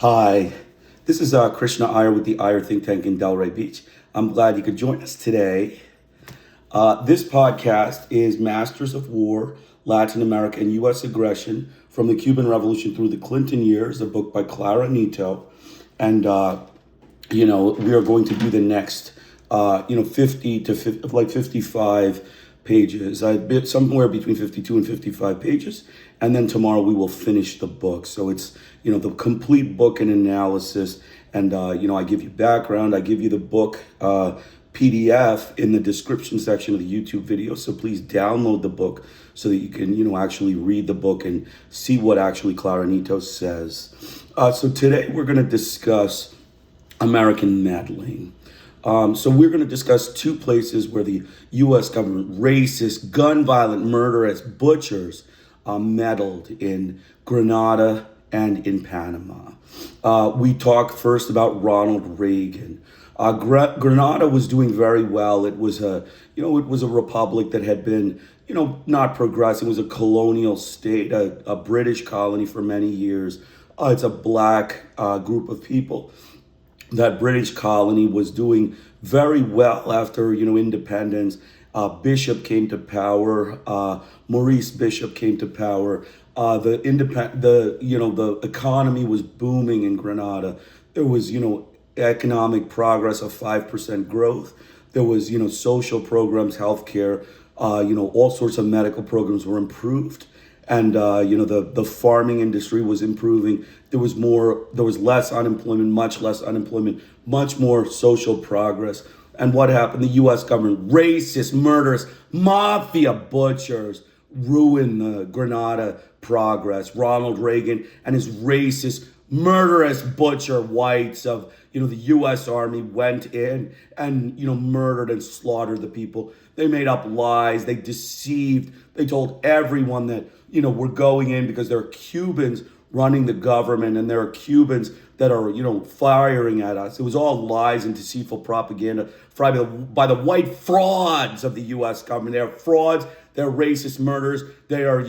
Hi, this is Krishna Iyer with the Iyer Think Tank in Delray Beach. I'm glad you could join us today. This podcast is Masters of War, Latin America and U.S. Aggression from the Cuban Revolution through the Clinton years, a book by Clara Neto. And, we are going to do the next, 50 to 55 pages, somewhere between 52 and 55 pages. And then tomorrow we will finish the book. So it's, the complete book and analysis. And, I give you background. I give you the book PDF in the description section of the YouTube video. So please download the book so that you can, actually read the book and see what actually Clara Neto says. So today we're going to discuss American meddling. So we're going to discuss two places where the U.S. government, racist, gun violent, murderous, butchers, meddled in Grenada and in Panama. We talk first about Ronald Reagan. Grenada was doing very well. It was a republic that had been, not progressive. It was a colonial state, a British colony for many years. It's a black group of people. That British colony was doing very well after, independence. Bishop came to power. Maurice Bishop came to power. The economy was booming in Grenada. There was, economic progress of 5% growth. There was, social programs, healthcare, all sorts of medical programs were improved. And, the farming industry was improving. There was less unemployment, much less unemployment, much more social progress. And what happened? The U.S. government, racist, murderous, mafia butchers, ruined the Grenada progress. Ronald Reagan and his racist, murderous butcher whites of, the U.S. Army went in and, murdered and slaughtered the people. They made up lies. They deceived. They told everyone that, we're going in because there are Cubans running the government and there are Cubans that are, firing at us. It was all lies and deceitful propaganda by the white frauds of the U.S. government. They're frauds. They're racist murderers. They are,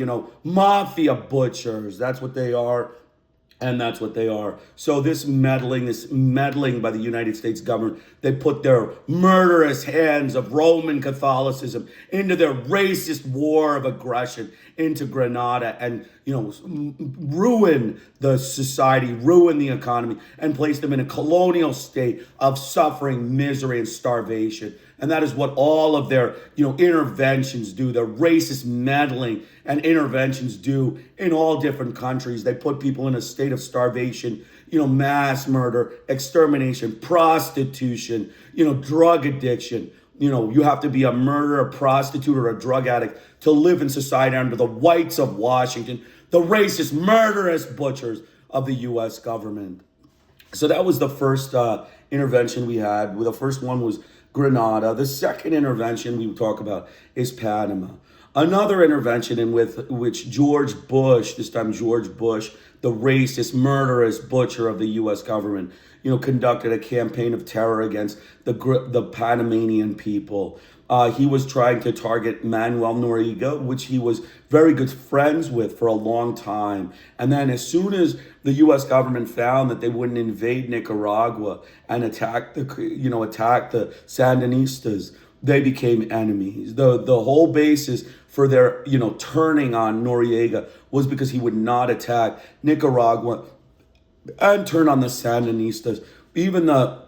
mafia butchers. That's what they are. And that's what they are. So this meddling by the United States government, they put their murderous hands of Roman Catholicism into their racist war of aggression into Grenada and, ruin the society, ruin the economy, and place them in a colonial state of suffering, misery, and starvation. And that is what all of their, interventions do. Their racist meddling and interventions do in all different countries. They put people in a state of starvation, mass murder, extermination, prostitution, drug addiction. You have to be a murderer, a prostitute, or a drug addict to live in society under the whites of Washington, the racist, murderous butchers of the U.S. government. So that was the first intervention we had. The first one was Grenada. The second intervention we talk about is Panama. Another intervention in which George Bush, this time George Bush, the racist, murderous butcher of the U.S. government, conducted a campaign of terror against the Panamanian people. He was trying to target Manuel Noriega, which he was very good friends with for a long time. And then as soon as the U.S. government found that they wouldn't invade Nicaragua and attack the Sandinistas, they became enemies. The whole basis for their, turning on Noriega was because he would not attack Nicaragua and turn on the Sandinistas. Even the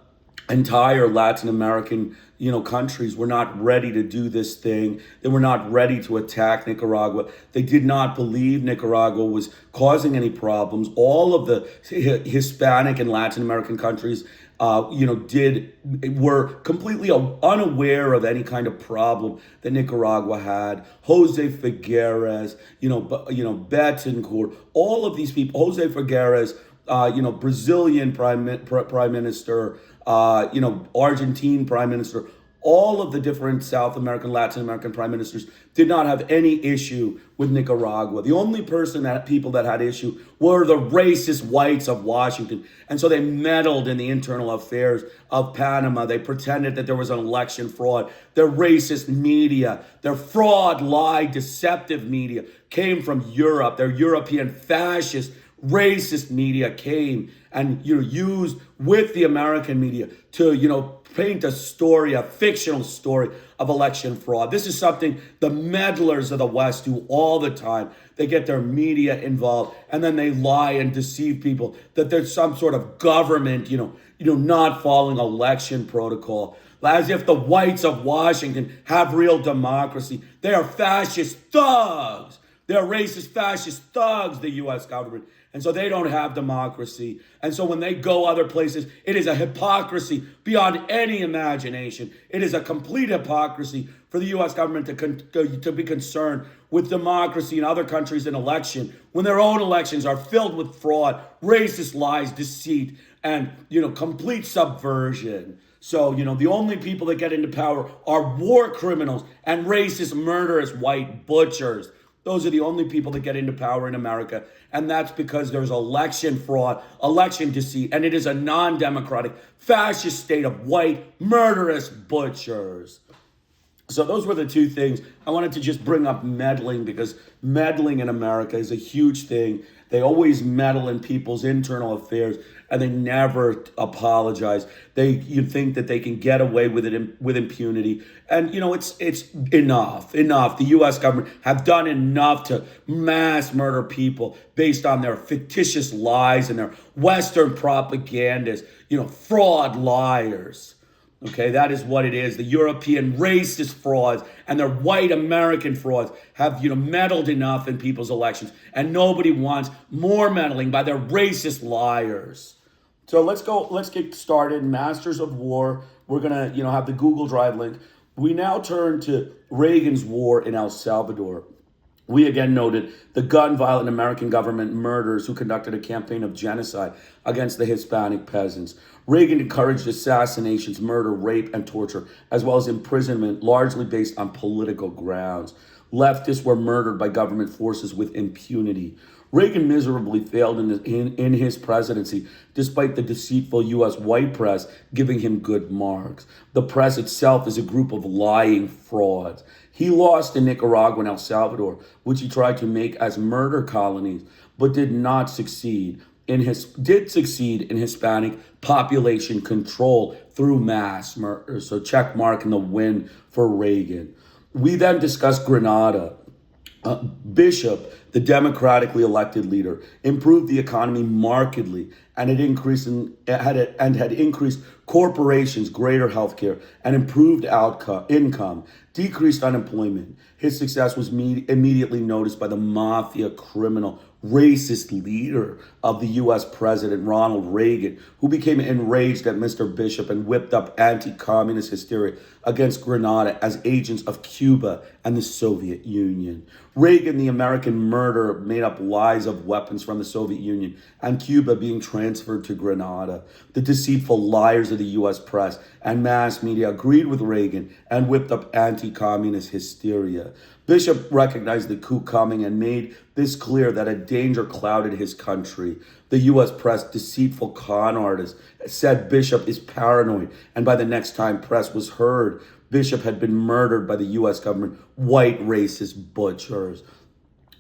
entire Latin American, countries were not ready to do this thing. They were not ready to attack Nicaragua. They did not believe Nicaragua was causing any problems. All of the Hispanic and Latin American countries, were completely unaware of any kind of problem that Nicaragua had. Jose Figueres, Betancourt, all of these people, Jose Figueres, Brazilian prime minister, Argentine prime minister, all of the different South American, Latin American prime ministers did not have any issue with Nicaragua. The only people that had issue were the racist whites of Washington. And so they meddled in the internal affairs of Panama. They pretended that there was an election fraud. Their racist media, their fraud, lie, deceptive media came from Europe. Their European fascist racist media came and used with the American media to paint a story, a fictional story of election fraud. This is something the meddlers of the West do all the time. They get their media involved and then they lie and deceive people that there's some sort of government, not following election protocol. As if the whites of Washington have real democracy. They are fascist thugs. They're racist, fascist thugs, the U.S. government. And so they don't have democracy. And so when they go other places, it is a hypocrisy beyond any imagination. It is a complete hypocrisy for the U.S. government to be concerned with democracy in other countries in election when their own elections are filled with fraud, racist lies, deceit, and, complete subversion. So, the only people that get into power are war criminals and racist, murderous white butchers. Those are the only people that get into power in America. And that's because there's election fraud, election deceit, and it is a non-democratic, fascist state of white, murderous butchers. So those were the two things. I wanted to just bring up meddling because meddling in America is a huge thing. They always meddle in people's internal affairs and they never apologize. You think that they can get away with it with impunity. And, it's enough. The U.S. government have done enough to mass murder people based on their fictitious lies and their Western propagandists, fraud liars. Okay, that is what it is. The European racist frauds and their white American frauds have, meddled enough in people's elections. And nobody wants more meddling by their racist liars. So let's get started. Masters of War. We're going to, have the Google Drive link. We now turn to Reagan's war in El Salvador. We again noted the gun-violent American government murderers who conducted a campaign of genocide against the Hispanic peasants. Reagan encouraged assassinations, murder, rape, and torture, as well as imprisonment, largely based on political grounds. Leftists were murdered by government forces with impunity. Reagan miserably failed in his presidency, despite the deceitful U.S. white press giving him good marks. The press itself is a group of lying frauds. He lost in Nicaragua and El Salvador, which he tried to make as murder colonies, but did succeed in Hispanic population control through mass murder. So check mark in the win for Reagan. We then discussed Grenada. Bishop, the democratically elected leader, improved the economy markedly and had increased corporations, greater health care, and improved income, decreased unemployment. His success was immediately noticed by the mafia criminal racist leader of the U.S. president, Ronald Reagan, who became enraged at Mr. Bishop and whipped up anti-communist hysteria against Grenada as agents of Cuba and the Soviet Union. Reagan, the American murderer, made up lies of weapons from the Soviet Union and Cuba being transferred to Grenada. The deceitful liars of the U.S. press and mass media agreed with Reagan and whipped up anti-communist hysteria. Bishop recognized the coup coming and made this clear that a danger clouded his country. The U.S. press, deceitful con artists, said Bishop is paranoid, and by the next time press was heard, Bishop had been murdered by the U.S. government, white racist butchers.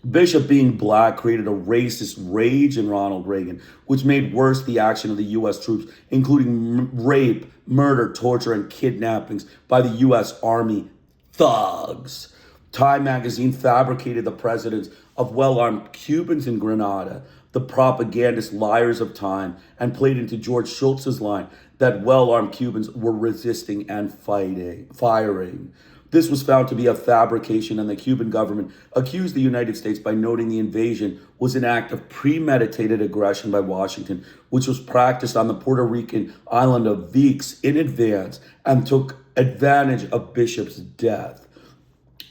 Bishop being black created a racist rage in Ronald Reagan, which made worse the action of the U.S. troops, including rape, murder, torture, and kidnappings by the U.S. Army thugs. Time magazine fabricated the presidents of well-armed Cubans in Grenada, the propagandist liars of Time, and played into George Shultz's line that well-armed Cubans were resisting and firing. This was found to be a fabrication, and the Cuban government accused the United States by noting the invasion was an act of premeditated aggression by Washington, which was practiced on the Puerto Rican island of Vix in advance and took advantage of Bishop's death.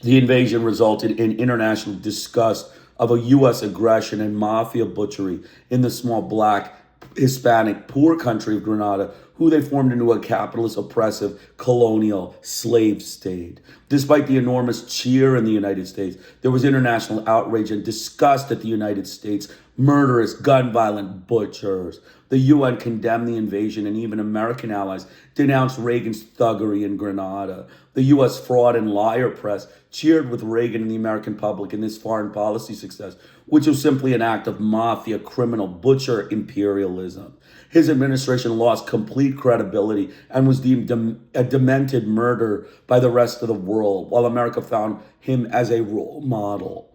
The invasion resulted in international disgust of a U.S. aggression and mafia butchery in the small black, Hispanic, poor country of Grenada, who they formed into a capitalist, oppressive, colonial slave state. Despite the enormous cheer in the United States, there was international outrage and disgust at the United States murderous, gun-violent butchers. The UN condemned the invasion, and even American allies denounced Reagan's thuggery in Grenada. The U.S. fraud and liar press cheered with Reagan and the American public in this foreign policy success, which was simply an act of mafia, criminal, butcher imperialism. His administration lost complete credibility and was deemed a demented murder by the rest of the world, while America found him as a role model.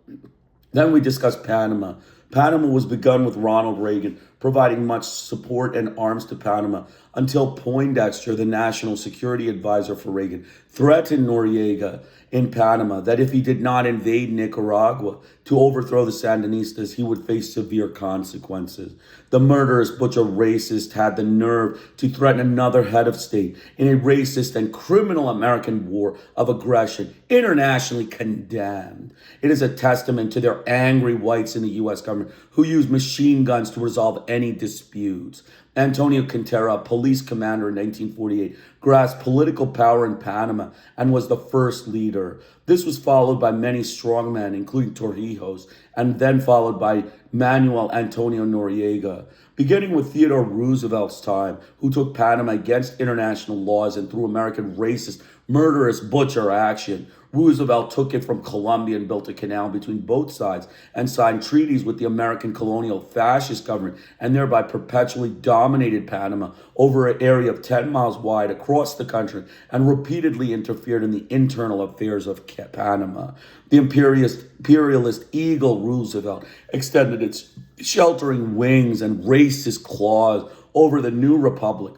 Then we discussed Panama. Panama was begun with Ronald Reagan providing much support and arms to Panama until Poindexter, the national security advisor for Reagan, threatened Noriega in Panama that if he did not invade Nicaragua to overthrow the Sandinistas, he would face severe consequences. The murderous butcher racist had the nerve to threaten another head of state in a racist and criminal American war of aggression, internationally condemned. It is a testament to their angry whites in the U.S. government who use machine guns to resolve any disputes. Antonio Quintero, a police commander in 1948, grasped political power in Panama and was the first leader. This was followed by many strongmen, including Torrijos, and then followed by Manuel Antonio Noriega. Beginning with Theodore Roosevelt's time, who took Panama against international laws and through American racist, murderous butcher action. Roosevelt took it from Colombia and built a canal between both sides and signed treaties with the American colonial fascist government and thereby perpetually dominated Panama over an area of 10 miles wide across the country and repeatedly interfered in the internal affairs of Panama. The imperialist eagle Roosevelt extended its sheltering wings and racist claws over the new republic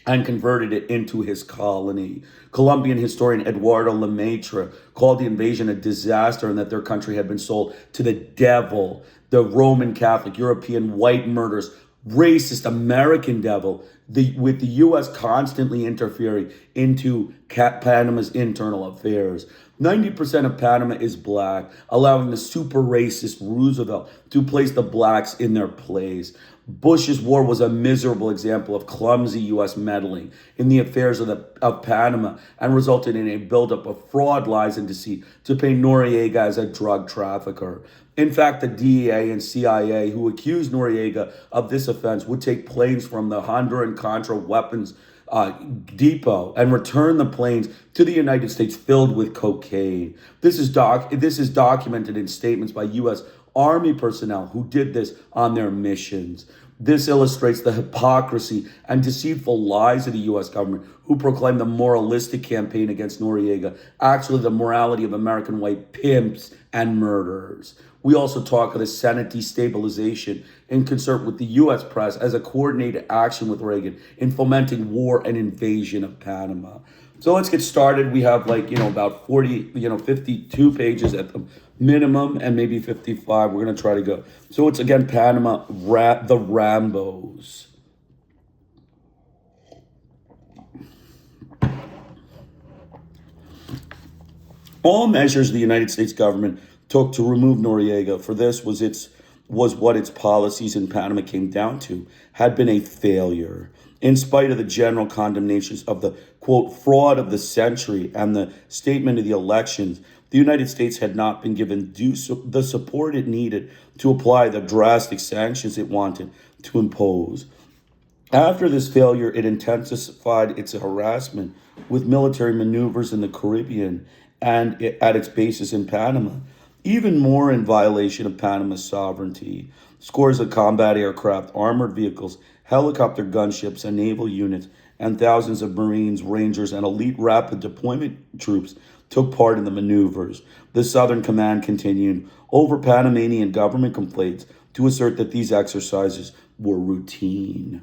and converted it into his colony. Colombian historian Eduardo Lemaitre called the invasion a disaster and that their country had been sold to the devil, the Roman Catholic, European, white murderers, racist American devil, with the U.S. constantly interfering into Panama's internal affairs. 90% of Panama is black, allowing the super racist Roosevelt to place the blacks in their place. Bush's war was a miserable example of clumsy U.S. meddling in the affairs of Panama and resulted in a buildup of fraud, lies, and deceit to paint Noriega as a drug trafficker. In fact, the DEA and CIA who accused Noriega of this offense would take planes from the Honduran Contra weapons depot and return the planes to the United States filled with cocaine. This is documented in statements by U.S. Army personnel who did this on their missions. This illustrates the hypocrisy and deceitful lies of the U.S. government who proclaim the moralistic campaign against Noriega, actually the morality of American white pimps and murderers. We also talk of the Senate destabilization in concert with the U.S. press as a coordinated action with Reagan in fomenting war and invasion of Panama. So let's get started. We have about 52 pages at the minimum and maybe 55. We're going to try to go. So it's again Panama, the Rambos. All measures the United States government took to remove Noriega for this was what its policies in Panama came down to, had been a failure. In spite of the general condemnations of the, quote, fraud of the century and the statement of the elections, the United States had not been given the support it needed to apply the drastic sanctions it wanted to impose. After this failure, it intensified its harassment with military maneuvers in the Caribbean and at its bases in Panama, even more in violation of Panama's sovereignty. Scores of combat aircraft, armored vehicles, helicopter gunships, and naval units, and thousands of Marines, Rangers, and elite rapid deployment troops took part in the maneuvers. The Southern Command continued over Panamanian government complaints to assert that these exercises were routine.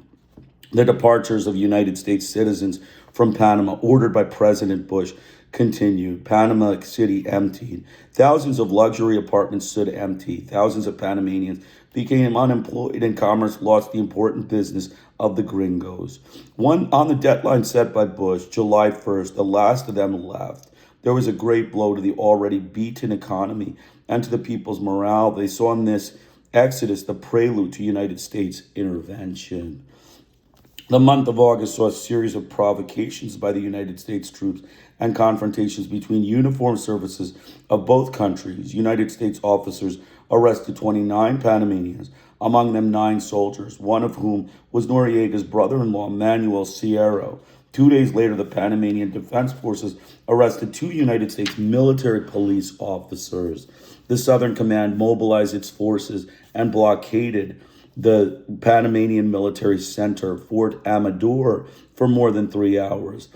The departures of United States citizens from Panama, ordered by President Bush, continued. Panama City emptied. Thousands of luxury apartments stood empty. Thousands of Panamanians became unemployed, and commerce lost the important business of the gringos. On the deadline set by Bush, July 1st, the last of them left. There was a great blow to the already beaten economy and to the people's morale. They saw in this exodus the prelude to United States intervention. The month of August saw a series of provocations by the United States troops and confrontations between uniformed services of both countries. United States officers arrested 29 Panamanians, among them 9 soldiers, one of whom was Noriega's brother-in-law, Manuel Sierra. 2 days later, the Panamanian Defense Forces arrested 2 United States military police officers. The Southern Command mobilized its forces and blockaded the Panamanian military center, Fort Amador, for more than 3 hours.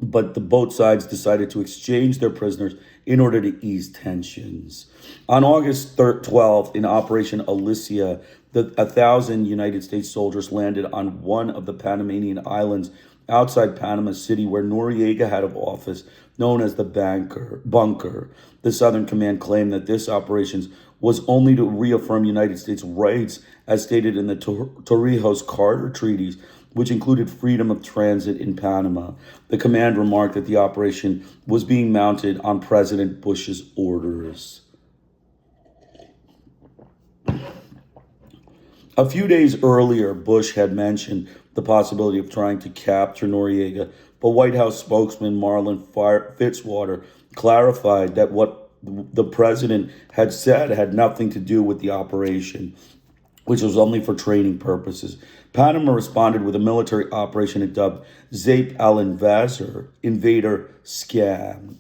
But both sides decided to exchange their prisoners in order to ease tensions. On August 12th, in Operation Alicia, 1,000 United States soldiers landed on one of the Panamanian islands outside Panama City, where Noriega had an office known as the Bunker. The Southern Command claimed that this operation was only to reaffirm United States rights as stated in the Torrijos-Carter treaties, which included freedom of transit in Panama. The command remarked that the operation was being mounted on President Bush's orders. A few days earlier, Bush had mentioned the possibility of trying to capture Noriega, but White House spokesman Marlin Fitzwater clarified that what the president had said had nothing to do with the operation, which was only for training purposes. Panama responded with a military operation it dubbed Zape Invader Scam.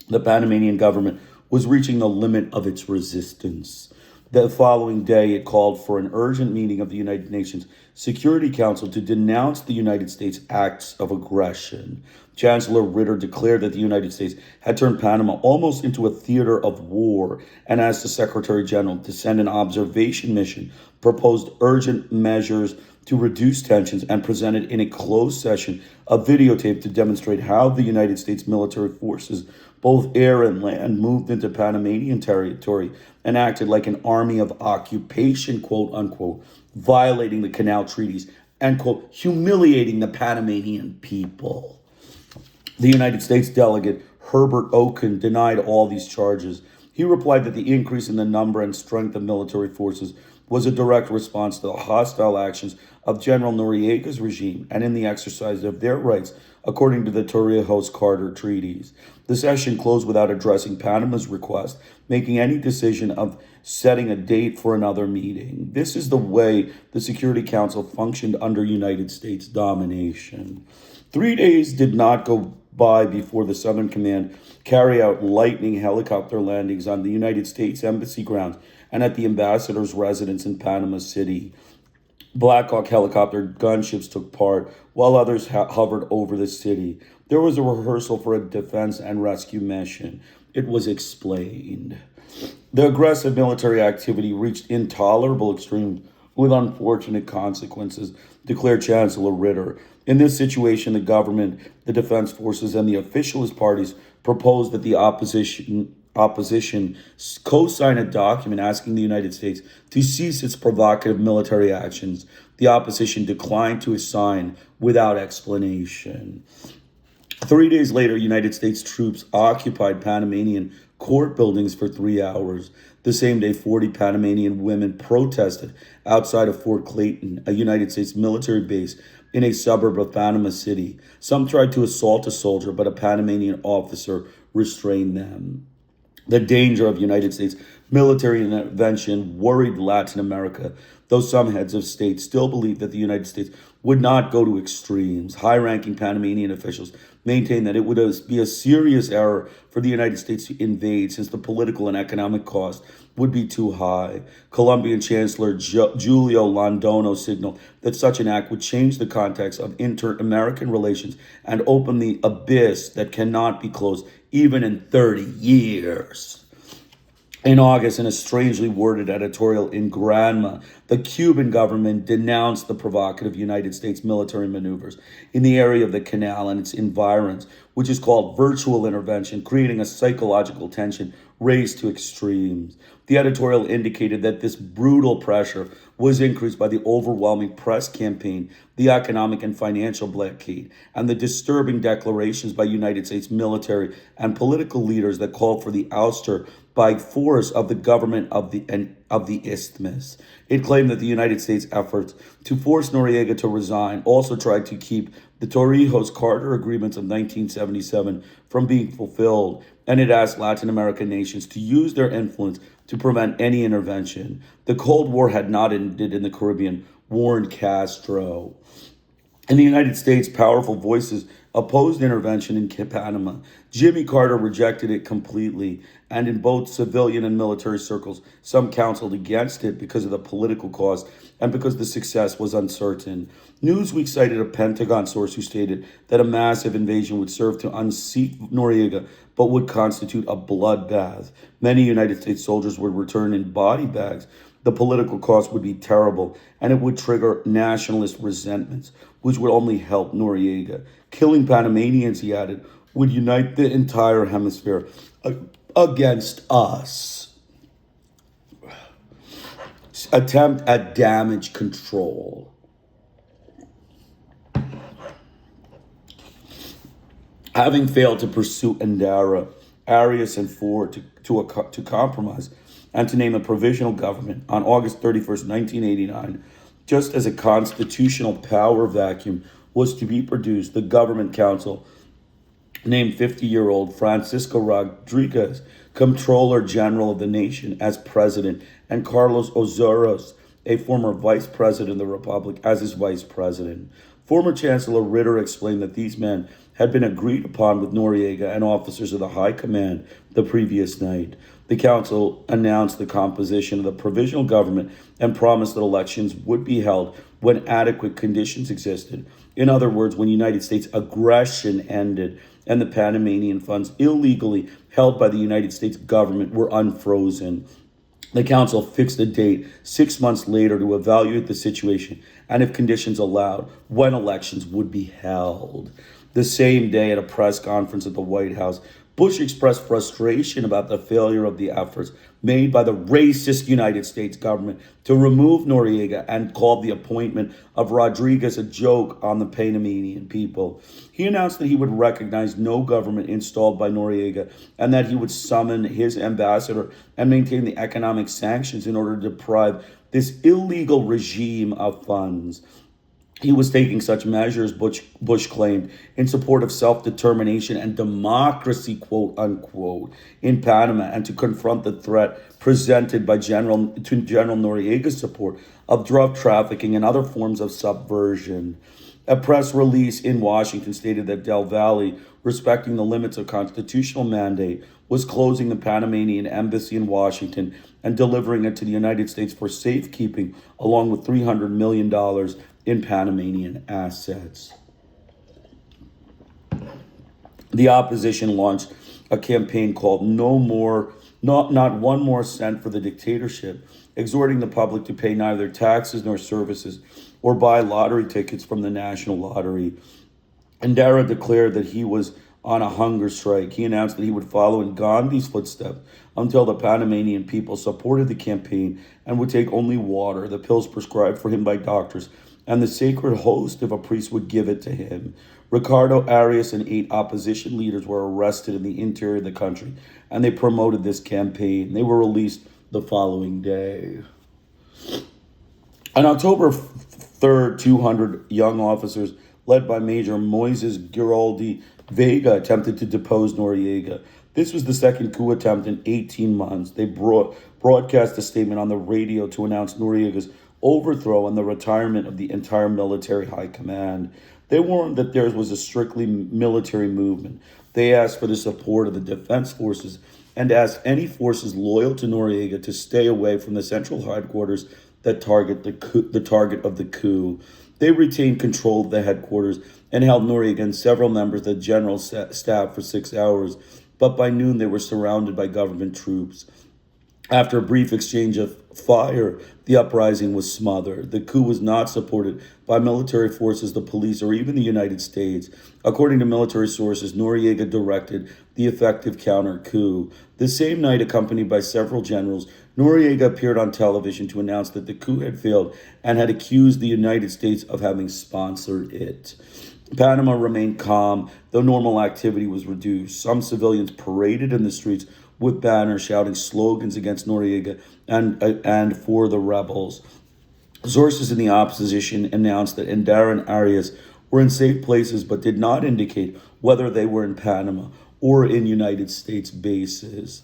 The Panamanian government was reaching the limit of its resistance. The following day, it called for an urgent meeting of the United Nations Security Council to denounce the United States' acts of aggression. Chancellor Ritter declared that the United States had turned Panama almost into a theater of war and asked the Secretary General to send an observation mission, proposed urgent measures to reduce tensions, and presented in a closed session a videotape to demonstrate how the United States military forces, both air and land, moved into Panamanian territory and acted like an army of occupation, quote unquote, violating the canal treaties and, quote, humiliating the Panamanian people. The United States delegate Herbert Oken denied all these charges. He replied that the increase in the number and strength of military forces was a direct response to the hostile actions of General Noriega's regime and in the exercise of their rights according to the Torrijos-Carter treaties. The session closed without addressing Panama's request, making any decision of setting a date for another meeting. This is the way the Security Council functioned under United States domination. 3 days did not go by before the Southern Command carried out lightning helicopter landings on the United States Embassy grounds and at the ambassador's residence in Panama City. Black Hawk helicopter gunships took part, while others hovered over the city. There was a rehearsal for a defense and rescue mission. It was explained. The aggressive military activity reached intolerable extremes with unfortunate consequences, declared Chancellor Ritter. In this situation, the government, the defense forces, and the officialist parties proposed that the opposition co-sign a document asking the United States to cease its provocative military actions. The opposition declined to sign without explanation. 3 days later, United States troops occupied Panamanian court buildings for 3 hours. The same day, 40 Panamanian women protested outside of Fort Clayton, a United States military base in a suburb of Panama City. Some tried to assault a soldier, but a Panamanian officer restrained them. The danger of United States military intervention worried Latin America, though some heads of state still believed that the United States would not go to extremes. High-ranking Panamanian officials maintained that it would be a serious error for the United States to invade, since the political and economic cost would be too high. Colombian Chancellor Julio Londono signaled that such an act would change the context of inter-American relations and open the abyss that cannot be closed even in 30 years. In August, in a strangely worded editorial in Grenada, the Cuban government denounced the provocative United States military maneuvers in the area of the canal and its environs, which is called virtual intervention, creating a psychological tension raised to extremes. The editorial indicated that this brutal pressure was increased by the overwhelming press campaign, the economic and financial blockade, and the disturbing declarations by United States military and political leaders that called for the ouster by force of the government of the Isthmus. It claimed that the United States efforts to force Noriega to resign also tried to keep the Torrijos-Carter agreements of 1977 from being fulfilled, and it asked Latin American nations to use their influence to prevent any intervention. The Cold War had not ended in the Caribbean, warned Castro. In the United States, powerful voices opposed intervention in Panama. Jimmy Carter rejected it completely, and in both civilian and military circles, some counseled against it because of the political cost and because the success was uncertain. Newsweek cited a Pentagon source who stated that a massive invasion would serve to unseat Noriega, but would constitute a bloodbath. Many United States soldiers would return in body bags. The political cost would be terrible, and it would trigger nationalist resentments, which would only help Noriega. Killing Panamanians, he added, would unite the entire hemisphere against us. Attempt at damage control. Having failed to pursue Endara, Arias and Ford to compromise and to name a provisional government on August 31st, 1989, just as a constitutional power vacuum was to be produced, the Government Council named 50-year-old Francisco Rodriguez, Comptroller General of the nation, as president, and Carlos Ozoros, a former vice president of the Republic, as his vice president. Former Chancellor Ritter explained that these men had been agreed upon with Noriega and officers of the High Command the previous night. The council announced the composition of the provisional government and promised that elections would be held when adequate conditions existed. In other words, when United States aggression ended and the Panamanian funds illegally held by the United States government were unfrozen. The council fixed a date 6 months later to evaluate the situation and, if conditions allowed, when elections would be held. The same day, at a press conference at the White House, Bush expressed frustration about the failure of the efforts made by the racist United States government to remove Noriega and called the appointment of Rodriguez a joke on the Panamanian people. He announced that he would recognize no government installed by Noriega and that he would summon his ambassador and maintain the economic sanctions in order to deprive this illegal regime of funds. He was taking such measures, Bush claimed, in support of self-determination and democracy, quote unquote, in Panama, and to confront the threat presented by General Noriega's support of drug trafficking and other forms of subversion. A press release in Washington stated that Del Valle, respecting the limits of constitutional mandate, was closing the Panamanian embassy in Washington and delivering it to the United States for safekeeping, along with $300 million in Panamanian assets. The opposition launched a campaign called Not One More Cent for the Dictatorship, exhorting the public to pay neither taxes nor services or buy lottery tickets from the National Lottery. Endara declared that he was on a hunger strike. He announced that he would follow in Gandhi's footsteps until the Panamanian people supported the campaign and would take only water, the pills prescribed for him by doctors, and the sacred host if a priest would give it to him. Ricardo Arias and 8 opposition leaders were arrested in the interior of the country, and they promoted this campaign. They were released the following day. On October 3rd, 200 young officers, led by Major Moises Giraldi Vega, attempted to depose Noriega. This was the second coup attempt in 18 months. They broadcast a statement on the radio to announce Noriega's overthrow and the retirement of the entire military high command. They warned that theirs was a strictly military movement. They asked for the support of the defense forces and asked any forces loyal to Noriega to stay away from the central headquarters that target the target of the coup. They retained control of the headquarters and held Noriega and several members of the general staff for 6 hours, but by noon they were surrounded by government troops. After a brief exchange of fire, the uprising was smothered. The coup was not supported by military forces, the police, or even the United States. According to military sources, Noriega directed the effective counter coup. The same night, accompanied by several generals, Noriega appeared on television to announce that the coup had failed and had accused the United States of having sponsored it. Panama remained calm, though normal activity was reduced. Some civilians paraded in the streets with banners shouting slogans against Noriega and for the rebels. Sources in the opposition announced that Endara and Arias were in safe places but did not indicate whether they were in Panama or in United States bases.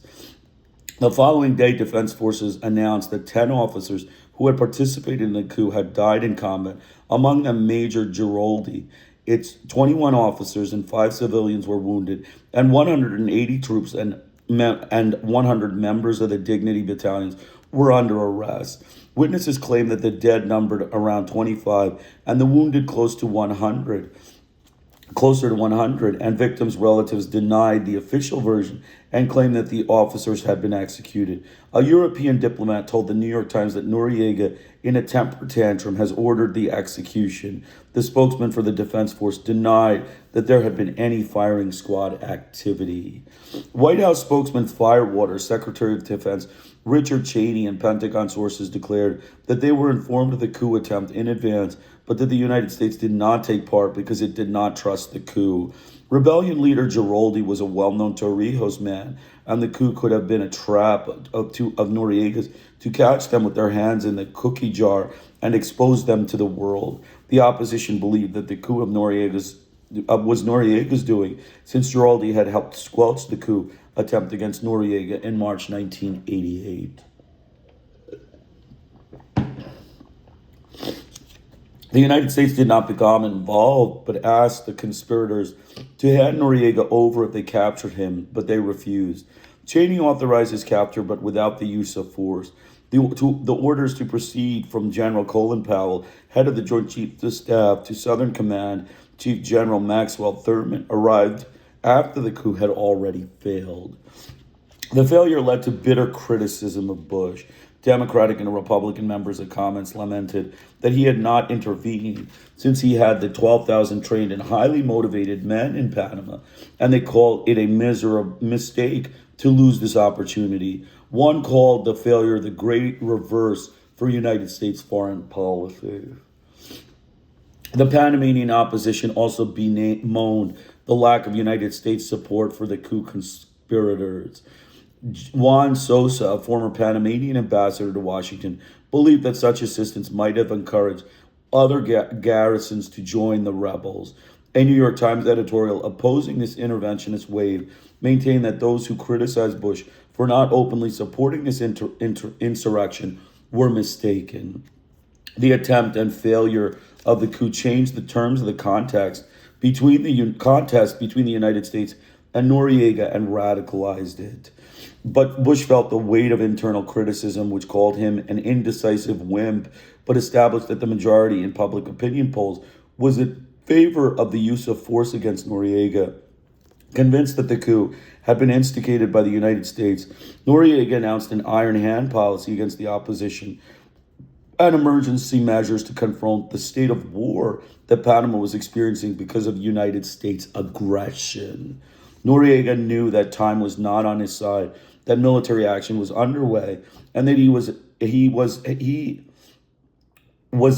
The following day, defense forces announced that 10 officers who had participated in the coup had died in combat, among them Major Giroldi. Its 21 officers and 5 civilians were wounded, and 180 troops and 100 members of the Dignity battalions were under arrest. Witnesses claim that the dead numbered around 25 and the wounded closer to 100, and victims' relatives denied the official version and claimed that the officers had been executed. A European diplomat told the New York Times that Noriega, in a temper tantrum, has ordered the execution. The spokesman for the defense force denied that there had been any firing squad activity. White House spokesman Firewater, Secretary of Defense Richard Cheney, and Pentagon sources declared that they were informed of the coup attempt in advance, but that the United States did not take part because it did not trust the coup. Rebellion leader Giroldi was a well-known Torrijos man, and the coup could have been a trap of Noriega's to catch them with their hands in the cookie jar and expose them to the world. The opposition believed that the coup was Noriega's doing, since Giroldi had helped squelch the coup attempt against Noriega in March 1988. The United States did not become involved, but asked the conspirators to hand Noriega over if they captured him, but they refused. Cheney authorized his capture, but without the use of force. The orders to proceed from General Colin Powell, head of the Joint Chiefs of Staff, to Southern Command Chief General Maxwell Thurman arrived after the coup had already failed. The failure led to bitter criticism of Bush. Democratic and Republican members of Congress lamented that he had not intervened since he had the 12,000 trained and highly motivated men in Panama, and they called it a miserable mistake to lose this opportunity. One called the failure the great reverse for United States foreign policy. The Panamanian opposition also bemoaned the lack of United States support for the coup conspirators. Juan Sosa, a former Panamanian ambassador to Washington, believed that such assistance might have encouraged other garrisons to join the rebels. A New York Times editorial opposing this interventionist wave maintained that those who criticized Bush for not openly supporting this insurrection were mistaken. The attempt and failure of the coup changed the terms of the contest between the United States and Noriega and radicalized it. But Bush felt the weight of internal criticism, which called him an indecisive wimp, but established that the majority in public opinion polls was in favor of the use of force against Noriega. Convinced that the coup had been instigated by the United States, Noriega announced an iron hand policy against the opposition and emergency measures to confront the state of war that Panama was experiencing because of United States aggression. Noriega knew that time was not on his side, that military action was underway, and that he was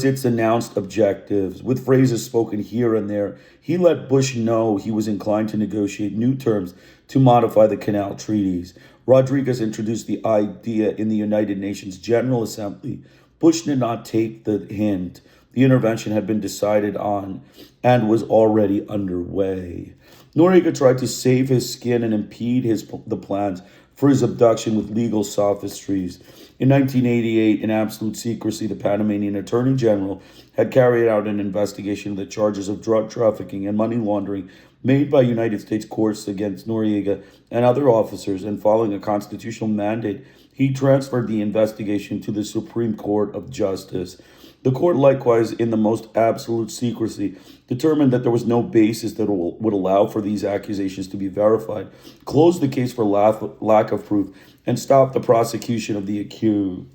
its announced objectives. With phrases spoken here and there, he let Bush know he was inclined to negotiate new terms to modify the Canal Treaties. Rodriguez introduced the idea in the United Nations General Assembly. Bush did not take the hint. The intervention had been decided on and was already underway. Noriega tried to save his skin and impede the plans for his abduction with legal sophistries. In 1988, in absolute secrecy, the Panamanian Attorney General had carried out an investigation of the charges of drug trafficking and money laundering made by United States courts against Noriega and other officers, and following a constitutional mandate, he transferred the investigation to the Supreme Court of Justice. The court, likewise, in the most absolute secrecy, determined that there was no basis that would allow for these accusations to be verified, closed the case for lack of proof, and stopped the prosecution of the accused.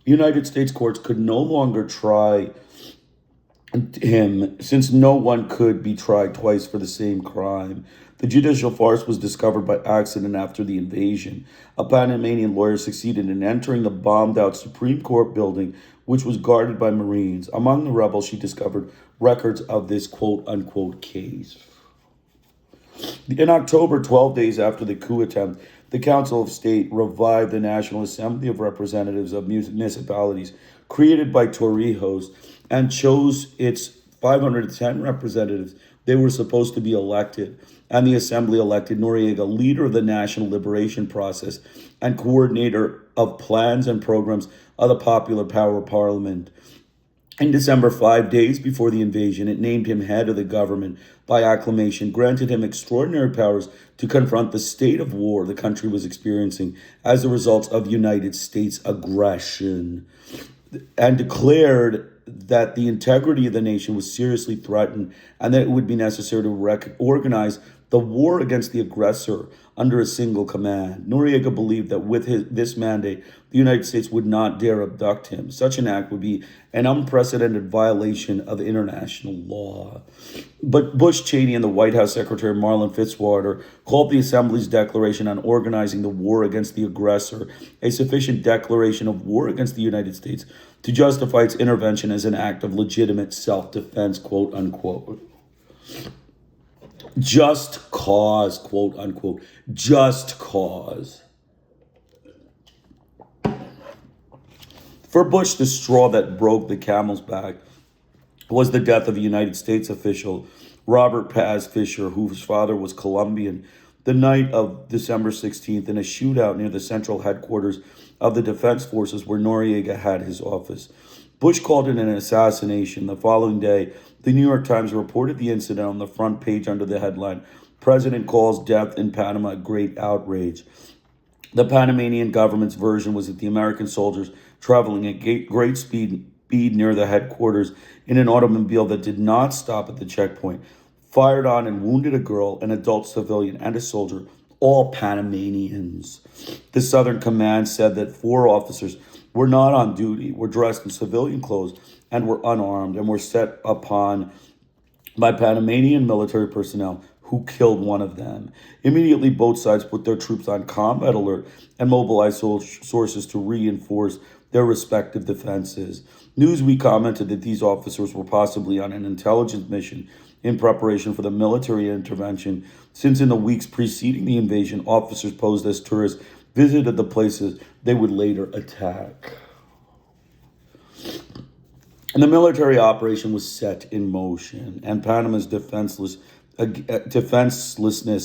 United States courts could no longer try him since no one could be tried twice for the same crime. The judicial farce was discovered by accident after the invasion. A Panamanian lawyer succeeded in entering the bombed out Supreme Court building, which was guarded by Marines. Among the rebels, she discovered records of this quote unquote case. In October, 12 days after the coup attempt, the Council of State revived the National Assembly of Representatives of Municipalities, created by Torrijos, and chose its 510 representatives. They were supposed to be elected, and the assembly elected Noriega leader of the national liberation process and coordinator of plans and programs of the Popular Power Parliament. In December, 5 days before the invasion, it named him head of the government by acclamation, granted him extraordinary powers to confront the state of war the country was experiencing as a result of United States aggression, and declared that the integrity of the nation was seriously threatened and that it would be necessary to organize the war against the aggressor under a single command. Noriega believed that with this mandate, the United States would not dare abduct him. Such an act would be an unprecedented violation of international law. But Bush Cheney and the White House Secretary Marlin Fitzwater called the Assembly's declaration on organizing the war against the aggressor a sufficient declaration of war against the United States to justify its intervention as an act of legitimate self-defense, quote unquote. Just cause, quote unquote. Just cause. For Bush, the straw that broke the camel's back was the death of a United States official, Robert Paz Fisher, whose father was Colombian, the night of December 16th in a shootout near the central headquarters of the Defense Forces where Noriega had his office. Bush called it an assassination. The following day, the New York Times reported the incident on the front page under the headline, "President Calls Death in Panama a Great Outrage." The Panamanian government's version was that the American soldiers traveling at great speed near the headquarters in an automobile that did not stop at the checkpoint fired on and wounded a girl, an adult civilian, and a soldier, all Panamanians. The Southern Command said that 4 officers were not on duty, were dressed in civilian clothes, and were unarmed, and were set upon by Panamanian military personnel who killed one of them. Immediately, both sides put their troops on combat alert and mobilized sources to reinforce their respective defenses. Newsweek commented that these officers were possibly on an intelligence mission in preparation for the military intervention, since in the weeks preceding the invasion, officers posed as tourists visited the places they would later attack. And the military operation was set in motion, and Panama's defenselessness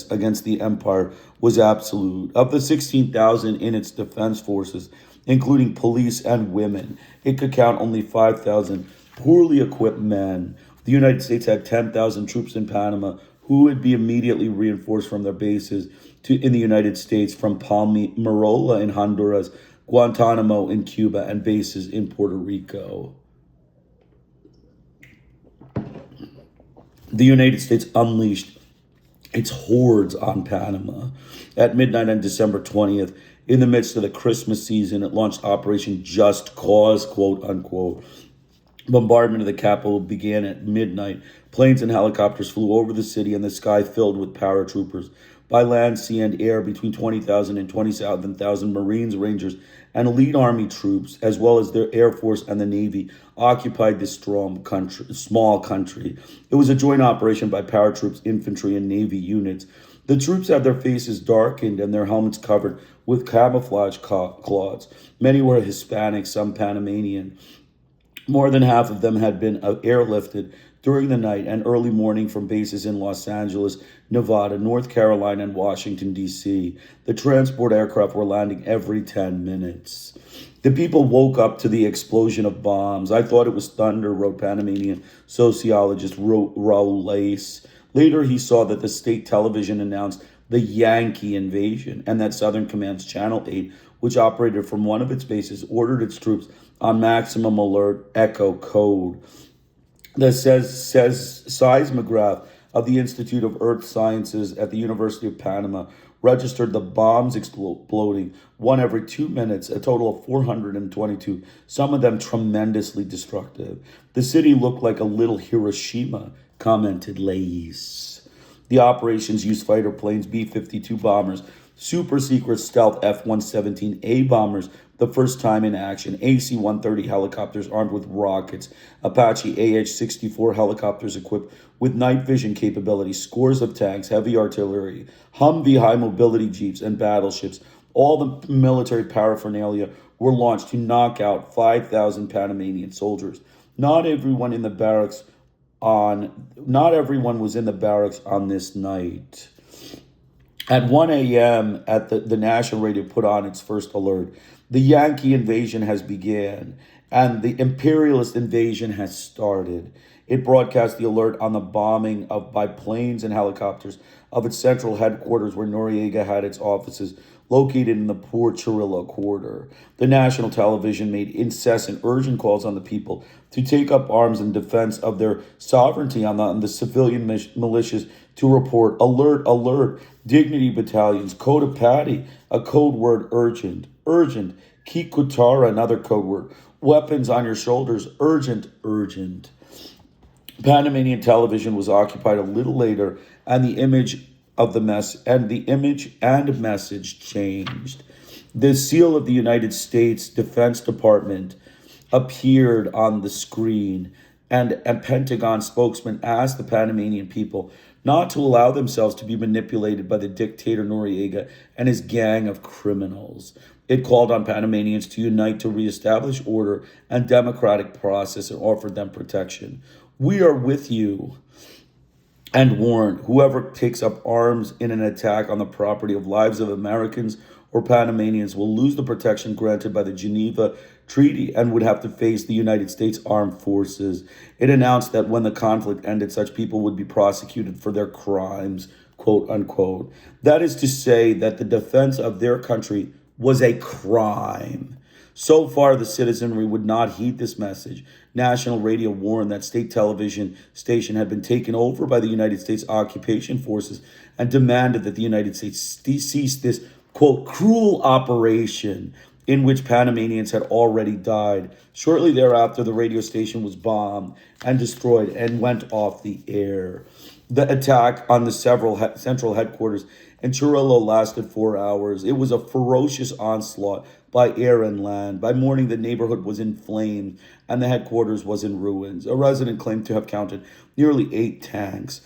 against the empire was absolute. Of the 16,000 in its defense forces, including police and women, it could count only 5,000 poorly equipped men. The United States had 10,000 troops in Panama who would be immediately reinforced from their bases in the United States from Palmarola in Honduras, Guantanamo in Cuba, and bases in Puerto Rico. The United States unleashed its hordes on Panama. At midnight on December 20th, in the midst of the Christmas season, it launched Operation Just Cause, quote unquote. Bombardment of the capital began at midnight. Planes and helicopters flew over the city, and the sky filled with paratroopers. By land, sea, and air, between 20,000 and 27,000 Marines, Rangers, and elite Army troops, as well as their Air Force and the Navy, occupied this small country. It was a joint operation by paratroops, infantry, and Navy units. The troops had their faces darkened and their helmets covered with camouflage cloths. Many were Hispanic, some Panamanian. More than half of them had been airlifted during the night and early morning from bases in Los Angeles, Nevada, North Carolina, and Washington, D.C. The transport aircraft were landing every 10 minutes. The people woke up to the explosion of bombs. "I thought it was thunder," wrote Panamanian sociologist Raul Lace. Later, he saw that the state television announced the Yankee invasion and that Southern Command's Channel 8 which operated from one of its bases, ordered its troops on maximum alert echo code. That says seismograph of the Institute of Earth Sciences at the University of Panama registered the bombs exploding one every 2 minutes, a total of 422, some of them tremendously destructive. The city looked like a little Hiroshima, commented Leis. The operations used fighter planes, B-52 bombers, super secret stealth F-117A bombers, the first time in action, AC-130 helicopters armed with rockets, Apache AH-64 helicopters equipped with night vision capability, scores of tanks, heavy artillery, Humvee high-mobility jeeps, and battleships. All the military paraphernalia were launched to knock out 5,000 Panamanian soldiers. Not everyone was in the barracks on this night. At 1 a.m., the national radio put on its first alert. The Yankee invasion has begun, and the imperialist invasion has started. It broadcast the alert on the bombing by planes and helicopters of its central headquarters where Noriega had its offices, located in the poor Chirilla quarter. The national television made incessant, urgent calls on the people to take up arms in defense of their sovereignty on the civilian militias to report, alert, alert, dignity battalions, code of patty, a code word, urgent, urgent, kikutara, another code word, weapons on your shoulders, urgent, urgent. Panamanian television was occupied a little later, and the image and message changed. The seal of the United States Defense Department appeared on the screen, and a Pentagon spokesman asked the Panamanian people not to allow themselves to be manipulated by the dictator Noriega and his gang of criminals. It called on Panamanians to unite to reestablish order and democratic process and offered them protection. We are with you, and warned whoever takes up arms in an attack on the property of lives of Americans or Panamanians will lose the protection granted by the Geneva Treaty and would have to face the United States Armed Forces. It announced that when the conflict ended, such people would be prosecuted for their crimes, quote unquote. That is to say that the defense of their country was a crime. So far, the citizenry would not heed this message. National radio warned that state television station had been taken over by the United States occupation forces and demanded that the United States cease this, quote, cruel operation in which Panamanians had already died. Shortly thereafter, the radio station was bombed and destroyed and went off the air. The attack on the central headquarters in Chirilo lasted 4 hours. It was a ferocious onslaught by air and land. By morning, the neighborhood was in flames and the headquarters was in ruins. A resident claimed to have counted nearly 8 tanks.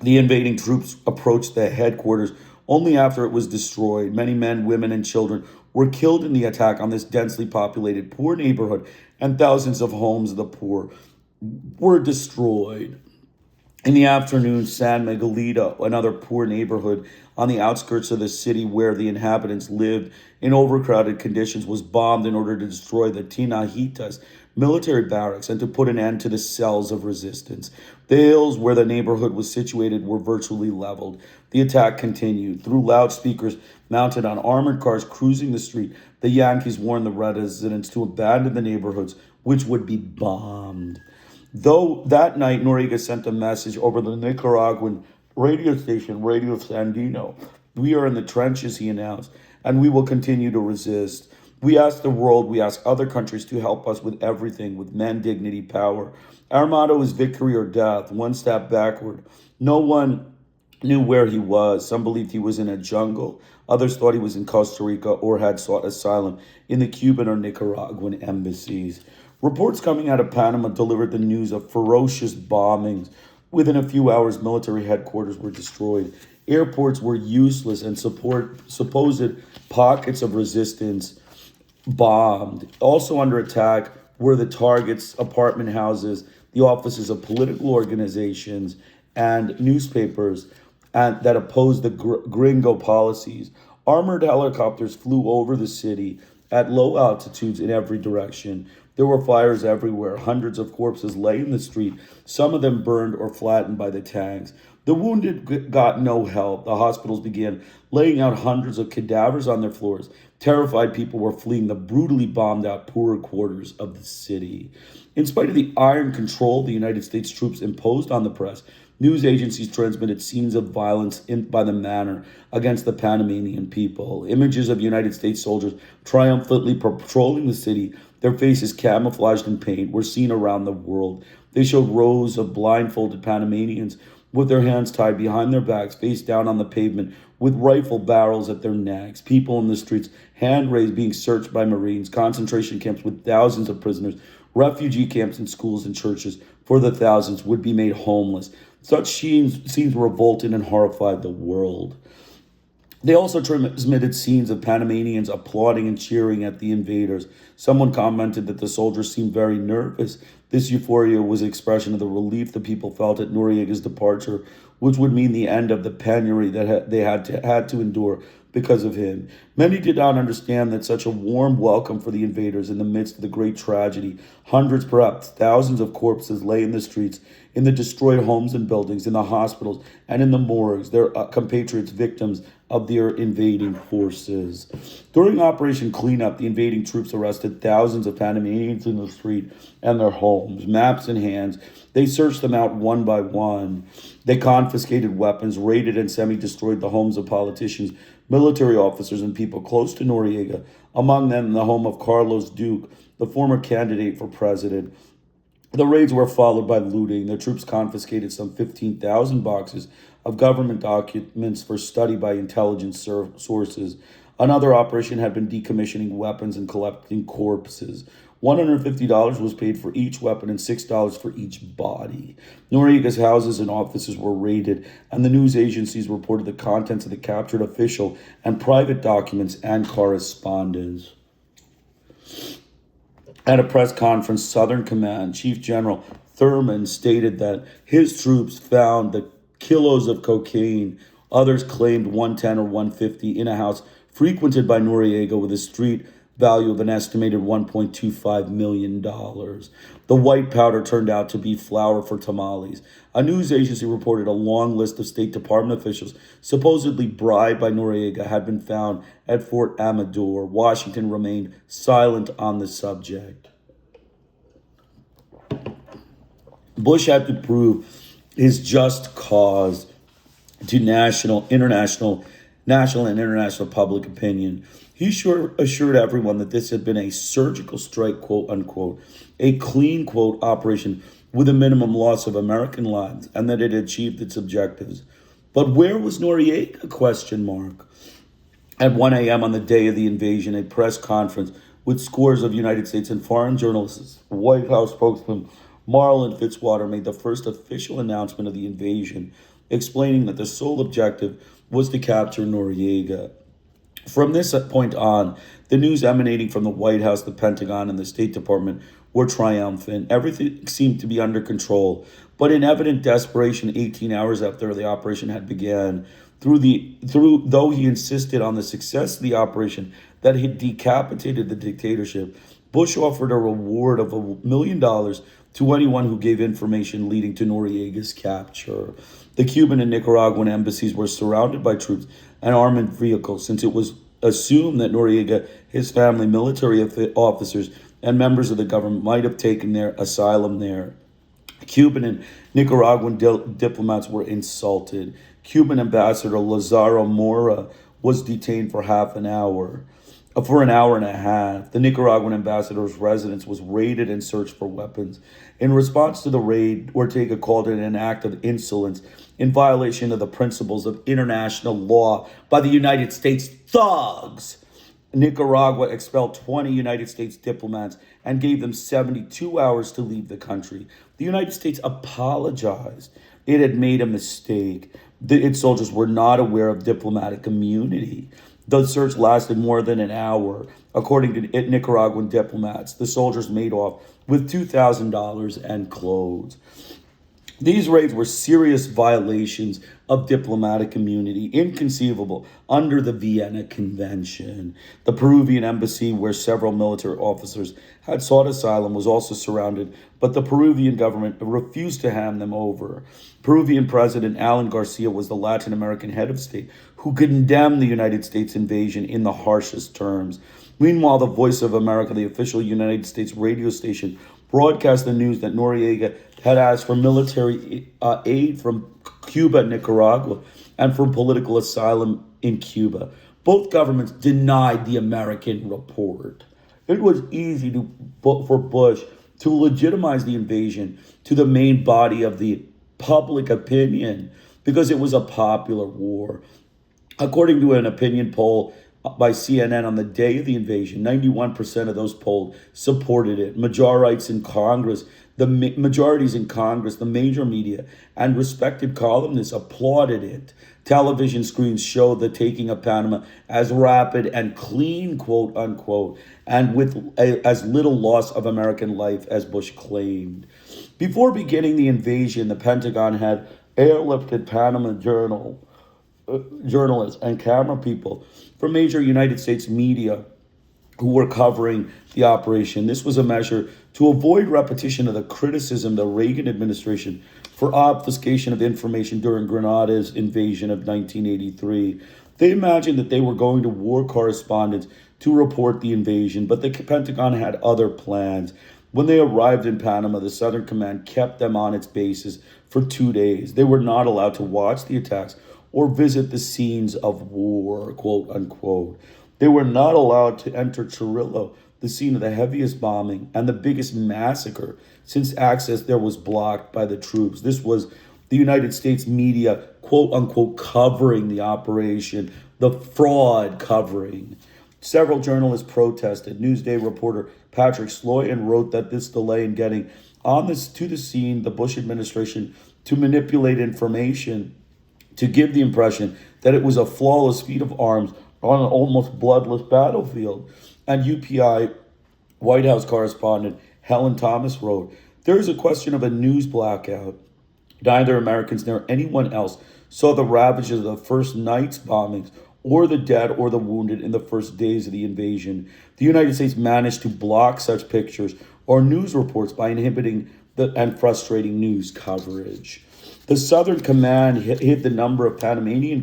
The invading troops approached the headquarters only after it was destroyed. Many men, women, and children were killed in the attack on this densely populated poor neighborhood, and thousands of homes of the poor were destroyed. In the afternoon, San Miguelito, another poor neighborhood on the outskirts of the city where the inhabitants lived in overcrowded conditions, was bombed in order to destroy the Tinajitas military barracks and to put an end to the cells of resistance. The hills where the neighborhood was situated were virtually leveled. The attack continued. Through loudspeakers mounted on armored cars cruising the street, the Yankees warned the residents to abandon the neighborhoods, which would be bombed. Though that night, Noriega sent a message over the Nicaraguan radio station, Radio Sandino. We are in the trenches, he announced, and we will continue to resist. We ask the world, we ask other countries to help us with everything, with men, dignity, power. Our motto is victory or death, one step backward. No one knew where he was. Some believed he was in a jungle. Others thought he was in Costa Rica or had sought asylum in the Cuban or Nicaraguan embassies. Reports coming out of Panama delivered the news of ferocious bombings. Within a few hours, military headquarters were destroyed. Airports were useless and supposed pockets of resistance bombed. Also under attack were the targets, apartment houses, the offices of political organizations and newspapers that opposed the gringo policies. Armored helicopters flew over the city at low altitudes in every direction. There were fires everywhere. Hundreds of corpses lay in the street, some of them burned or flattened by the tanks. The wounded got no help. The hospitals began laying out hundreds of cadavers on their floors. Terrified people were fleeing the brutally bombed out poorer quarters of the city. In spite of the iron control the United States troops imposed on the press, news agencies transmitted scenes of violence by the manner against the Panamanian people. Images of United States soldiers triumphantly patrolling the city, their faces camouflaged in paint, were seen around the world. They showed rows of blindfolded Panamanians with their hands tied behind their backs, face down on the pavement, with rifle barrels at their necks. People in the streets, hand raised, being searched by Marines. Concentration camps with thousands of prisoners. Refugee camps and schools and churches for the thousands would be made homeless. Such scenes revolted and horrified the world. They also transmitted scenes of Panamanians applauding and cheering at the invaders. Someone commented that the soldiers seemed very nervous. This euphoria was an expression of the relief the people felt at Noriega's departure, which would mean the end of the penury that they had to endure because of him. Many did not understand that such a warm welcome for the invaders in the midst of the great tragedy. Hundreds, perhaps thousands of corpses lay in the streets, in the destroyed homes and buildings, in the hospitals, and in the morgues, their compatriots victims of their invading forces. During Operation Cleanup, the invading troops arrested thousands of Panamanians in the street and their homes, maps in hands. They searched them out one by one. They confiscated weapons, raided and semi-destroyed the homes of politicians, military officers, and people close to Noriega, among them the home of Carlos Duque, the former candidate for president. The raids were followed by looting. The troops confiscated some 15,000 boxes of government documents for study by intelligence sources. Another operation had been decommissioning weapons and collecting corpses. $150 was paid for each weapon and $6 for each body. Noriega's houses and offices were raided, and the news agencies reported the contents of the captured official and private documents and correspondence. At a press conference, Southern Command Chief General Thurman stated that his troops found the kilos of cocaine. Others claimed 110 or 150 in a house frequented by Noriega with a street value of an estimated $1.25 million. The white powder turned out to be flour for tamales. A news agency reported a long list of State Department officials supposedly bribed by Noriega had been found at Fort Amador. Washington remained silent on the subject. Bush had to prove his just cause to national and international public opinion. He assured everyone that this had been a surgical strike, quote unquote, a clean, quote, operation with a minimum loss of American lives, and that it achieved its objectives. But where was Noriega, question mark? At 1 a.m. on the day of the invasion, a press conference with scores of United States and foreign journalists, White House spokesman Marlin Fitzwater made the first official announcement of the invasion, explaining that the sole objective was to capture Noriega. From this point on, the news emanating from the White House, the Pentagon, and the State Department were triumphant. Everything seemed to be under control. But in evident desperation, 18 hours after the operation had begun, though he insisted on the success of the operation that had decapitated the dictatorship, Bush offered a reward of $1 million to anyone who gave information leading to Noriega's capture. The Cuban and Nicaraguan embassies were surrounded by troops and armored vehicles, since it was assumed that Noriega, his family, military officers, and members of the government might have taken their asylum there. Cuban and Nicaraguan diplomats were insulted. Cuban ambassador Lazaro Mora was detained for an hour and a half. The Nicaraguan ambassador's residence was raided and searched for weapons. In response to the raid, Ortega called it an act of insolence in violation of the principles of international law by the United States thugs. Nicaragua expelled 20 United States diplomats and gave them 72 hours to leave the country. The United States apologized. It had made a mistake. Its soldiers were not aware of diplomatic immunity. The search lasted more than an hour. According to Nicaraguan diplomats, the soldiers made off with $2,000 and clothes. These raids were serious violations of diplomatic immunity, inconceivable under the Vienna Convention. The Peruvian embassy, where several military officers had sought asylum, was also surrounded, but the Peruvian government refused to hand them over. Peruvian President Alan Garcia was the Latin American head of state who condemned the United States invasion in the harshest terms. Meanwhile, the Voice of America, the official United States radio station, broadcast the news that Noriega had asked for military aid from Cuba and Nicaragua and for political asylum in Cuba. Both governments denied the American report. It was easy for Bush to legitimize the invasion to the main body of the public opinion because it was a popular war. According to an opinion poll by CNN on the day of the invasion, 91% of those polled supported it. Majorities in Congress, the major media, and respected columnists applauded it. Television screens showed the taking of Panama as rapid and clean, quote unquote, and with as little loss of American life as Bush claimed. Before beginning the invasion, the Pentagon had airlifted Panama journalists and camera people from major United States media who were covering the operation. This was a measure to avoid repetition of the criticism of the Reagan administration for obfuscation of information during Grenada's invasion of 1983. They imagined that they were going to war correspondents to report the invasion, but the Pentagon had other plans. When they arrived in Panama, the Southern Command kept them on its bases for 2 days. They were not allowed to watch the attacks or visit the scenes of war, quote unquote. They were not allowed to enter Chorrillo, the scene of the heaviest bombing and the biggest massacre, since access there was blocked by the troops. This was the United States media, quote unquote, covering the operation, the fraud covering. Several journalists protested. Newsday reporter Patrick Sloyan wrote that this delay in getting to the scene, the Bush administration, to manipulate information, to give the impression that it was a flawless feat of arms on an almost bloodless battlefield. And UPI White House correspondent Helen Thomas wrote, "There is a question of a news blackout. Neither Americans nor anyone else saw the ravages of the first night's bombings or the dead or the wounded in the first days of the invasion. The United States managed to block such pictures or news reports by inhibiting and frustrating news coverage." The Southern Command hid the number of Panamanian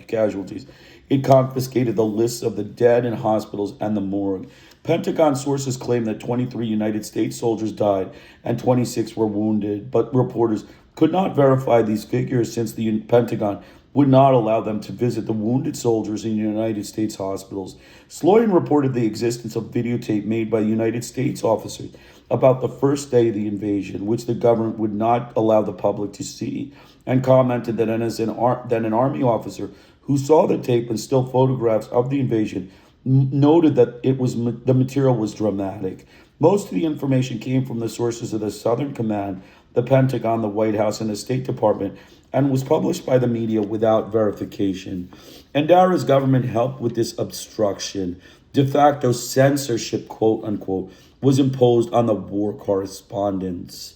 casualties. It confiscated the lists of the dead in hospitals and the morgue. Pentagon sources claim that 23 United States soldiers died and 26 were wounded, but reporters could not verify these figures since the Pentagon would not allow them to visit the wounded soldiers in United States hospitals. Sloyan reported the existence of videotape made by United States officers about the first day of the invasion, which the government would not allow the public to see, and commented that an army officer who saw the tape and still photographs of the invasion noted that the material was dramatic. Most of the information came from the sources of the Southern Command, the Pentagon, the White House, and the State Department, and was published by the media without verification. Andara's government helped with this obstruction. De facto censorship, quote unquote, was imposed on the war correspondents.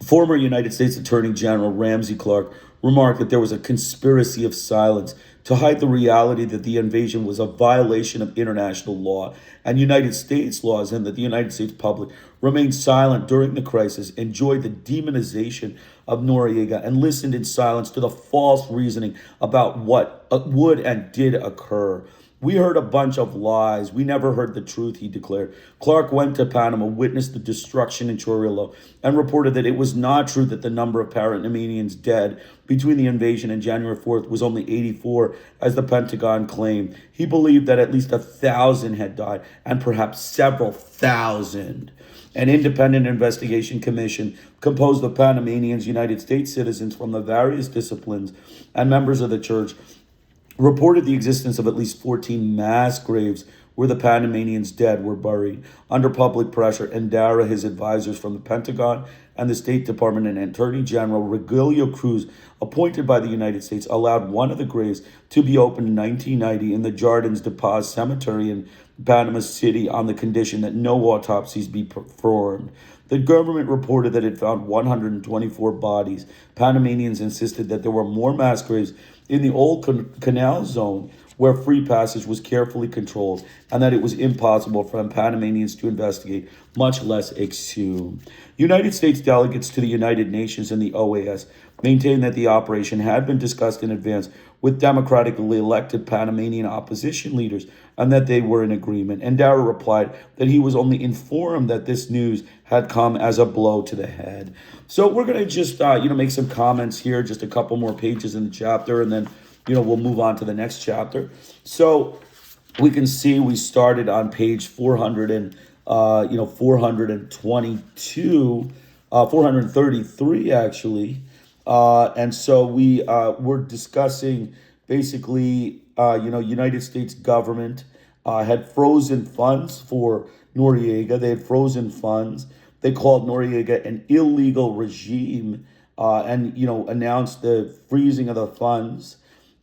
Former United States Attorney General Ramsey Clark remarked that there was a conspiracy of silence to hide the reality that the invasion was a violation of international law and United States laws, and that the United States public remained silent during the crisis, enjoyed the demonization of Noriega, and listened in silence to the false reasoning about what would and did occur. "We heard a bunch of lies. We never heard the truth," he declared. Clark went to Panama, witnessed the destruction in Chorrillo, and reported that it was not true that the number of Panamanians dead between the invasion and January 4th was only 84, as the Pentagon claimed. He believed that at least 1,000 had died, and perhaps several thousand. An independent investigation commission composed of Panamanians, United States citizens from the various disciplines, and members of the church reported the existence of at least 14 mass graves where the Panamanians dead were buried. Under public pressure, Andara, his advisors from the Pentagon and the State Department, and Attorney General Regilio Cruz, appointed by the United States, allowed one of the graves to be opened in 1990 in the Jardins de Paz Cemetery in Panama City on the condition that no autopsies be performed. The government reported that it found 124 bodies. Panamanians insisted that there were more mass graves in the old canal zone where free passage was carefully controlled and that it was impossible for Panamanians to investigate, much less exhume. United States delegates to the United Nations and the OAS maintained that the operation had been discussed in advance with democratically elected Panamanian opposition leaders and that they were in agreement. And Darrow replied that he was only informed that this news had come as a blow to the head. So we're going to just, make some comments here, just a couple more pages in the chapter, and then, we'll move on to the next chapter. So we can see we started on page 433 actually. And so we were discussing basically, United States government had frozen funds for Noriega. They had frozen funds. They called Noriega an illegal regime and announced the freezing of the funds.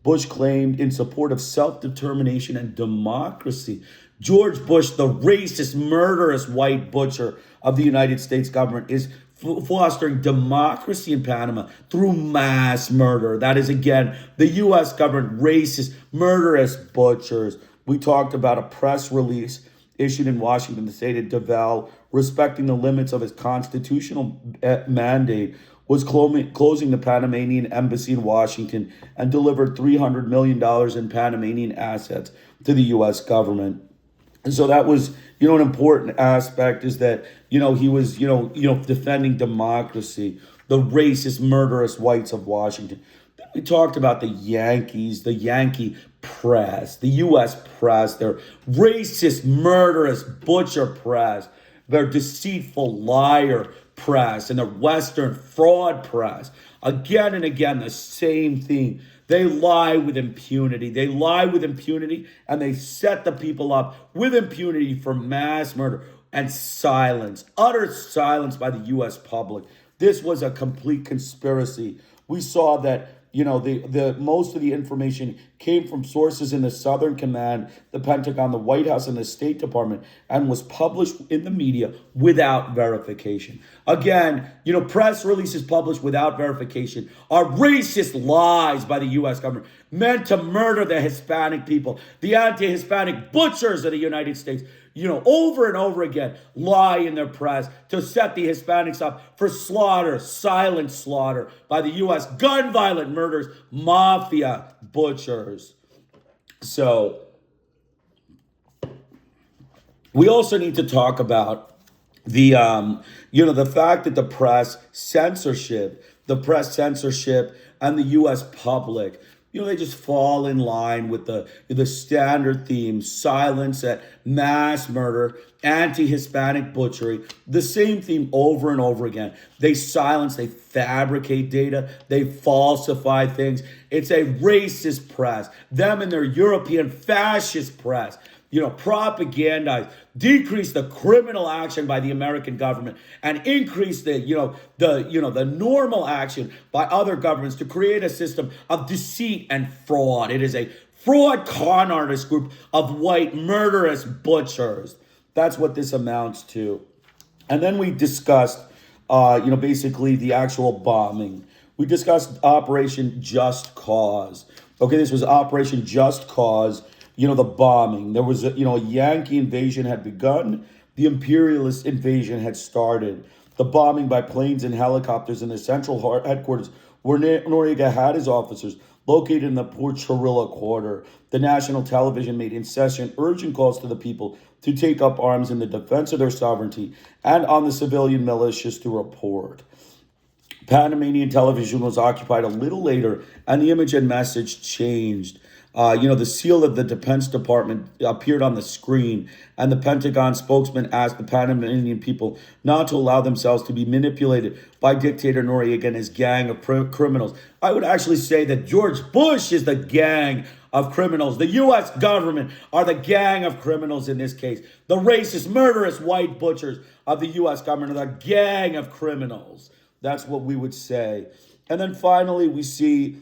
Bush claimed in support of self-determination and democracy. George Bush, the racist, murderous white butcher of the United States government, is fostering democracy in Panama through mass murder. That is, again, the U.S. government, racist, murderous butchers. We talked about a press release issued in Washington that stated DeVal, respecting the limits of his constitutional mandate, was closing the Panamanian embassy in Washington and delivered $300 million in Panamanian assets to the U.S. government. And so that was, an important aspect is that, he was, defending democracy, the racist, murderous whites of Washington. Then we talked about the Yankees, the Yankee press, the U.S. press, their racist, murderous, butcher press, their deceitful liar press, and the Western fraud press. Again and again, the same thing. They lie with impunity. They lie with impunity, and they set the people up with impunity for mass murder and silence, utter silence by the U.S. public. This was a complete conspiracy. We saw that, the most of the information came from sources in the Southern Command, the Pentagon, the White House, and the State Department, and was published in the media without verification. Again, press releases published without verification are racist lies by the U.S. government meant to murder the Hispanic people, the anti-Hispanic butchers of the United States. Over and over again, lie in their press to set the Hispanics up for slaughter, silent slaughter by the U.S. gun violent murders, mafia butchers. So we also need to talk about the, the fact that the press censorship and the U.S. public, they just fall in line with the standard theme: silence at mass murder, anti-Hispanic butchery, the same theme over and over again. They silence, they fabricate data, they falsify things. It's a racist press. Them and their European fascist press, propagandize, decrease the criminal action by the American government and increase the normal action by other governments to create a system of deceit and fraud. It is a fraud con artist group of white murderous butchers. That's what this amounts to. And then we discussed, basically the actual bombing. We discussed Operation Just Cause. Okay, this was Operation Just Cause. The bombing. There was a Yankee invasion had begun. The imperialist invasion had started. The bombing by planes and helicopters in the central headquarters where Noriega had his officers located in the Port Chirilla quarter. The national television made incessant, urgent calls to the people to take up arms in the defense of their sovereignty and on the civilian militias to report. Panamanian television was occupied a little later, and the image and message changed. The seal of the Defense Department appeared on the screen, and the Pentagon spokesman asked the Panamanian people not to allow themselves to be manipulated by dictator Noriega and his gang of criminals. I would actually say that George Bush is the gang of criminals. The U.S. government are the gang of criminals in this case. The racist, murderous white butchers of the U.S. government are the gang of criminals. That's what we would say. And then finally, we see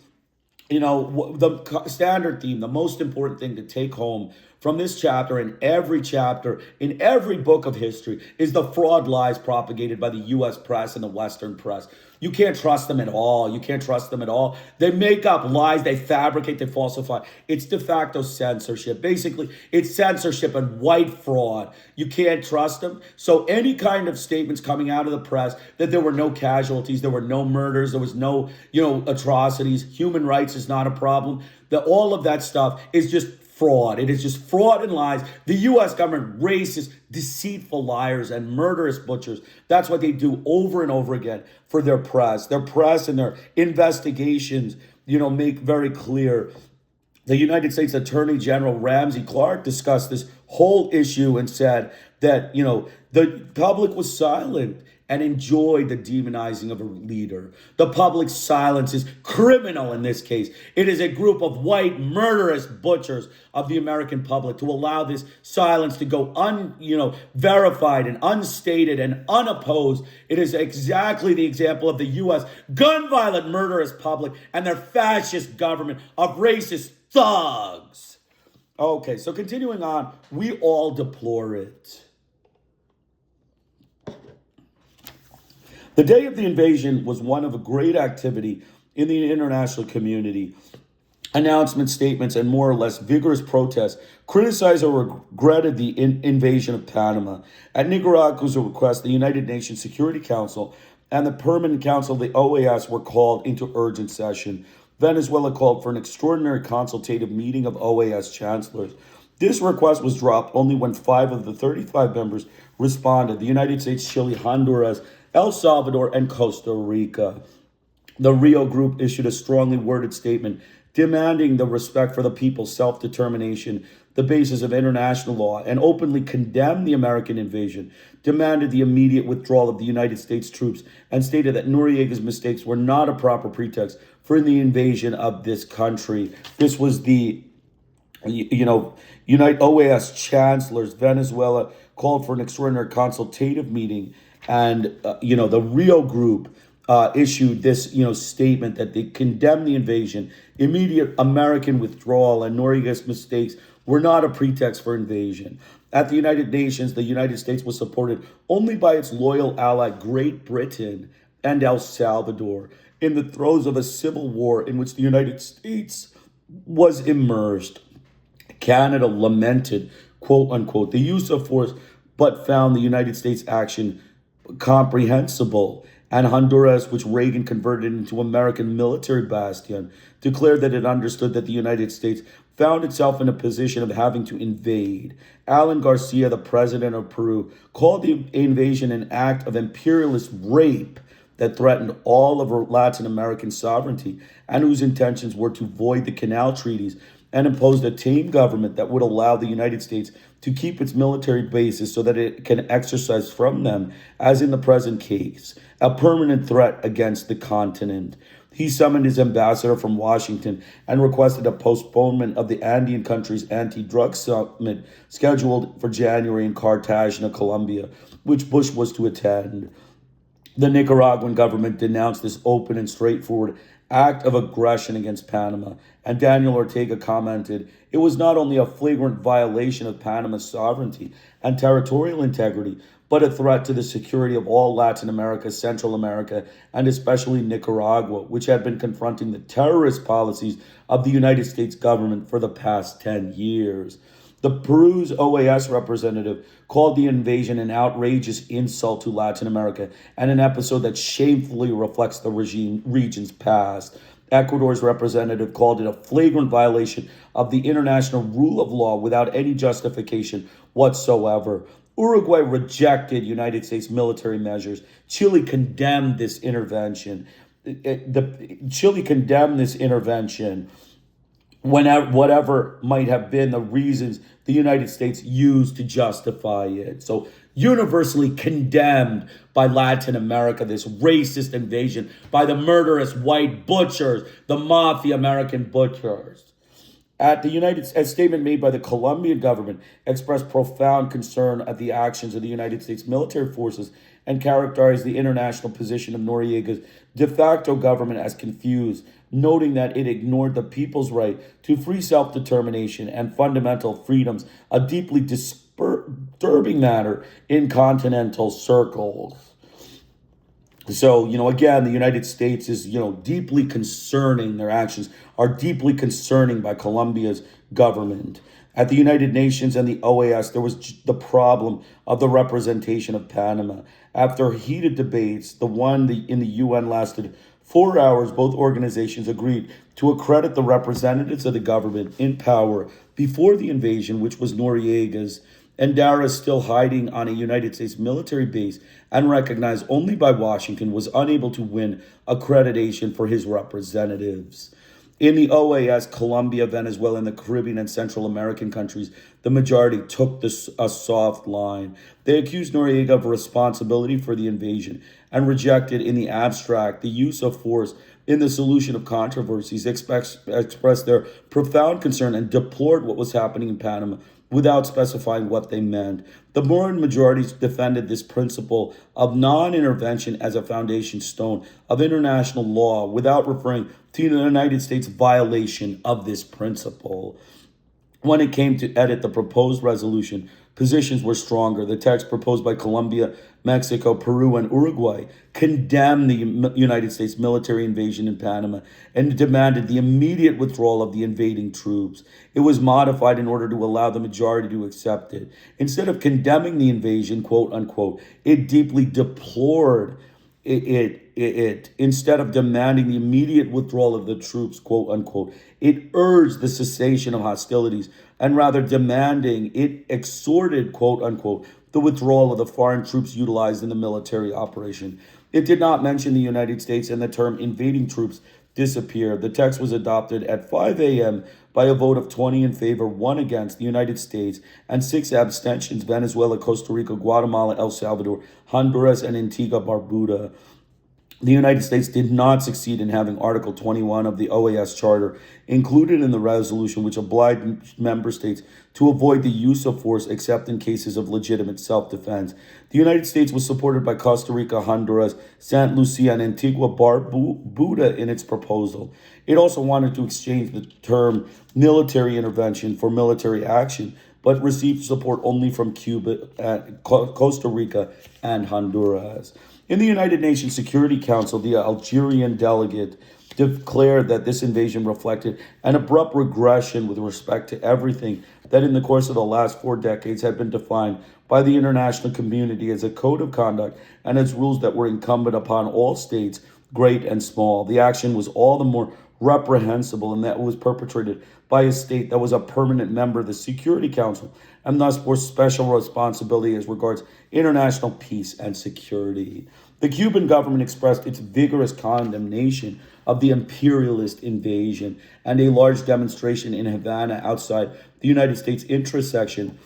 the standard theme, the most important thing to take home from this chapter and every chapter in every book of history is the fraud lies propagated by the U.S. press and the Western press. You can't trust them at all. You can't trust them at all. They make up lies. They fabricate. They falsify. It's de facto censorship. Basically, it's censorship and white fraud. You can't trust them. So any kind of statements coming out of the press that there were no casualties, there were no murders, there was no, atrocities, human rights is not a problem, that all of that stuff is just fraud. It is just fraud and lies. The U.S. government, racist, deceitful liars and murderous butchers. That's what they do over and over again for their press. Their press and their investigations, make very clear. The United States Attorney General Ramsey Clark discussed this whole issue and said that, the public was silent and enjoyed the demonizing of a leader. The public's silence is criminal in this case. It is a group of white murderous butchers of the American public to allow this silence to go verified and unstated and unopposed. It is exactly the example of the U.S. gun violent murderous public and their fascist government of racist thugs. Okay, so continuing on, we all deplore it. The day of the invasion was one of a great activity in the international community. Announcements, statements, and more or less vigorous protests criticized or regretted the invasion of Panama. At Nicaragua's request, the United Nations Security Council and the Permanent Council of the OAS were called into urgent session. Venezuela called for an extraordinary consultative meeting of OAS chancellors. This request was dropped only when 5 of the 35 members responded: the United States, Chile, Honduras, El Salvador, and Costa Rica. The Rio Group issued a strongly worded statement demanding the respect for the people's self-determination, the basis of international law, and openly condemned the American invasion, demanded the immediate withdrawal of the United States troops, and stated that Noriega's mistakes were not a proper pretext for the invasion of this country. This was the, OAS chancellors. Venezuela called for an extraordinary consultative meeting. And, the Rio Group issued this, statement that they condemned the invasion, immediate American withdrawal, and Noriega's mistakes were not a pretext for invasion. At the United Nations, the United States was supported only by its loyal ally, Great Britain and El Salvador, in the throes of a civil war in which the United States was immersed. Canada lamented, quote unquote, the use of force, but found the United States action comprehensible. And Honduras, which Reagan converted into American military bastion, declared that it understood that the United States found itself in a position of having to invade. Alan Garcia, the president of Peru, called the invasion an act of imperialist rape that threatened all of Latin American sovereignty and whose intentions were to void the Canal Treaties and imposed a tame government that would allow the United States to keep its military bases so that it can exercise from them, as in the present case, a permanent threat against the continent. He summoned his ambassador from Washington and requested a postponement of the Andean countries' anti-drug summit scheduled for January in Cartagena, Colombia, which Bush was to attend. The Nicaraguan government denounced this open and straightforward act of aggression against Panama, and Daniel Ortega commented, "It was not only a flagrant violation of Panama's sovereignty and territorial integrity, but a threat to the security of all Latin America, Central America, and especially Nicaragua, which had been confronting the terrorist policies of the United States government for the past 10 years. The Peru's OAS representative called the invasion an outrageous insult to Latin America and an episode that shamefully reflects the region's past. Ecuador's representative called it a flagrant violation of the international rule of law without any justification whatsoever. Uruguay rejected United States military measures. Chile condemned this intervention. Chile condemned this intervention whatever might have been the reasons the United States used to justify it. So universally condemned by Latin America, this racist invasion by the murderous white butchers, the mafia American butchers. A statement made by the Colombian government expressed profound concern at the actions of the United States military forces and characterized the international position of Noriega's de facto government as confused, noting that it ignored the people's right to free self-determination and fundamental freedoms, a deeply disturbing matter in continental circles. So, again, the United States is, deeply concerning. Their actions are deeply concerning by Colombia's government. At the United Nations and the OAS, there was the problem of the representation of Panama. After heated debates, in the UN lasted 4 hours. Both organizations agreed to accredit the representatives of the government in power before the invasion, which was Noriega's. Endara, still hiding on a United States military base and recognized only by Washington, was unable to win accreditation for his representatives. In the OAS, Colombia, Venezuela, and the Caribbean and Central American countries, the majority took a soft line. They accused Noriega of responsibility for the invasion and rejected in the abstract the use of force in the solution of controversies, expressed their profound concern and deplored what was happening in Panama without specifying what they meant. The Moran majorities defended this principle of non-intervention as a foundation stone of international law without referring to the United States' violation of this principle. When it came to edit the proposed resolution, positions were stronger. The text proposed by Colombia, Mexico, Peru, and Uruguay condemned the United States military invasion in Panama and demanded the immediate withdrawal of the invading troops. It was modified in order to allow the majority to accept it. Instead of condemning the invasion, quote unquote, it deeply deplored it. Instead of demanding the immediate withdrawal of the troops, quote unquote, it urged the cessation of hostilities, and rather demanding, it exhorted, quote unquote, the withdrawal of the foreign troops utilized in the military operation. It did not mention the United States, and the term invading troops disappeared. The text was adopted at 5 a.m. by a vote of 20 in favor, 1 against the United States, and 6 abstentions: Venezuela, Costa Rica, Guatemala, El Salvador, Honduras, and Antigua Barbuda. The United States did not succeed in having Article 21 of the OAS Charter included in the resolution, which obliged member states to avoid the use of force except in cases of legitimate self-defense. The United States was supported by Costa Rica, Honduras, St. Lucia, and Antigua Barbuda in its proposal. It also wanted to exchange the term military intervention for military action, but received support only from Cuba, Costa Rica, and Honduras. In the United Nations Security Council, the Algerian delegate declared that this invasion reflected an abrupt regression with respect to everything that in the course of the last 4 decades had been defined by the international community as a code of conduct and as rules that were incumbent upon all states, great and small. The action was all the more reprehensible in that it was perpetrated by a state that was a permanent member of the Security Council and thus bore special responsibility as regards international peace and security. The Cuban government expressed its vigorous condemnation of the imperialist invasion, and a large demonstration in Havana outside the United States intersection.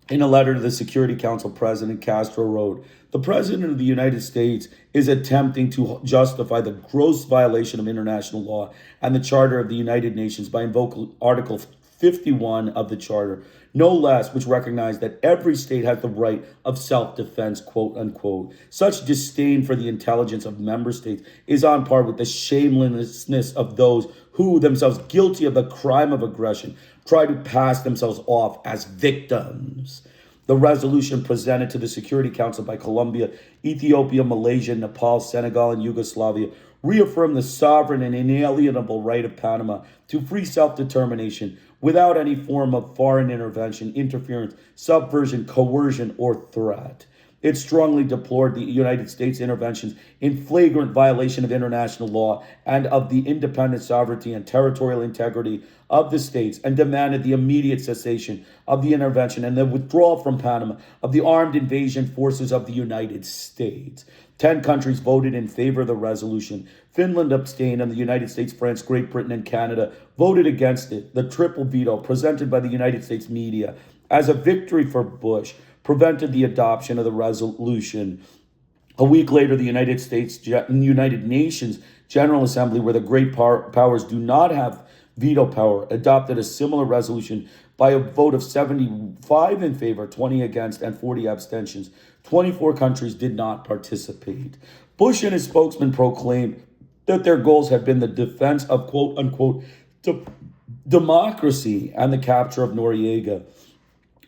In a letter to the Security Council, President Castro wrote, "The President of the United States is attempting to justify the gross violation of international law and the Charter of the United Nations by invoking Article 51 of the Charter, no less, which recognized that every state has the right of self-defense, quote unquote. Such disdain for the intelligence of member states is on par with the shamelessness of those who, themselves guilty of the crime of aggression, try to pass themselves off as victims." The resolution presented to the Security Council by Colombia, Ethiopia, Malaysia, Nepal, Senegal, and Yugoslavia reaffirmed the sovereign and inalienable right of Panama to free self-determination without any form of foreign intervention, interference, subversion, coercion, or threat. It strongly deplored the United States interventions in flagrant violation of international law and of the independent sovereignty and territorial integrity of the states, and demanded the immediate cessation of the intervention and the withdrawal from Panama of the armed invasion forces of the United States. 10 countries voted in favor of the resolution. Finland abstained, and the United States, France, Great Britain, and Canada voted against it. The triple veto presented by the United States media as a victory for Bush prevented the adoption of the resolution. A week later, the United Nations General Assembly, where the great powers do not have veto power, adopted a similar resolution by a vote of 75 in favor, 20 against, and 40 abstentions. 24 countries did not participate. Bush and his spokesman proclaimed that their goals had been the defense of quote unquote democracy and the capture of Noriega.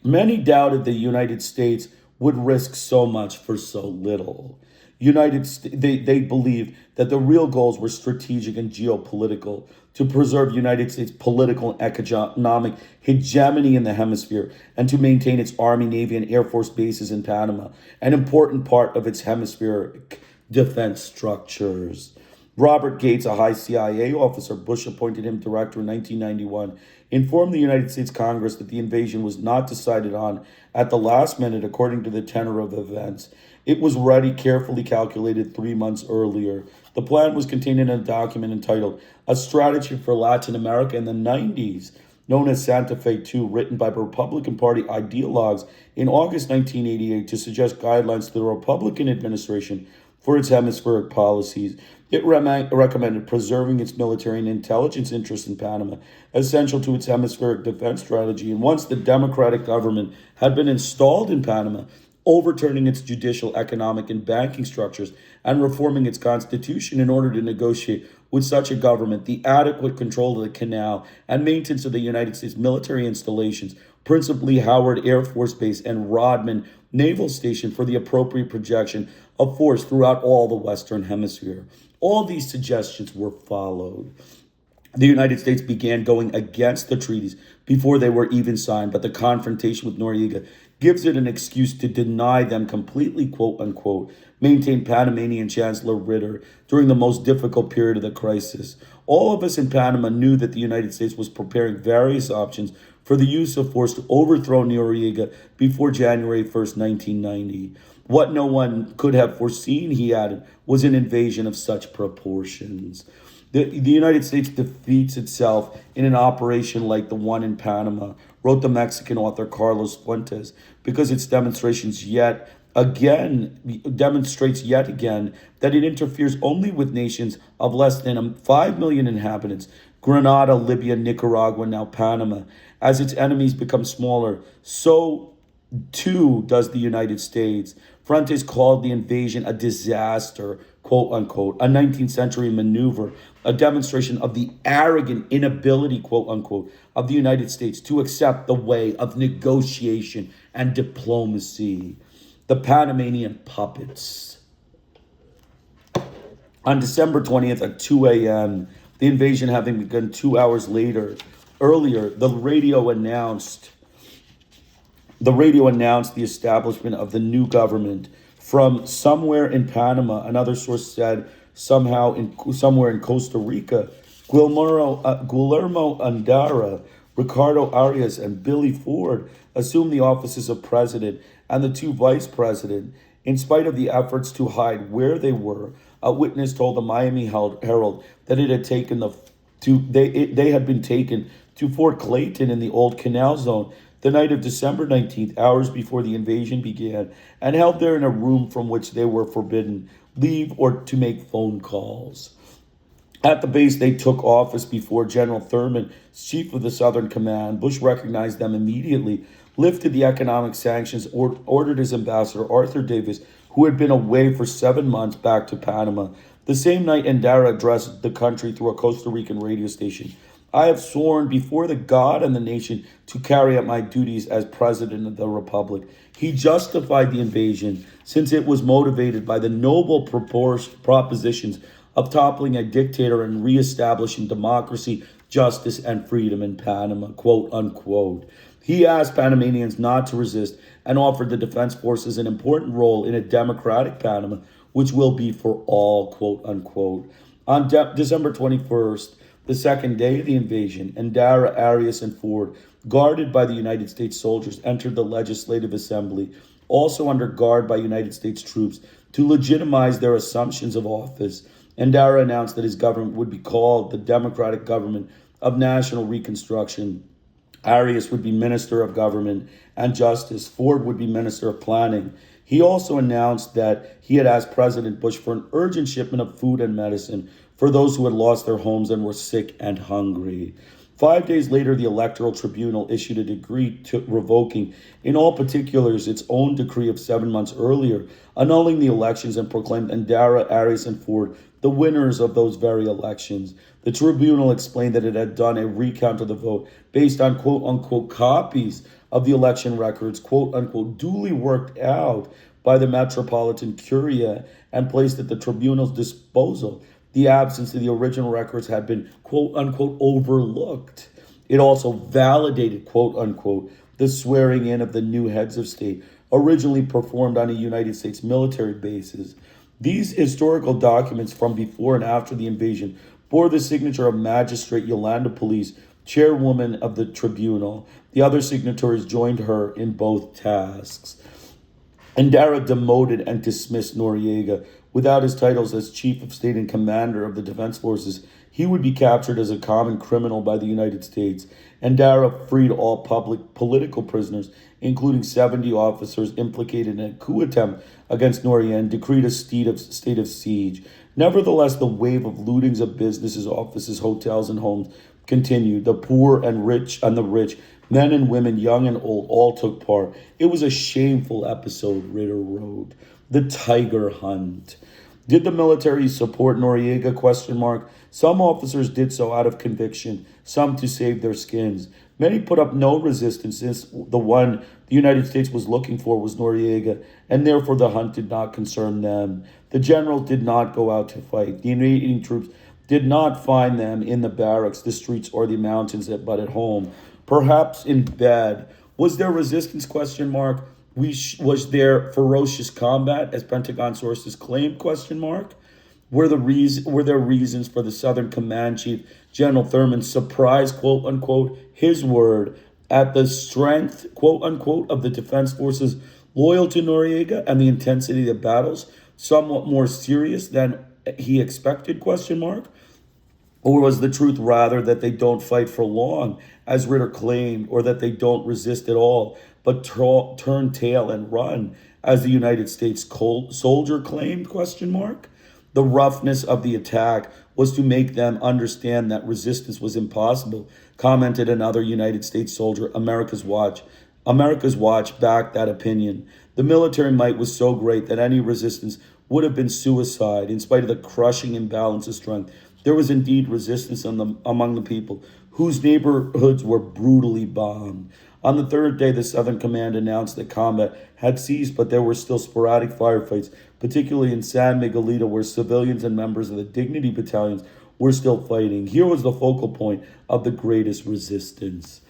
Many doubted the United States would risk so much for so little. They believed that the real goals were strategic and geopolitical to preserve United States political and economic hegemony in the hemisphere and to maintain its Army, Navy, and Air Force bases in Panama, an important part of its hemispheric defense structures. Robert Gates, a high CIA officer, Bush appointed him director in 1991, informed the United States Congress that the invasion was not decided on at the last minute according to the tenor of events. It was already carefully calculated 3 months earlier. The plan was contained in a document entitled A Strategy for Latin America in the 90s, known as Santa Fe II, written by Republican Party ideologues in August 1988 to suggest guidelines to the Republican administration for its hemispheric policies. It recommended preserving its military and intelligence interests in Panama, essential to its hemispheric defense strategy. And once the democratic government had been installed in Panama, overturning its judicial, economic, and banking structures, and reforming its constitution in order to negotiate with such a government the adequate control of the canal and maintenance of the United States military installations, principally Howard Air Force Base and Rodman Naval Station, for the appropriate projection of force throughout all the Western Hemisphere. All these suggestions were followed. The United States began going against the treaties before they were even signed, but the confrontation with Noriega gives it an excuse to deny them completely, quote unquote, maintained Panamanian Chancellor Ritter during the most difficult period of the crisis. All of us in Panama knew that the United States was preparing various options for the use of force to overthrow Noriega before January 1st, 1990. What no one could have foreseen, he added, was an invasion of such proportions. The United States defeats itself in an operation like the one in Panama, wrote the Mexican author Carlos Fuentes, because its demonstrates yet again that it interferes only with nations of less than 5 million inhabitants, Grenada, Libya, Nicaragua, now Panama. As its enemies become smaller, so too does the United States. Fuentes called the invasion a disaster, quote unquote, a 19th century maneuver, a demonstration of the arrogant inability, quote unquote, of the United States to accept the way of negotiation and diplomacy. The Panamanian puppets. On December 20th at 2 a.m., the invasion having begun 2 hours earlier, the radio announced the establishment of the new government from somewhere in Panama. Another source said somewhere in Costa Rica. Guillermo Andara, Ricardo Arias, and Billy Ford assumed the offices of president and the two vice president. In spite of the efforts to hide where they were, a witness told the Miami Herald that they had been taken to Fort Clayton in the Old Canal Zone the night of December 19th, hours before the invasion began, and held there in a room from which they were forbidden leave or to make phone calls. At the base, they took office before General Thurman, chief of the Southern Command. Bush recognized them immediately, lifted the economic sanctions, ordered his ambassador, Arthur Davis, who had been away for 7 months, back to Panama. The same night, Andara addressed the country through a Costa Rican radio station. I have sworn before the God and the nation to carry out my duties as president of the republic. He justified the invasion since it was motivated by the noble propositions of toppling a dictator and reestablishing democracy, justice, and freedom in Panama, quote unquote. He asked Panamanians not to resist and offered the defense forces an important role in a democratic Panama, which will be for all, quote unquote. On December 21st, the second day of the invasion, Andara, Arias, and Ford, guarded by the United States soldiers, entered the Legislative Assembly, also under guard by United States troops, to legitimize their assumptions of office. Andara announced that his government would be called the Democratic Government of National Reconstruction. Arias would be Minister of Government and Justice. Ford would be Minister of Planning. He also announced that he had asked President Bush for an urgent shipment of food and medicine for those who had lost their homes and were sick and hungry. 5 days later, the Electoral Tribunal issued a decree revoking, in all particulars, its own decree of 7 months earlier, annulling the elections and proclaimed Endara, Arias, and Ford the winners of those very elections. The tribunal explained that it had done a recount of the vote based on quote unquote copies of the election records, quote unquote, duly worked out by the Metropolitan Curia and placed at the tribunal's disposal. The absence of the original records had been, quote unquote, overlooked. It also validated, quote unquote, the swearing in of the new heads of state, originally performed on a United States military bases. These historical documents from before and after the invasion bore the signature of Magistrate Yolanda Police, chairwoman of the tribunal. The other signatories joined her in both tasks. Endara demoted and dismissed Noriega. Without his titles as chief of state and commander of the defense forces, he would be captured as a common criminal by the United States. Endara freed all public political prisoners, including 70 officers implicated in a coup attempt against Noriega, and decreed a state of siege. Nevertheless, the wave of lootings of businesses, offices, hotels, and homes continued. The poor and the rich, men and women, young and old, all took part. It was a shameful episode, Ritter wrote. The tiger hunt. Did the military support Noriega? Question mark. Some officers did so out of conviction, some to save their skins. Many put up no resistance, since the one the United States was looking for was Noriega, and therefore the hunt did not concern them. The general did not go out to fight. The invading troops did not find them in the barracks, the streets, or the mountains, but at home, perhaps in bed. Was there resistance? Question mark. Was there ferocious combat, as Pentagon sources claimed? Question mark. Were there reasons for the Southern Command Chief, General Thurman, surprise, quote unquote, his word at the strength, quote unquote, of the defense forces loyal to Noriega and the intensity of the battles somewhat more serious than he expected? Question mark. Or was the truth rather that they don't fight for long, as Ritter claimed, or that they don't resist at all, but turn tail and run, as the United States soldier claimed? Question mark. The roughness of the attack was to make them understand that resistance was impossible, commented another United States soldier. America's Watch backed that opinion. The military might was so great that any resistance would have been suicide. In spite of the crushing imbalance of strength, there was indeed resistance among the people, whose neighborhoods were brutally bombed. On the third day, the Southern Command announced that combat had ceased, but there were still sporadic firefights, particularly in San Miguelito, where civilians and members of the Dignity battalions were still fighting. Here was the focal point of the greatest resistance.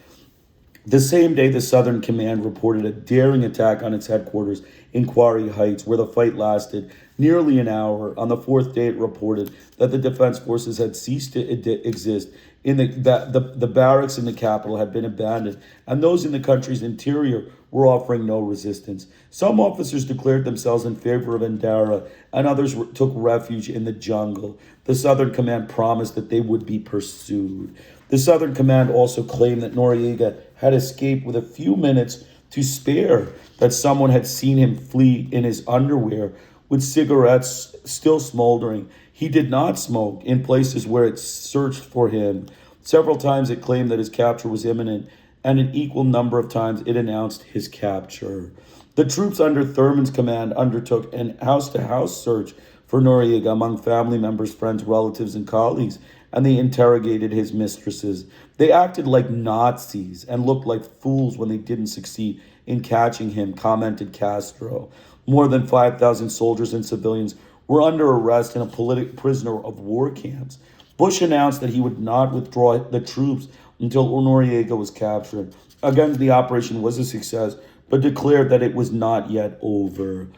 The same day, the Southern Command reported a daring attack on its headquarters in Quarry Heights, where the fight lasted nearly an hour. On the fourth day, it reported that the defense forces had ceased to exist, the barracks in the capital had been abandoned, and those in the country's interior were offering no resistance. Some officers declared themselves in favor of Endara, and others took refuge in the jungle. The Southern Command promised that they would be pursued. The Southern Command also claimed that Noriega had escaped with a few minutes to spare, that someone had seen him flee in his underwear with cigarettes still smoldering. He did not smoke in places where it searched for him. Several times it claimed that his capture was imminent, and an equal number of times it announced his capture. The troops under Thurman's command undertook an house-to-house search for Noriega among family members, friends, relatives, and colleagues, and they interrogated his mistresses. They acted like Nazis and looked like fools when they didn't succeed in catching him, commented Castro. More than 5,000 soldiers and civilians were under arrest in a prisoner of war camps. Bush announced that he would not withdraw the troops until Noriega was captured. Again, the operation was a success, but declared that it was not yet over.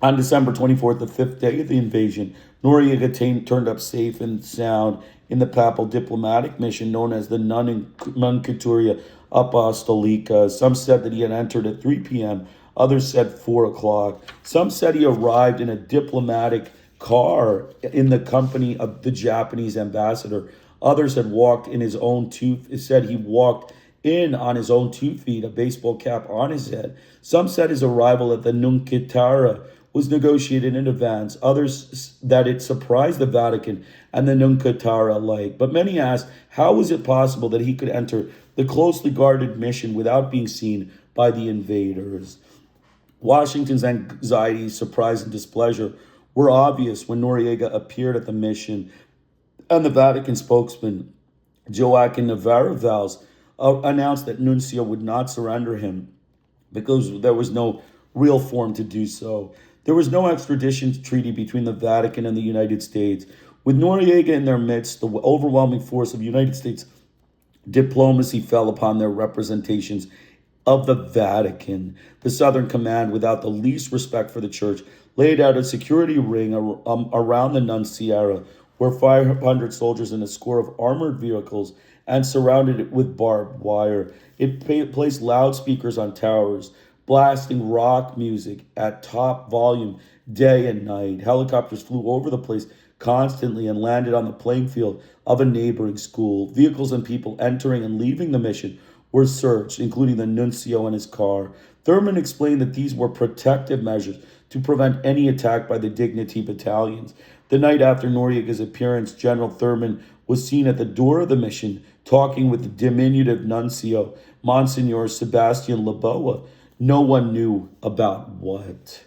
On December 24th, the fifth day of the invasion, Noriega turned up safe and sound in the papal diplomatic mission known as the Nunciatura Apostolica. Some said that he had entered at 3 p.m., others said 4 o'clock. Some said he arrived in a diplomatic car in the company of the Japanese ambassador. Others had walked in his own said he walked in on his own 2 feet, a baseball cap on his head. Some said his arrival at the Nunciatura was negotiated in advance, others that it surprised the Vatican and the Nunciatara alike. But many asked, how was it possible that he could enter the closely guarded mission without being seen by the invaders? Washington's anxiety, surprise, and displeasure were obvious when Noriega appeared at the mission, and the Vatican spokesman, Joaquin Navarro Valls, announced that Nuncio would not surrender him because there was no real form to do so. There was no extradition treaty between the Vatican and the United States. With Noriega in their midst, the overwhelming force of United States diplomacy fell upon their representations of the Vatican. The Southern Command, without the least respect for the church, laid out a security ring around the Nunciara, where 500 soldiers and a score of armored vehicles, and surrounded it with barbed wire. It placed loudspeakers on towers, blasting rock music at top volume day and night. Helicopters flew over the place constantly and landed on the playing field of a neighboring school. Vehicles and people entering and leaving the mission were searched, including the nuncio and his car. Thurman explained that these were protective measures to prevent any attack by the Dignity battalions. The night after Noriega's appearance, General Thurman was seen at the door of the mission talking with the diminutive nuncio, Monsignor Sebastian Laboa. No one knew about what.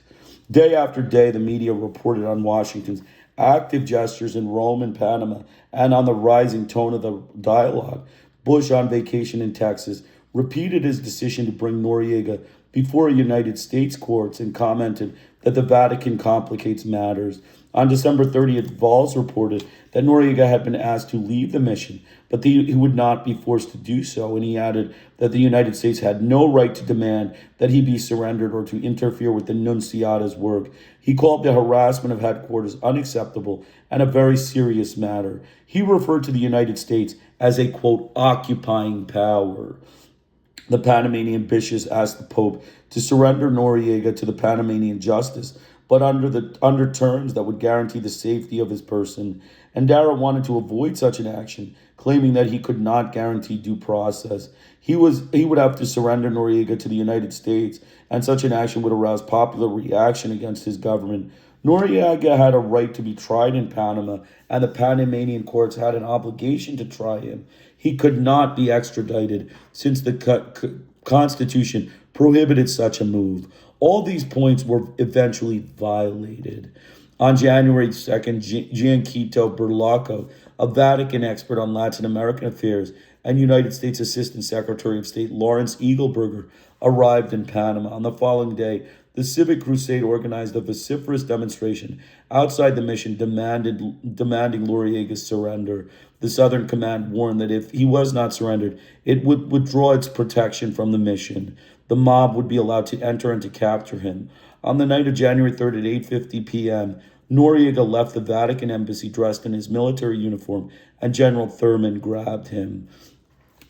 Day after day, the media reported on Washington's active gestures in Rome and Panama and on the rising tone of the dialogue. Bush, on vacation in Texas, repeated his decision to bring Noriega before United States courts and commented that the Vatican complicates matters. On December 30th, Valls reported that Noriega had been asked to leave the mission, but he would not be forced to do so, and he added that the United States had no right to demand that he be surrendered or to interfere with the Nunciata's work. He called the harassment of headquarters unacceptable and a very serious matter. He referred to the United States as a, quote, occupying power. The Panamanian bishops asked the Pope to surrender Noriega to the Panamanian justice, but under terms that would guarantee the safety of his person. And Darrow wanted to avoid such an action, claiming that he could not guarantee due process. He would have to surrender Noriega to the United States, and such an action would arouse popular reaction against his government. Noriega had a right to be tried in Panama, and the Panamanian courts had an obligation to try him. He could not be extradited since the Constitution prohibited such a move. All these points were eventually violated. On January 2nd, Gianquito Burlaco, a Vatican expert on Latin American affairs, and United States Assistant Secretary of State Lawrence Eagleburger arrived in Panama. On the following day, the Civic Crusade organized a vociferous demonstration outside the mission demanding Noriega's surrender. The Southern Command warned that if he was not surrendered, it would withdraw its protection from the mission. The mob would be allowed to enter and to capture him. On the night of January 3rd at 8:50 p.m., Noriega left the Vatican embassy dressed in his military uniform, and General Thurman grabbed him.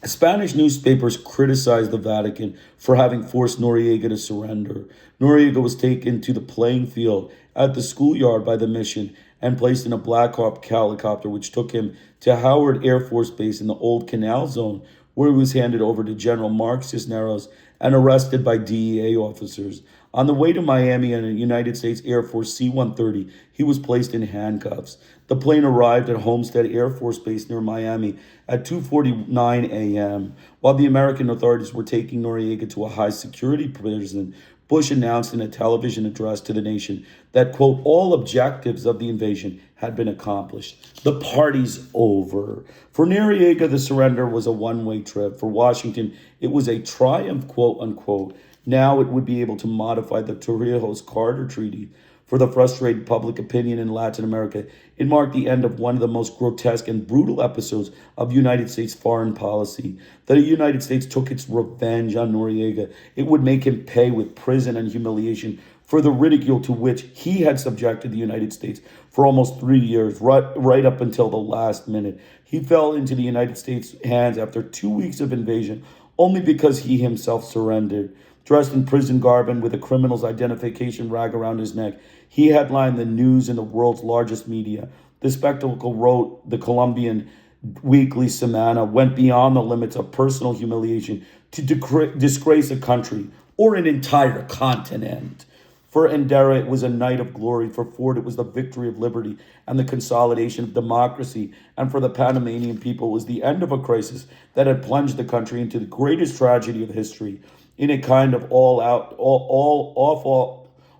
Spanish newspapers criticized the Vatican for having forced Noriega to surrender. Noriega was taken to the playing field at the schoolyard by the mission and placed in a Black Hawk helicopter, which took him to Howard Air Force Base in the Old Canal Zone, where he was handed over to General Mark Cisneros and arrested by DEA officers. On the way to Miami in a United States Air Force C-130, he was placed in handcuffs. The plane arrived at Homestead Air Force Base near Miami at 2:49 a.m. While the American authorities were taking Noriega to a high-security prison, Bush announced in a television address to the nation that, quote, all objectives of the invasion had been accomplished. The party's over. For Noriega, the surrender was a one-way trip. For Washington, it was a triumph, quote unquote. Now it would be able to modify the Torrijos-Carter Treaty. For the frustrated public opinion in Latin America, it marked the end of one of the most grotesque and brutal episodes of United States foreign policy. The United States took its revenge on Noriega. It would make him pay with prison and humiliation for the ridicule to which he had subjected the United States for almost 3 years, right up until the last minute. He fell into the United States' hands after 2 weeks of invasion only because he himself surrendered. Dressed in prison garb and with a criminal's identification rag around his neck, he headlined the news in the world's largest media. The spectacle, wrote the Colombian weekly Semana, went beyond the limits of personal humiliation to disgrace a country or an entire continent. For Endera, it was a night of glory. For Ford, it was the victory of liberty and the consolidation of democracy. And for the Panamanian people, it was the end of a crisis that had plunged the country into the greatest tragedy of history in a kind of all-out,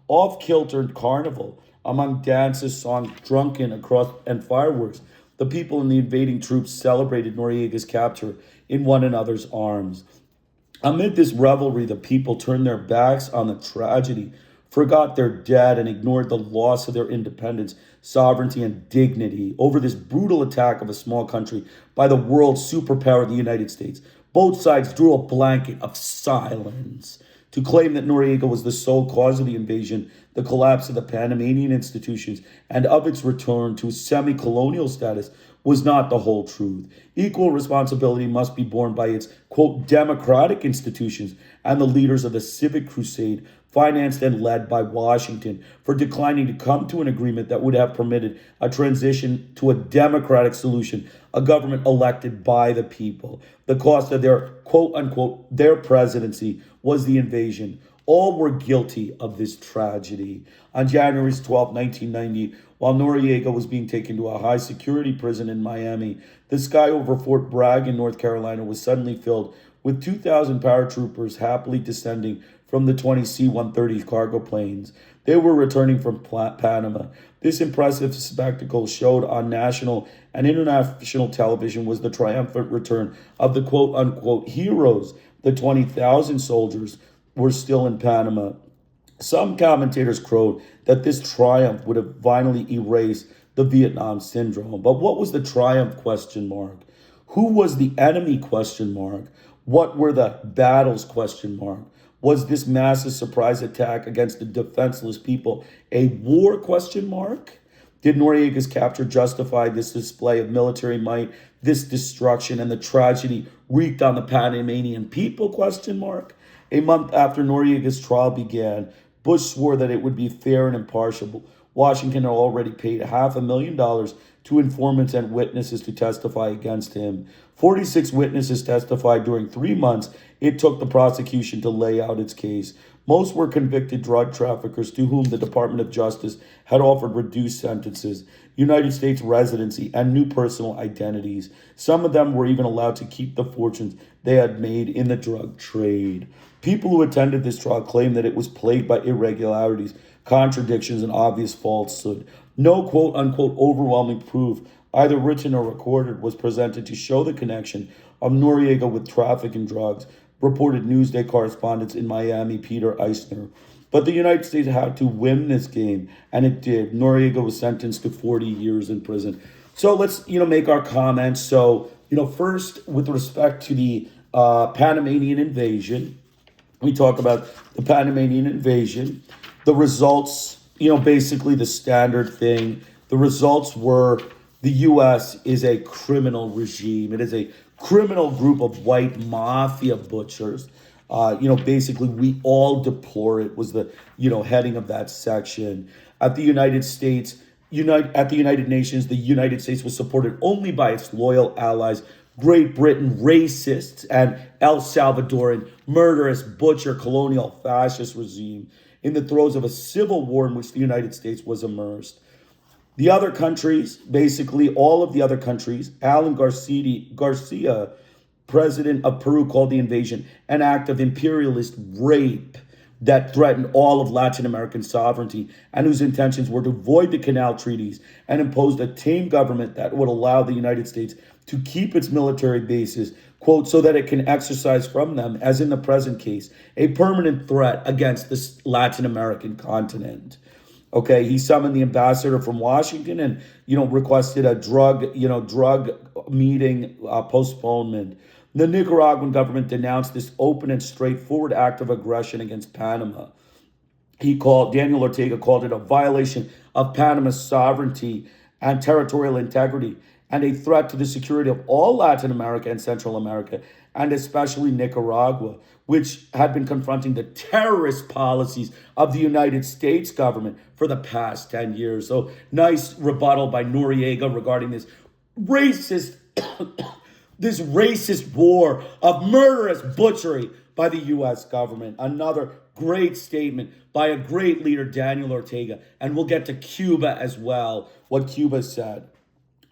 off-kilter carnival among dances, songs, drunken across, and fireworks. The people and the invading troops celebrated Noriega's capture in one another's arms. Amid this revelry, the people turned their backs on the tragedy, forgot their dead, and ignored the loss of their independence, sovereignty, and dignity over this brutal attack of a small country by the world superpower, the United States. Both sides drew a blanket of silence. To claim that Noriega was the sole cause of the invasion, the collapse of the Panamanian institutions, and of its return to semi-colonial status was not the whole truth. Equal responsibility must be borne by its, quote, democratic institutions and the leaders of the civic crusade, financed and led by Washington, for declining to come to an agreement that would have permitted a transition to a democratic solution, a government elected by the people. The cost of their, quote unquote, their presidency was the invasion. All were guilty of this tragedy. On January 12, 1990, while Noriega was being taken to a high security prison in Miami, the sky over Fort Bragg in North Carolina was suddenly filled with 2,000 paratroopers happily descending from the 20 C-130 cargo planes. They were returning from Panama. This impressive spectacle showed on national and international television was the triumphant return of the quote-unquote heroes. The 20,000 soldiers were still in Panama. Some commentators crowed that this triumph would have finally erased the Vietnam syndrome. But what was the triumph, question mark? Who was the enemy, question mark? What were the battles, question mark? Was this massive surprise attack against the defenseless people a war, question mark? Did Noriega's capture justify this display of military might, this destruction, and the tragedy wreaked on the Panamanian people, question mark? A month after Noriega's trial began, Bush swore that it would be fair and impartial. Washington had already paid $500,000 to informants and witnesses to testify against him. 46 witnesses testified during 3 months it took the prosecution to lay out its case. Most were convicted drug traffickers to whom the Department of Justice had offered reduced sentences, United States residency, and new personal identities. Some of them were even allowed to keep the fortunes they had made in the drug trade. People who attended this trial claimed that it was plagued by irregularities, contradictions, and obvious falsehood. No quote-unquote overwhelming proof, either written or recorded, was presented to show the connection of Noriega with traffic and drugs, reported Newsday correspondents in Miami, Peter Eisner. But the United States had to win this game, and it did. Noriega was sentenced to 40 years in prison. So let's, make our comments. So, first, with respect to the Panamanian invasion, we talk about the Panamanian invasion. The results, basically the standard thing. The results were the U.S. is a criminal regime. It is a criminal group of white mafia butchers. Basically, we all deplore it, was the, heading of that section. At the United Nations, the United States was supported only by its loyal allies, Great Britain, racists, and El Salvadoran, murderous, butcher, colonial, fascist regime in the throes of a civil war in which the United States was immersed. The other countries, basically all of the other countries, Alan Garcia, president of Peru, called the invasion an act of imperialist rape that threatened all of Latin American sovereignty and whose intentions were to void the canal treaties and impose a tame government that would allow the United States to keep its military bases, quote, so that it can exercise from them, as in the present case, a permanent threat against this Latin American continent. Okay, he summoned the ambassador from Washington and, requested a drug meeting postponement. The Nicaraguan government denounced this open and straightforward act of aggression against Panama. Daniel Ortega called it a violation of Panama's sovereignty and territorial integrity and a threat to the security of all Latin America and Central America, and especially Nicaragua, which had been confronting the terrorist policies of the United States government for the past 10 years. So nice rebuttal by Noriega regarding this racist war of murderous butchery by the U.S. government. Another Great statement by a great leader, Daniel Ortega. And we'll get to Cuba as well, what Cuba said.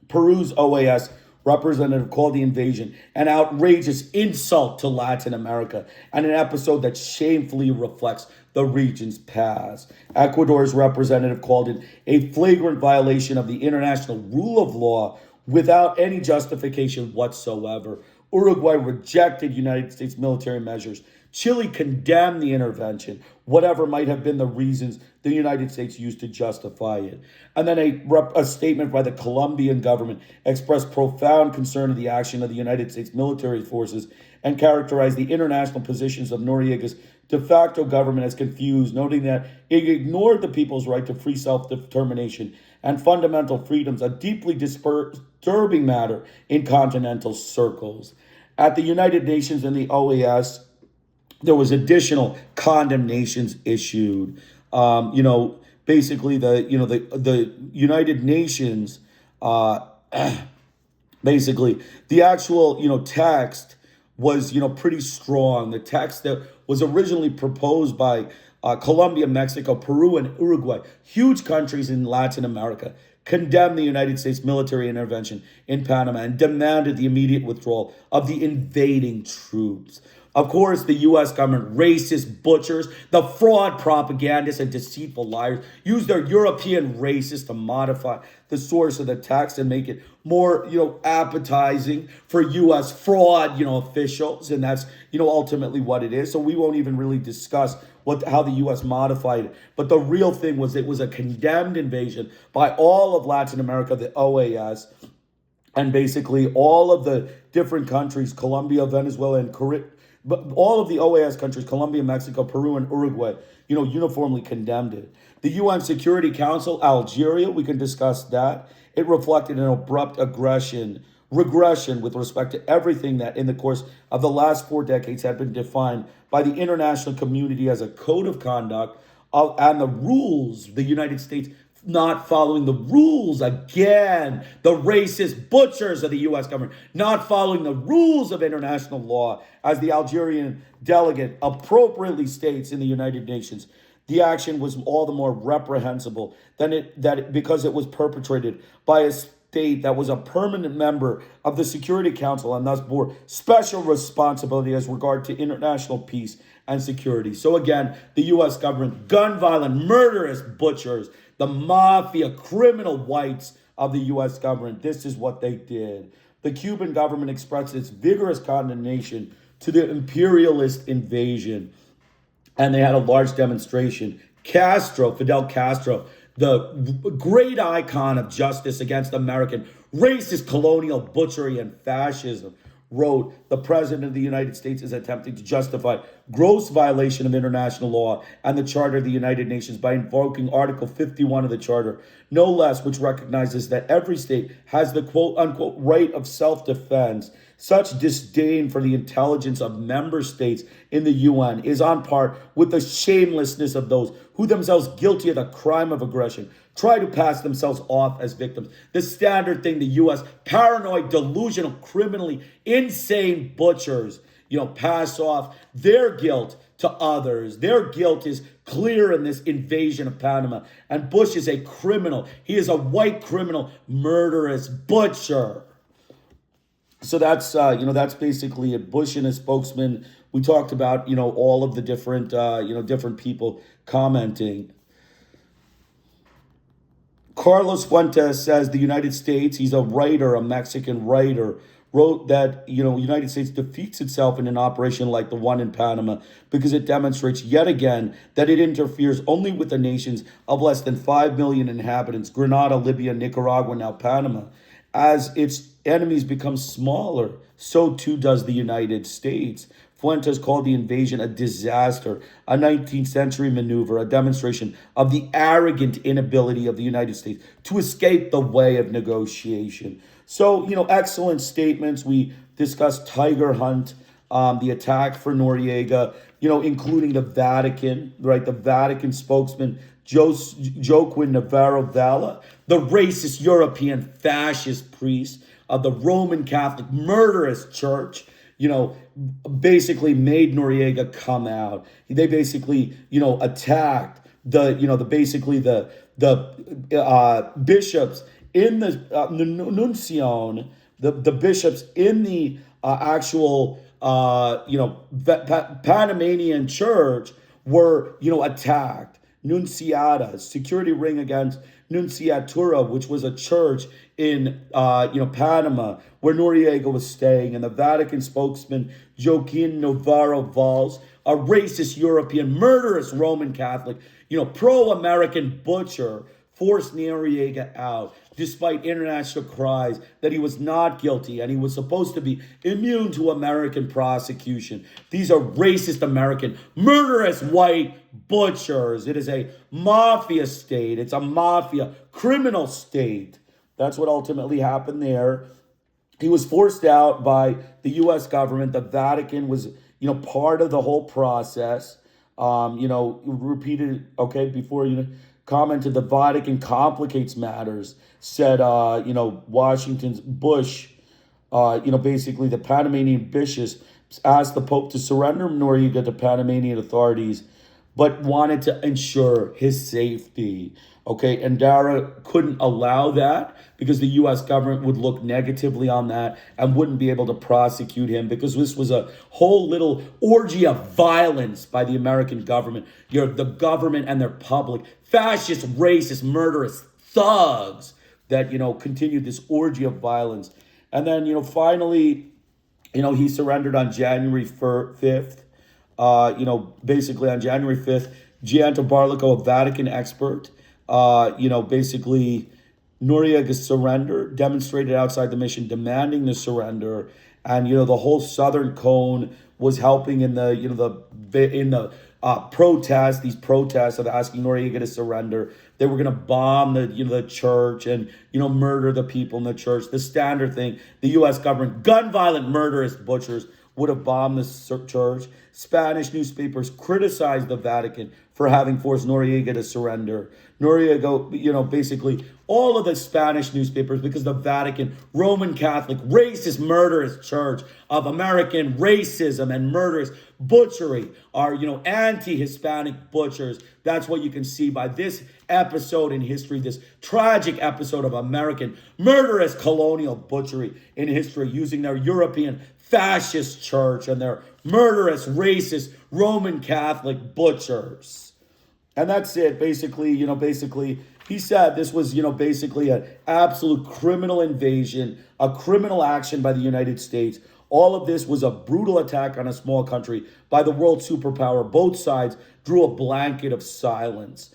Peru's OAS representative called the invasion an outrageous insult to Latin America and an episode that shamefully reflects the region's past. Ecuador's representative called it a flagrant violation of the international rule of law without any justification whatsoever. Uruguay rejected United States military measures. Chile condemned the intervention, whatever might have been the reasons the United States used to justify it. And then a statement by the Colombian government expressed profound concern of the action of the United States military forces and characterized the international positions of Noriega's de facto government as confused, noting that it ignored the people's right to free self-determination and fundamental freedoms, a deeply disturbing matter in continental circles. At the United Nations and the OAS, there was additional condemnations issued. Basically the United Nations, basically the actual, text was, pretty strong. The text that was originally proposed by Colombia, Mexico, Peru, and Uruguay, huge countries in Latin America, condemned the United States military intervention in Panama and demanded the immediate withdrawal of the invading troops. Of course, the U.S. government, racist butchers, the fraud propagandists and deceitful liars use their European racists to modify the source of the text and make it more, appetizing for U.S. fraud, officials. And that's, ultimately what it is. So we won't even really discuss how the U.S. modified it. But the real thing was it was a condemned invasion by all of Latin America, the OAS, and basically all of the different countries, Colombia, Venezuela, and but all of the OAS countries, Colombia, Mexico, Peru, and Uruguay, uniformly condemned it. The UN Security Council, Algeria, we can discuss that. It reflected an abrupt regression with respect to everything that in the course of the last 4 decades had been defined by the international community as a code of conduct and the rules, the United States not following the rules, again, the racist butchers of the U.S. government, not following the rules of international law, as the Algerian delegate appropriately states in the United Nations. The action was all the more reprehensible because it was perpetrated by a state that was a permanent member of the Security Council and thus bore special responsibility as regard to international peace and security. So again, the U.S. government, gun violent, murderous butchers, the mafia, criminal whites of the U.S. government. This is what they did. The Cuban government expressed its vigorous condemnation to the imperialist invasion, and they had a large demonstration. Fidel Castro, the great icon of justice against American racist colonial butchery and fascism, wrote, "The President of the United States is attempting to justify gross violation of international law and the Charter of the United Nations by invoking Article 51 of the Charter, no less, which recognizes that every state has the quote-unquote right of self-defense. Such disdain for the intelligence of member states in the UN is on par with the shamelessness of those who themselves guilty of the crime of aggression try to pass themselves off as victims. The standard thing the U.S. paranoid, delusional, criminally insane butchers, pass off their guilt to others. Their guilt is clear in this invasion of Panama. And Bush is a criminal. He is a white criminal, murderous butcher." So that's basically it. Bush and his spokesman. We talked about, all of the different, different people commenting. Carlos Fuentes says the United States, he's a writer, a Mexican writer, wrote that, United States defeats itself in an operation like the one in Panama because it demonstrates yet again that it interferes only with the nations of less than 5 million inhabitants, Grenada, Libya, Nicaragua, now Panama. As its enemies become smaller, so too does the United States. Fuentes called the invasion a disaster, a 19th century maneuver, a demonstration of the arrogant inability of the United States to escape the way of negotiation. So, excellent statements. We discussed Tiger Hunt, the attack for Noriega, including the Vatican, right? The Vatican spokesman, Joaquin Navarro Valla, the racist European fascist priest of the Roman Catholic murderous church, basically made Noriega come out. They basically, attacked the bishops in the nuncion, the bishops in the actual, Panamanian church were, attacked. Nunciata, security ring against Nunciatura, which was a church in, Panama, where Noriega was staying, and the Vatican spokesman Joaquin Navarro Valls, a racist European, murderous Roman Catholic, pro-American butcher, forced Noriega out, despite international cries that he was not guilty and he was supposed to be immune to American prosecution. These are racist American, murderous white butchers. It is a mafia state. It's a mafia criminal state. That's what ultimately happened there. He was forced out by the U.S. government. The Vatican was, part of the whole process. Repeated, before, commented, the Vatican complicates matters, said, Washington's Bush, basically the Panamanian bishops asked the Pope to surrender Noriega to Panamanian authorities, but wanted to ensure his safety. And Dara couldn't allow that because the U.S. government would look negatively on that and wouldn't be able to prosecute him because this was a whole little orgy of violence by the American government. The government and their public, fascist, racist, murderous thugs that, continued this orgy of violence. And then, finally, he surrendered on January 5th. Basically on January 5th, Gianto Barlico, a Vatican expert, basically Noriega surrendered, demonstrated outside the mission, demanding the surrender. And, the whole Southern Cone was helping in the protests, these protests of asking Noriega to surrender. They were going to bomb the church and, murder the people in the church. The standard thing, the U.S. government, gun violent, murderous butchers would have bombed the church. Spanish newspapers criticized the Vatican for having forced Noriega to surrender. Noriega, basically all of the Spanish newspapers, because the Vatican, Roman Catholic, racist, murderous church of American racism and murderous butchery are, anti-Hispanic butchers. That's what you can see by this episode in history, this tragic episode of American murderous colonial butchery in history, using their European fascist church and their murderous, racist Roman Catholic butchers. And that's it. Basically, he said this was, basically an absolute criminal invasion, a criminal action by the United States. All of this was a brutal attack on a small country by the world superpower. Both sides drew a blanket of silence.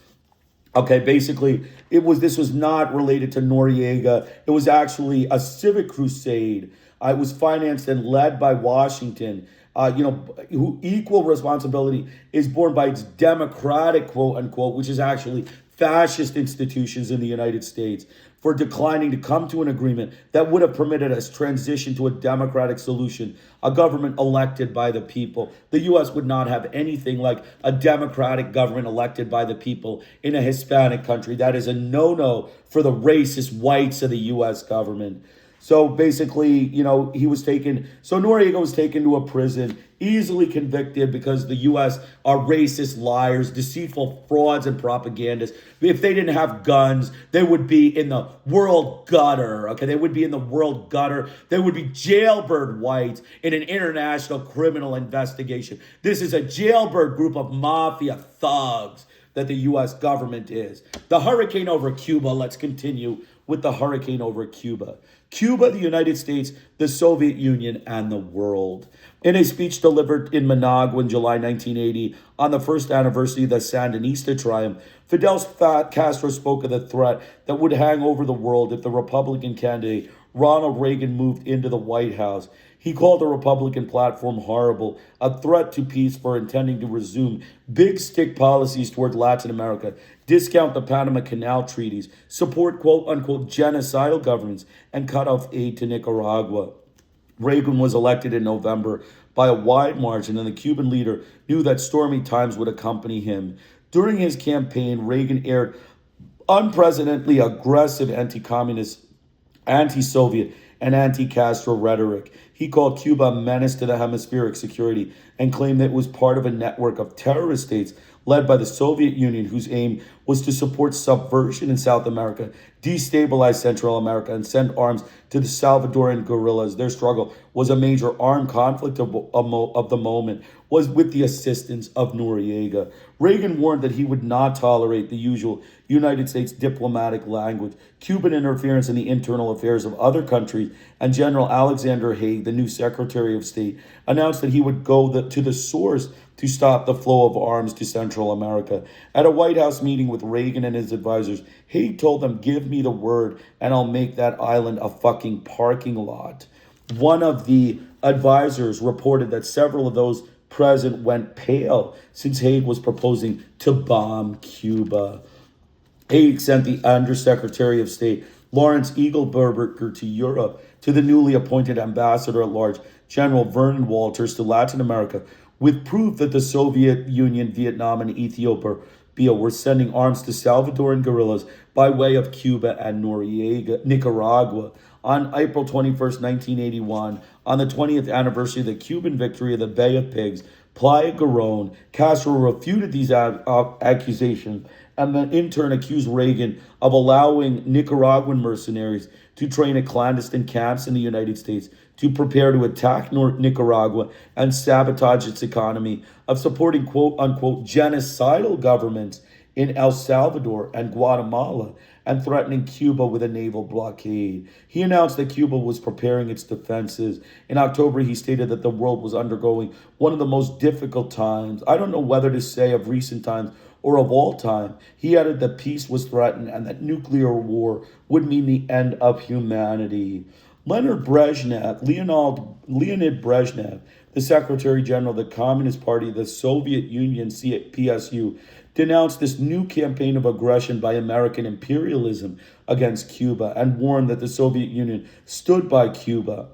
Basically, this was not related to Noriega. It was actually a civic crusade. It was financed and led by Washington. Who equal responsibility is borne by its democratic, quote unquote, which is actually fascist institutions in the United States, for declining to come to an agreement that would have permitted us transition to a democratic solution, a government elected by the people. The U.S. would not have anything like a democratic government elected by the people in a Hispanic country. That is a no-no for the racist whites of the U.S. government. So basically, Noriega was taken to a prison, easily convicted because the U.S. are racist liars, deceitful frauds and propagandists. If they didn't have guns, they would be in the world gutter, They would be in the world gutter. They would be jailbird whites in an international criminal investigation. This is a jailbird group of mafia thugs that the U.S. government is. The hurricane over Cuba, let's continue with the hurricane over Cuba. Cuba, the United States, the Soviet Union, and the world. In a speech delivered in Managua in July 1980, on the first anniversary of the Sandinista triumph, Fidel Castro spoke of the threat that would hang over the world if the Republican candidate Ronald Reagan moved into the White House. He called the Republican platform horrible, a threat to peace for intending to resume big stick policies toward Latin America, discount the Panama Canal treaties, support quote-unquote genocidal governments, and cut off aid to Nicaragua. Reagan was elected in November by a wide margin, and the Cuban leader knew that stormy times would accompany him. During his campaign, Reagan aired unprecedentedly aggressive anti-communist, anti-Soviet, and anti-Castro rhetoric. He called Cuba a menace to the hemispheric security and claimed that it was part of a network of terrorist states led by the Soviet Union, whose aim was to support subversion in South America, destabilize Central America, and send arms to the Salvadoran guerrillas. Their struggle was a major armed conflict of the moment, was with the assistance of Noriega. Reagan warned that he would not tolerate the usual United States diplomatic language, Cuban interference in the internal affairs of other countries, and General Alexander Haig, the new Secretary of State, announced that he would go to the source to stop the flow of arms to Central America. At a White House meeting with Reagan and his advisors, Haig told them, "Give me the word and I'll make that island a fucking parking lot." One of the advisors reported that several of those present went pale since Haig was proposing to bomb Cuba. Haig sent the Undersecretary of State, Lawrence Eagleburger, to Europe, to the newly appointed Ambassador at Large, General Vernon Walters, to Latin America, with proof that the Soviet Union, Vietnam, and Ethiopia were sending arms to Salvadoran guerrillas by way of Cuba and Nicaragua. On April 21st, 1981, on the 20th anniversary of the Cuban victory of the Bay of Pigs, Playa Girón, Castro refuted these accusations and then in turn accused Reagan of allowing Nicaraguan mercenaries to train at clandestine camps in the United States to prepare to attack Nicaragua and sabotage its economy, of supporting quote-unquote genocidal governments in El Salvador and Guatemala, and threatening Cuba with a naval blockade. He announced that Cuba was preparing its defenses. In October, he stated that the world was undergoing one of the most difficult times, I don't know whether to say of recent times or of all time. He added that peace was threatened and that nuclear war would mean the end of humanity. Leonid Brezhnev, the Secretary General of the Communist Party of the Soviet Union, PSU, denounced this new campaign of aggression by American imperialism against Cuba and warned that the Soviet Union stood by Cuba.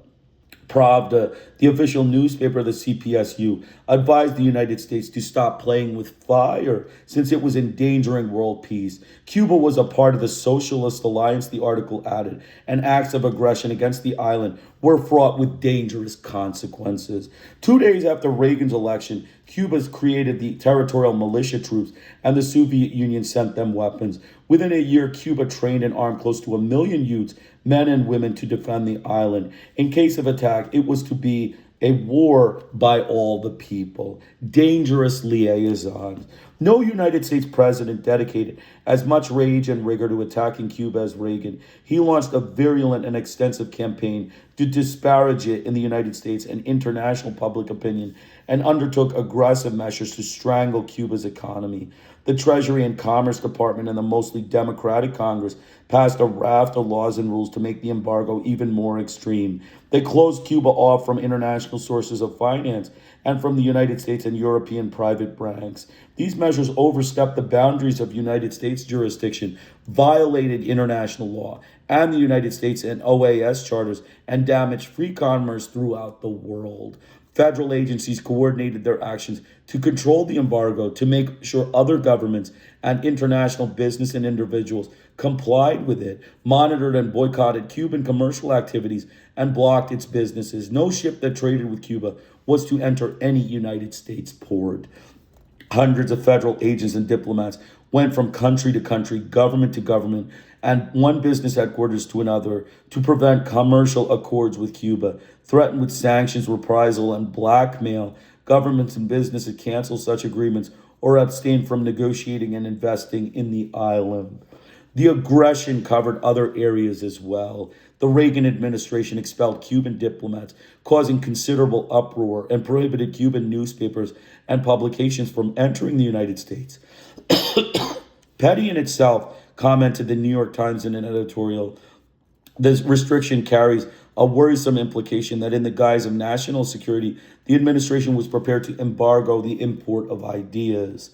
Pravda, the official newspaper of the CPSU, advised the United States to stop playing with fire since it was endangering world peace. Cuba was a part of the Socialist Alliance, the article added, and acts of aggression against the island were fraught with dangerous consequences. 2 days after Reagan's election, Cuba created the territorial militia troops, and the Soviet Union sent them weapons. Within a year, Cuba trained and armed close to 1 million youths, men and women, to defend the island. In case of attack, it was to be a war by all the people. Dangerous liaisons. No United States president dedicated as much rage and rigor to attacking Cuba as Reagan. He launched a virulent and extensive campaign to disparage it in the United States and international public opinion, and undertook aggressive measures to strangle Cuba's economy. The Treasury and Commerce Department and the mostly Democratic Congress passed a raft of laws and rules to make the embargo even more extreme. They closed Cuba off from international sources of finance and from the United States and European private banks. These measures overstepped the boundaries of United States jurisdiction, violated international law and the United States and OAS charters, and damaged free commerce throughout the world. Federal agencies coordinated their actions to control the embargo, to make sure other governments and international business and individuals complied with it, monitored and boycotted Cuban commercial activities, and blocked its businesses. No ship that traded with Cuba was to enter any United States port. Hundreds of federal agents and diplomats went from country to country, government to government, and one business headquarters to another to prevent commercial accords with Cuba, threatened with sanctions, reprisal, and blackmail. Governments and businesses cancel such agreements or abstain from negotiating and investing in the island. The aggression covered other areas as well. The Reagan administration expelled Cuban diplomats, causing considerable uproar, and prohibited Cuban newspapers and publications from entering the United States. Petty in itself, commented the New York Times in an editorial, this restriction carries a worrisome implication that in the guise of national security, the administration was prepared to embargo the import of ideas.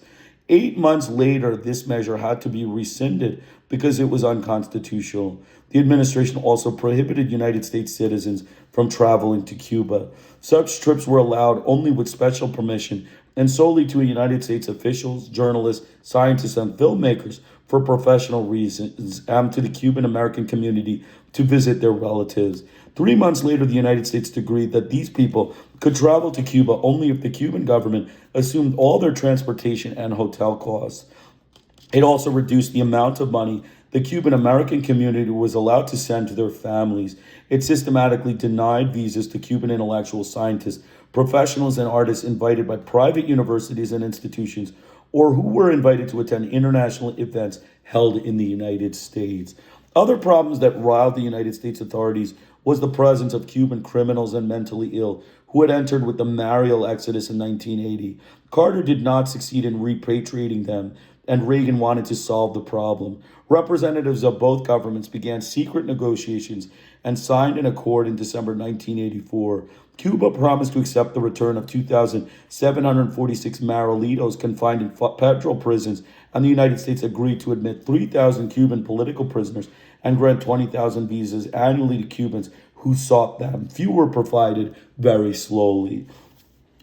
8 months later, this measure had to be rescinded because it was unconstitutional. The administration also prohibited United States citizens from traveling to Cuba. Such trips were allowed only with special permission and solely to United States officials, journalists, scientists, and filmmakers for professional reasons, and to the Cuban American community to visit their relatives. 3 months later, the United States agreed that these people could travel to Cuba only if the Cuban government assumed all their transportation and hotel costs. It also reduced the amount of money the Cuban American community was allowed to send to their families. It systematically denied visas to Cuban intellectual scientists, professionals, and artists invited by private universities and institutions, or who were invited to attend international events held in the United States. Other problems that riled the United States authorities was the presence of Cuban criminals and mentally ill who had entered with the Mariel Exodus in 1980. Carter did not succeed in repatriating them, and Reagan wanted to solve the problem. Representatives of both governments began secret negotiations and signed an accord in December 1984. Cuba promised to accept the return of 2,746 Marelitos confined in federal prisons, and the United States agreed to admit 3,000 Cuban political prisoners and grant 20,000 visas annually to Cubans who sought them. Few were provided very slowly.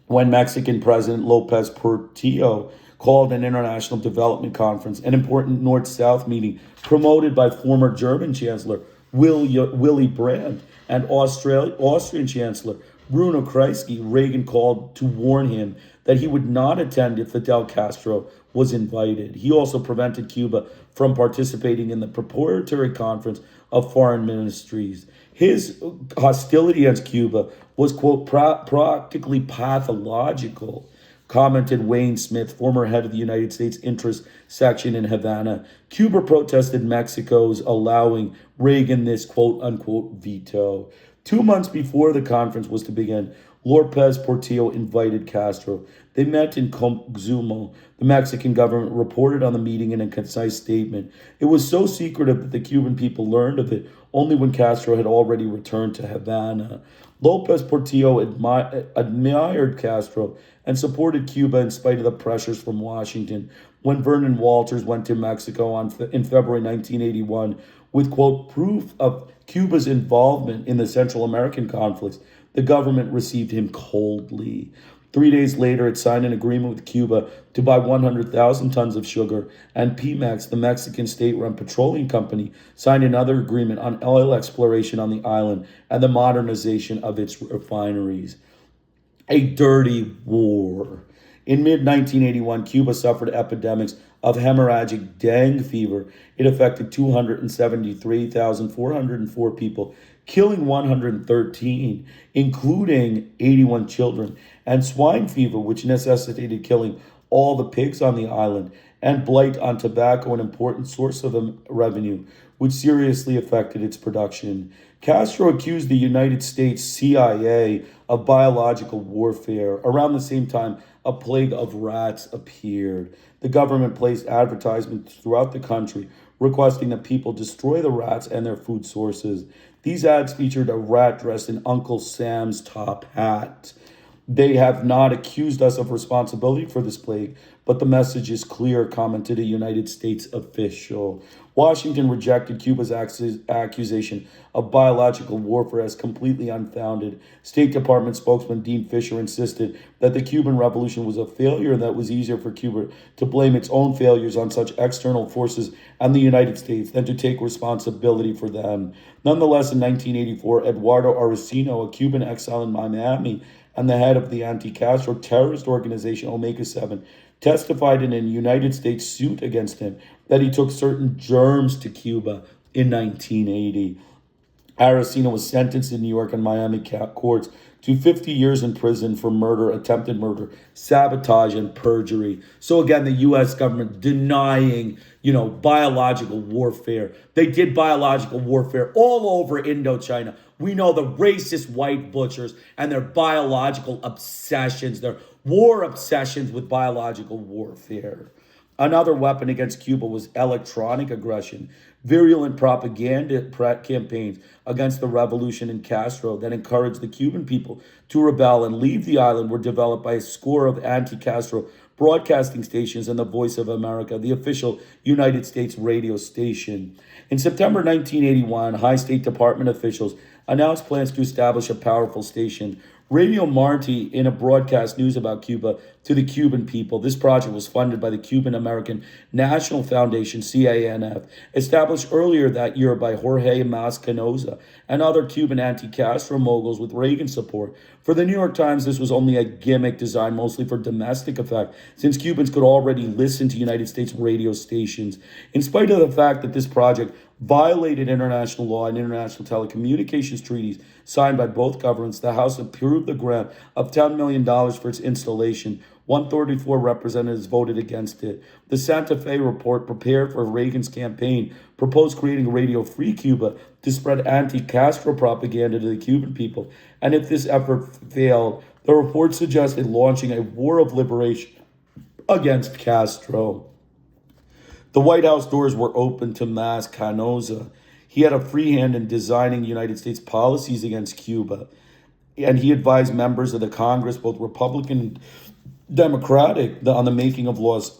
When Mexican President Lopez Portillo called an international development conference, an important North-South meeting promoted by former German Chancellor Willy Brandt and Austrian Chancellor Bruno Kreisky, Reagan called to warn him that he would not attend if Fidel Castro was invited. He also prevented Cuba from participating in the preparatory conference of foreign ministries. His hostility against Cuba was, quote, practically pathological, commented Wayne Smith, former head of the United States Interest Section in Havana. Cuba protested Mexico's allowing Reagan this quote-unquote veto. 2 months before the conference was to begin, Lopez Portillo invited Castro. They met in Comzumo. The Mexican government reported on the meeting in a concise statement. It was so secretive that the Cuban people learned of it only when Castro had already returned to Havana. Lopez Portillo admired Castro and supported Cuba in spite of the pressures from Washington. When Vernon Walters went to Mexico in February 1981 with, quote, proof of Cuba's involvement in the Central American conflicts, the government received him coldly. 3 days later, it signed an agreement with Cuba to buy 100,000 tons of sugar, and Pemex, the Mexican state-run petroleum company, signed another agreement on oil exploration on the island and the modernization of its refineries. A dirty war. In mid-1981, Cuba suffered epidemics of hemorrhagic dengue fever. It affected 273,404 people, killing 113, including 81 children, and swine fever, which necessitated killing all the pigs on the island, and blight on tobacco, an important source of revenue, which seriously affected its production. Castro accused the United States CIA of biological warfare. Around the same time, a plague of rats appeared. The government placed advertisements throughout the country requesting that people destroy the rats and their food sources. These ads featured a rat dressed in Uncle Sam's top hat. They have not accused us of responsibility for this plague, but the message is clear, commented a United States official. Washington rejected Cuba's accusation of biological warfare as completely unfounded. State Department spokesman Dean Fisher insisted that the Cuban Revolution was a failure and that it was easier for Cuba to blame its own failures on such external forces and the United States than to take responsibility for them. Nonetheless, in 1984, Eduardo Araceno, a Cuban exile in Miami and the head of the anti-Castro terrorist organization Omega 7, testified in a United States suit against him that he took certain germs to Cuba in 1980. Araceno was sentenced in New York and Miami courts to 50 years in prison for murder, attempted murder, sabotage, and perjury. So again, the U.S. government denying, biological warfare. They did biological warfare all over Indochina. We know the racist white butchers and their biological obsessions, their war obsessions with biological warfare. Another weapon against Cuba was electronic aggression. Virulent propaganda campaigns against the revolution in Castro that encouraged the Cuban people to rebel and leave the island were developed by a score of anti-Castro broadcasting stations and the Voice of America, the official United States radio station. In September 1981, high State Department officials announced plans to establish a powerful station Radio Marti, in a broadcast news about Cuba to the Cuban people, this project was funded by the Cuban American National Foundation, CANF, established earlier that year by Jorge Mas Canosa and other Cuban anti-Castro moguls with Reagan support. For the New York Times, this was only a gimmick designed mostly for domestic effect, since Cubans could already listen to United States radio stations. In spite of the fact that this project violated international law and international telecommunications treaties signed by both governments, the House approved the grant of $10 million for its installation. 134 representatives voted against it. The Santa Fe report, prepared for Reagan's campaign, proposed creating Radio Free Cuba to spread anti-Castro propaganda to the Cuban people. And if this effort failed, the report suggested launching a war of liberation against Castro. The White House doors were open to Mas Canosa. He had a free hand in designing United States policies against Cuba, and he advised members of the Congress, both Republican and Democratic, on the making of laws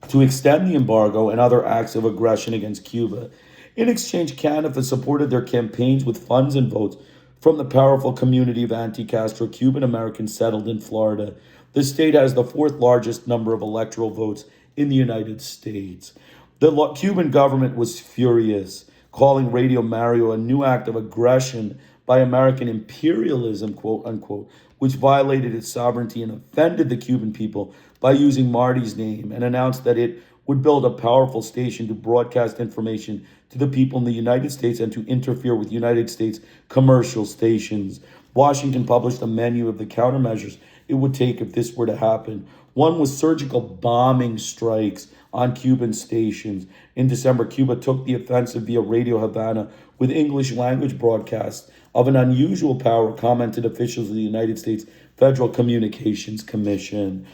to extend the embargo and other acts of aggression against Cuba. In exchange, Canada supported their campaigns with funds and votes from the powerful community of anti-Castro Cuban Americans settled in Florida. The state has the fourth largest number of electoral votes in the United States. The Cuban government was furious, calling Radio Mario a new act of aggression by American imperialism, quote unquote, which violated its sovereignty and offended the Cuban people by using Marty's name, and announced that it would build a powerful station to broadcast information to the people in the United States and to interfere with United States commercial stations. Washington published a menu of the countermeasures it would take if this were to happen. One was surgical bombing strikes on Cuban stations. In December, Cuba took the offensive via Radio Havana with English language broadcasts of an unusual power, commented officials of the United States Federal Communications Commission.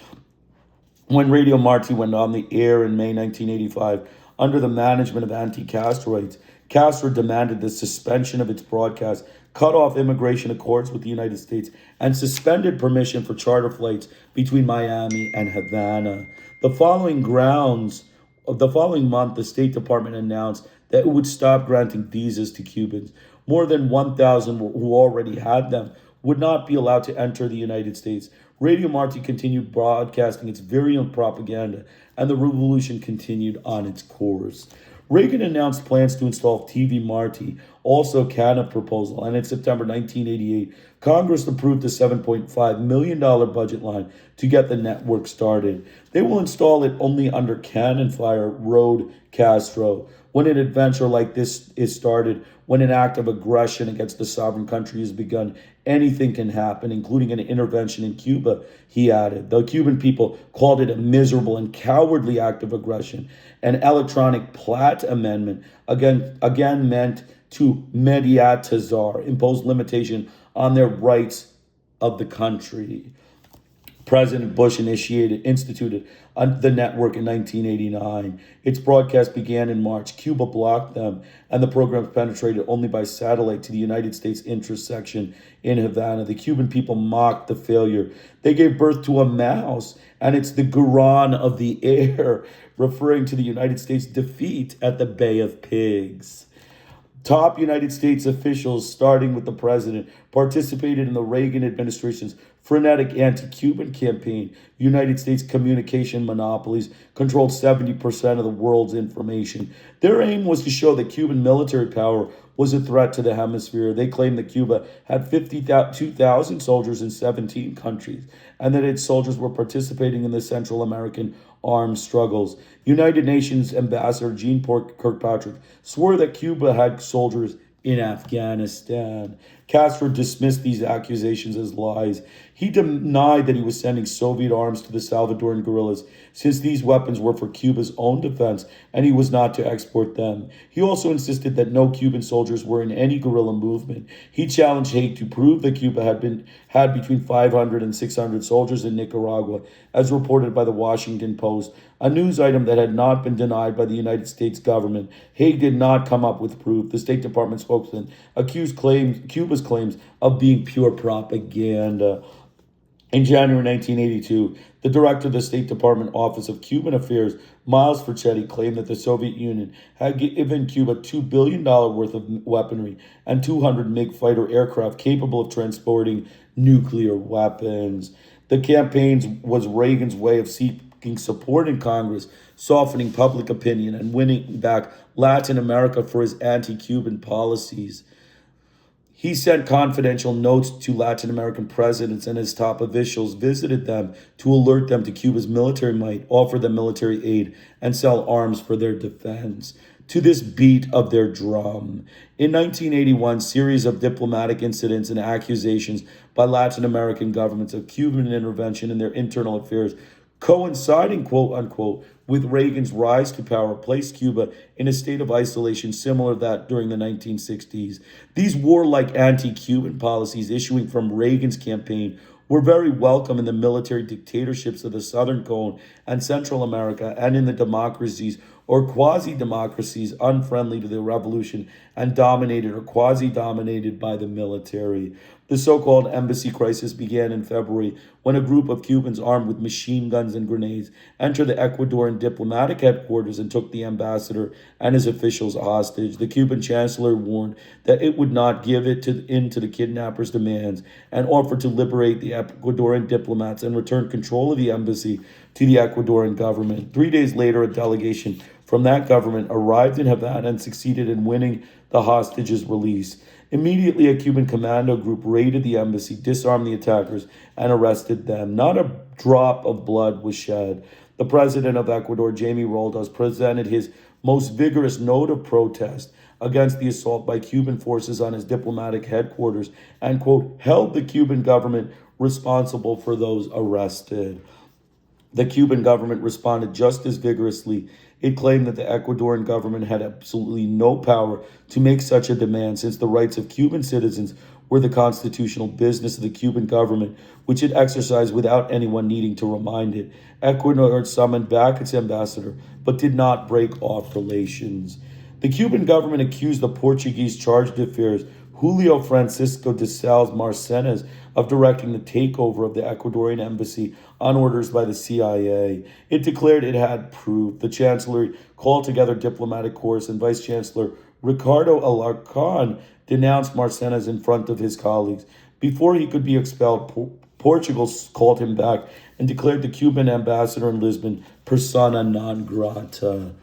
When Radio Marti went on the air in May 1985, under the management of anti-Castroites, Castro demanded the suspension of its broadcast, cut off immigration accords with the United States, and suspended permission for charter flights between Miami and Havana. The following month, the State Department announced that it would stop granting visas to Cubans. More than 1,000 who already had them would not be allowed to enter the United States. Radio Marti continued broadcasting its virulent propaganda, and the revolution continued on its course. Reagan announced plans to install TV Marti, also a Canada proposal, and in September 1988, Congress approved a $7.5 million budget line to get the network started. They will install it only under cannon fire, wrote Castro. When an adventure like this is started, when an act of aggression against a sovereign country has begun, anything can happen, including an intervention in Cuba, he added. The Cuban people called it a miserable and cowardly act of aggression. An electronic Platt Amendment again meant to mediatizar, impose limitation on their rights of the country. President Bush instituted the network in 1989. Its broadcast began in March. Cuba blocked them, and the programs penetrated only by satellite to the United States interest section in Havana. The Cuban people mocked the failure. They gave birth to a mouse, and it's the Quran of the air, referring to the United States' defeat at the Bay of Pigs. Top United States officials, starting with the president, participated in the Reagan administration's frenetic anti-Cuban campaign. United States communication monopolies controlled 70% of the world's information. Their aim was to show that Cuban military power was a threat to the hemisphere. They claimed that Cuba had 52,000 soldiers in 17 countries, and that its soldiers were participating in the Central American armed struggles. United Nations Ambassador Jean Kirkpatrick swore that Cuba had soldiers in Afghanistan. Castro dismissed these accusations as lies. He denied that he was sending Soviet arms to the Salvadoran guerrillas, since these weapons were for Cuba's own defense and he was not to export them. He also insisted that no Cuban soldiers were in any guerrilla movement. He challenged Haig to prove that Cuba had between 500 and 600 soldiers in Nicaragua, as reported by the Washington Post, a news item that had not been denied by the United States government. Haig did not come up with proof. The State Department spokesman accused Cuba's claims of being pure propaganda. In January 1982, the director of the State Department Office of Cuban Affairs, Miles Ferchetti, claimed that the Soviet Union had given Cuba $2 billion worth of weaponry and 200 MiG fighter aircraft capable of transporting nuclear weapons. The campaign was Reagan's way of seeking support in Congress, softening public opinion, and winning back Latin America for his anti Cuban policies. He sent confidential notes to Latin American presidents, and his top officials visited them to alert them to Cuba's military might, offer them military aid, and sell arms for their defense. To this beat of their drum. In 1981, series of diplomatic incidents and accusations by Latin American governments of Cuban intervention in their internal affairs, coinciding, quote unquote, with Reagan's rise to power, placed Cuba in a state of isolation similar to that during the 1960s. These warlike anti-Cuban policies issuing from Reagan's campaign were very welcome in the military dictatorships of the Southern Cone and Central America, and in the democracies or quasi-democracies unfriendly to the revolution and dominated or quasi-dominated by the military. The so-called embassy crisis began in February when a group of Cubans armed with machine guns and grenades entered the Ecuadorian diplomatic headquarters and took the ambassador and his officials hostage. The Cuban chancellor warned that it would not give in to the kidnappers' demands and offered to liberate the Ecuadorian diplomats and return control of the embassy to the Ecuadorian government. 3 days later, a delegation from that government arrived in Havana and succeeded in winning the hostages' release. Immediately, a Cuban commando group raided the embassy, disarmed the attackers, and arrested them. Not a drop of blood was shed. The president of Ecuador, Jaime Roldos, presented his most vigorous note of protest against the assault by Cuban forces on his diplomatic headquarters and, quote, held the Cuban government responsible for those arrested. The Cuban government responded just as vigorously. It claimed that the Ecuadorian government had absolutely no power to make such a demand, since the rights of Cuban citizens were the constitutional business of the Cuban government, which it exercised without anyone needing to remind it. Ecuador summoned back its ambassador, but did not break off relations. The Cuban government accused the Portuguese charge d'affaires, Julio Francisco de Sales Marcenes, of directing the takeover of the Ecuadorian embassy on orders by the CIA. It declared it had proof. The Chancellery called together diplomatic corps, and Vice Chancellor Ricardo Alarcon denounced Marcenes in front of his colleagues. Before he could be expelled, Portugal called him back and declared the Cuban ambassador in Lisbon persona non grata.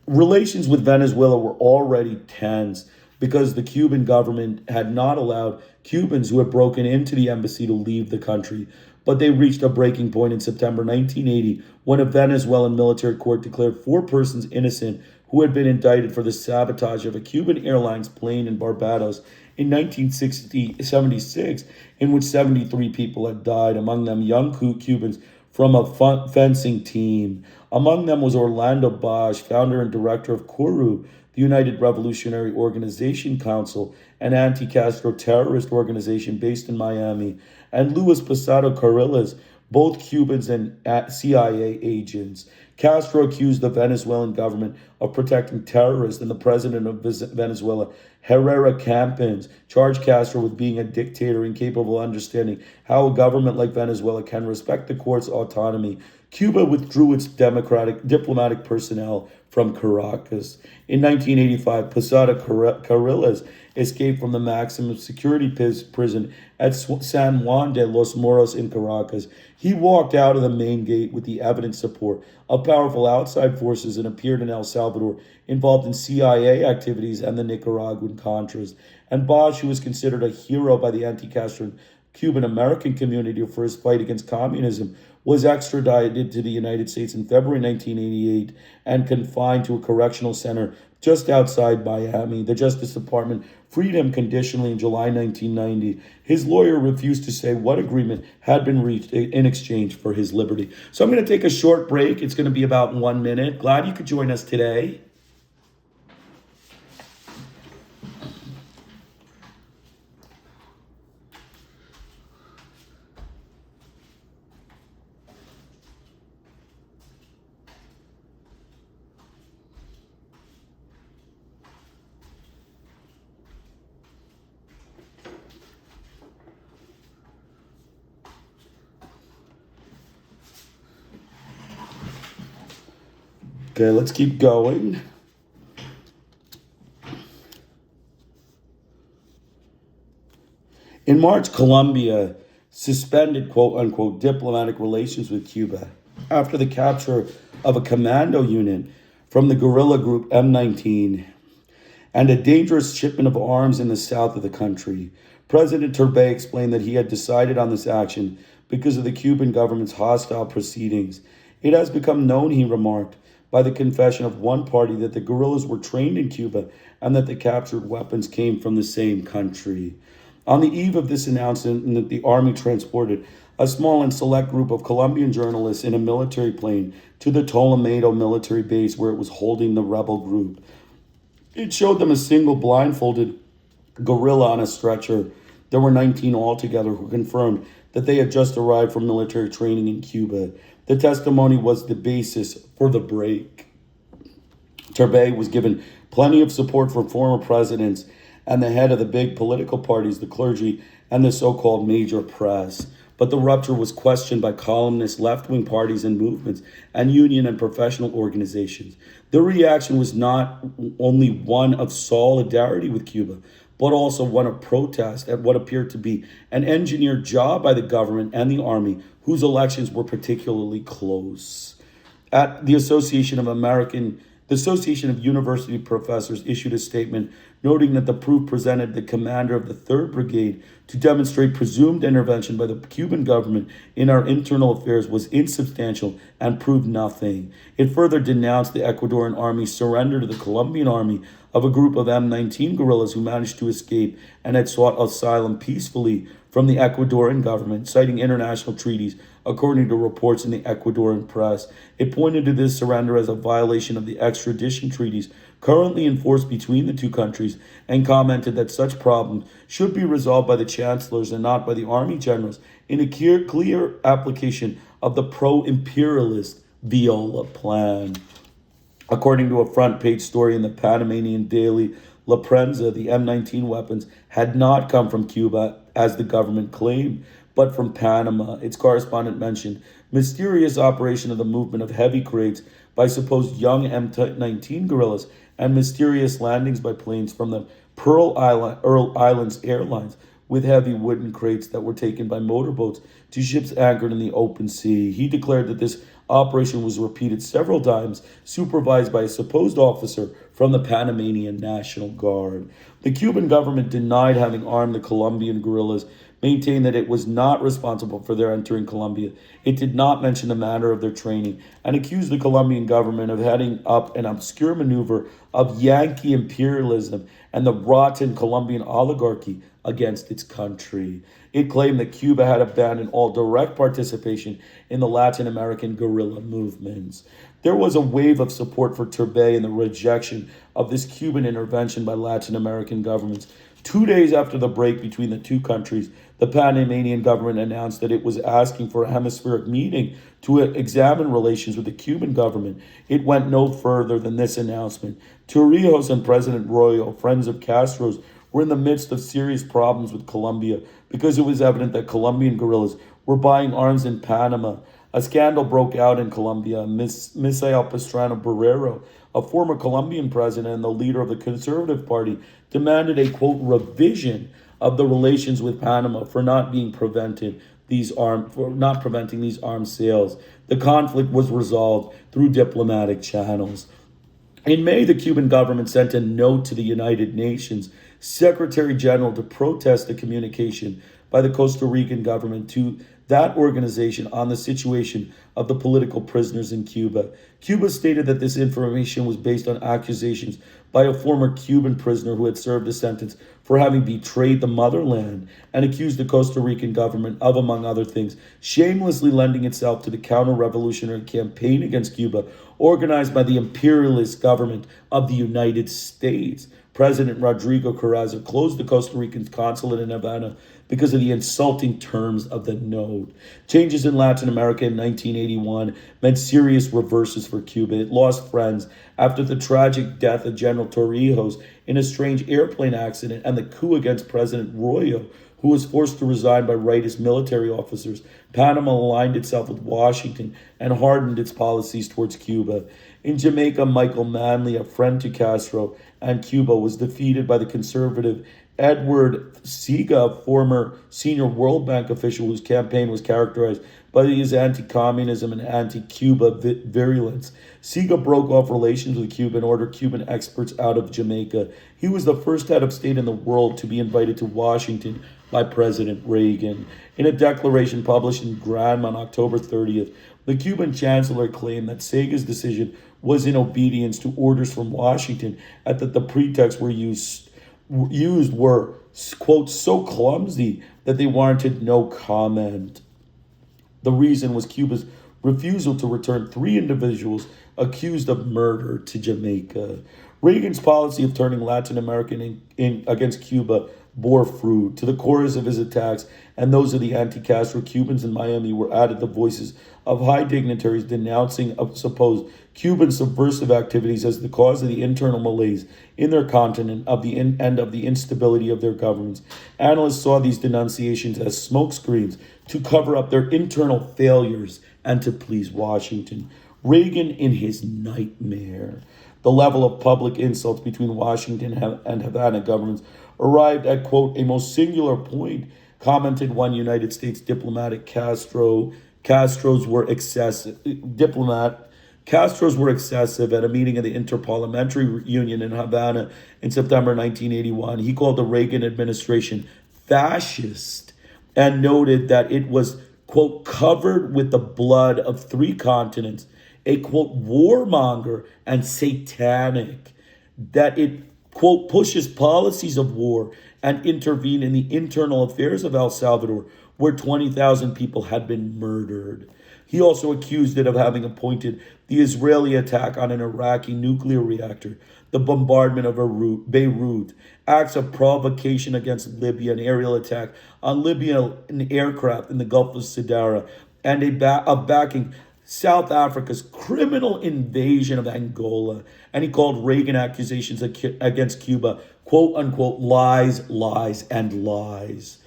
Relations with Venezuela were already tense because the Cuban government had not allowed Cubans who had broken into the embassy to leave the country. But they reached a breaking point in September 1980 when a Venezuelan military court declared 4 persons innocent who had been indicted for the sabotage of a Cuban Airlines plane in Barbados in 1976, in which 73 people had died, among them young Cubans from a fencing team. Among them was Orlando Bosch, founder and director of CURU, the United Revolutionary Organization Council, an anti-Castro terrorist organization based in Miami, and Luis Posada Carriles, both Cubans and CIA agents. Castro accused the Venezuelan government of protecting terrorists, and the president of Venezuela, Herrera Campins, charged Castro with being a dictator incapable of understanding how a government like Venezuela can respect the court's autonomy. Cuba withdrew its diplomatic personnel from Caracas. In 1985, Posada Carriles escaped from the maximum security prison at San Juan de los Moros in Caracas. He walked out of the main gate with the evident support of powerful outside forces and appeared in El Salvador, involved in CIA activities and the Nicaraguan Contras. And Bosch, who was considered a hero by the anti-Castro Cuban American community for his fight against communism, was extradited to the United States in February 1988 and confined to a correctional center just outside Miami. The Justice Department freed him conditionally in July 1990. His lawyer refused to say what agreement had been reached in exchange for his liberty. So I'm going to take a short break. It's going to be about 1 minute. Glad you could join us today. Okay, let's keep going. In March, Colombia suspended quote unquote diplomatic relations with Cuba after the capture of a commando unit from the guerrilla group M19 and a dangerous shipment of arms in the south of the country. President Turbay explained that he had decided on this action because of the Cuban government's hostile proceedings. It has become known, he remarked, by the confession of one party that the guerrillas were trained in Cuba and that the captured weapons came from the same country. On the eve of this announcement, the army transported a small and select group of Colombian journalists in a military plane to the Toledo military base where it was holding the rebel group. It showed them a single blindfolded guerrilla on a stretcher. There were 19 altogether who confirmed that they had just arrived from military training in Cuba. The testimony was the basis for the break. Turbay was given plenty of support from former presidents and the head of the big political parties, the clergy, and the so-called major press. But the rupture was questioned by columnists, left-wing parties and movements, and union and professional organizations. The reaction was not only one of solidarity with Cuba, but also one of protest at what appeared to be an engineered job by the government and the army, whose elections were particularly close. At the Association of University Professors issued a statement noting that the proof presented the commander of the 3rd Brigade to demonstrate presumed intervention by the Cuban government in our internal affairs was insubstantial and proved nothing. It further denounced the Ecuadorian army's surrender to the Colombian army of a group of M19 guerrillas who managed to escape and had sought asylum peacefully from the Ecuadorian government, citing international treaties, according to reports in the Ecuadorian press. It pointed to this surrender as a violation of the extradition treaties currently in force between the two countries and commented that such problems should be resolved by the chancellors and not by the army generals in a clear application of the pro-imperialist Viola plan. According to a front-page story in the Panamanian daily La Prensa, the M19 weapons had not come from Cuba, as the government claimed, but from Panama. Its correspondent mentioned mysterious operation of the movement of heavy crates by supposed young M19 guerrillas and mysterious landings by planes from the Pearl Islands Airlines with heavy wooden crates that were taken by motorboats to ships anchored in the open sea. He declared that this operation was repeated several times, supervised by a supposed officer from the Panamanian National Guard. The Cuban government denied having armed the Colombian guerrillas, maintained that it was not responsible for their entering Colombia. It did not mention the matter of their training, and accused the Colombian government of heading up an obscure maneuver of Yankee imperialism and the rotten Colombian oligarchy against its country. It claimed that Cuba had abandoned all direct participation in the Latin American guerrilla movements. There was a wave of support for Turbay and the rejection of this Cuban intervention by Latin American governments. 2 days after the break between the two countries, the Panamanian government announced that it was asking for a hemispheric meeting to examine relations with the Cuban government. It went no further than this announcement. Torrijos and President Royo, friends of Castro's, were in the midst of serious problems with Colombia because it was evident that Colombian guerrillas were buying arms in Panama. A scandal broke out in Colombia. Misael Pastrana Barrero, a former Colombian president and the leader of the Conservative Party, demanded a, quote, revision of the relations with Panama for not preventing these arms sales. The conflict was resolved through diplomatic channels. In May, the Cuban government sent a note to the United Nations Secretary General to protest the communication by the Costa Rican government to that organization on the situation of the political prisoners in Cuba. Cuba stated that this information was based on accusations by a former Cuban prisoner who had served a sentence for having betrayed the motherland and accused the Costa Rican government of, among other things, shamelessly lending itself to the counter-revolutionary campaign against Cuba organized by the imperialist government of the United States. President Rodrigo Carranza closed the Costa Rican consulate in Havana because of the insulting terms of the note. Changes in Latin America in 1981 meant serious reverses for Cuba. It lost friends after the tragic death of General Torrijos in a strange airplane accident and the coup against President Royo, who was forced to resign by rightist military officers, Panama aligned itself with Washington and hardened its policies towards Cuba. In Jamaica, Michael Manley, a friend to Castro and Cuba, was defeated by the conservative Edward Siga, a former senior World Bank official whose campaign was characterized by his anti-communism and anti-Cuba virulence. Siga broke off relations with Cuba and ordered Cuban experts out of Jamaica. He was the first head of state in the world to be invited to Washington by President Reagan. In a declaration published in Grenada on October 30th, the Cuban chancellor claimed that Siga's decision was in obedience to orders from Washington and that the pretexts used were, quote, so clumsy that they warranted no comment. The reason was Cuba's refusal to return 3 individuals accused of murder to Jamaica. Reagan's policy of turning Latin American against Cuba bore fruit. To the chorus of his attacks and those of the anti-Castro Cubans in Miami were added the voices of high dignitaries denouncing of supposed Cuban subversive activities as the cause of the internal malaise in their continent and of the instability of their governments. Analysts saw these denunciations as smokescreens to cover up their internal failures and to please Washington. Reagan in his nightmare. The level of public insults between Washington and Havana governments arrived at, quote, a most singular point, commented one United States diplomatic. Castros were excessive at a meeting of the Interparliamentary Union in Havana in September 1981. He called the Reagan administration fascist and noted that it was, quote, covered with the blood of 3 continents, a, quote, warmonger and satanic, that it, quote, pushes policies of war and intervene in the internal affairs of El Salvador, where 20,000 people had been murdered. He also accused it of having appointed the Israeli attack on an Iraqi nuclear reactor, the bombardment of Beirut, acts of provocation against Libya, an aerial attack on Libyan aircraft in the Gulf of Sidara, and of backing South Africa's criminal invasion of Angola. And he called Reagan accusations against Cuba, quote unquote, lies, lies, and lies.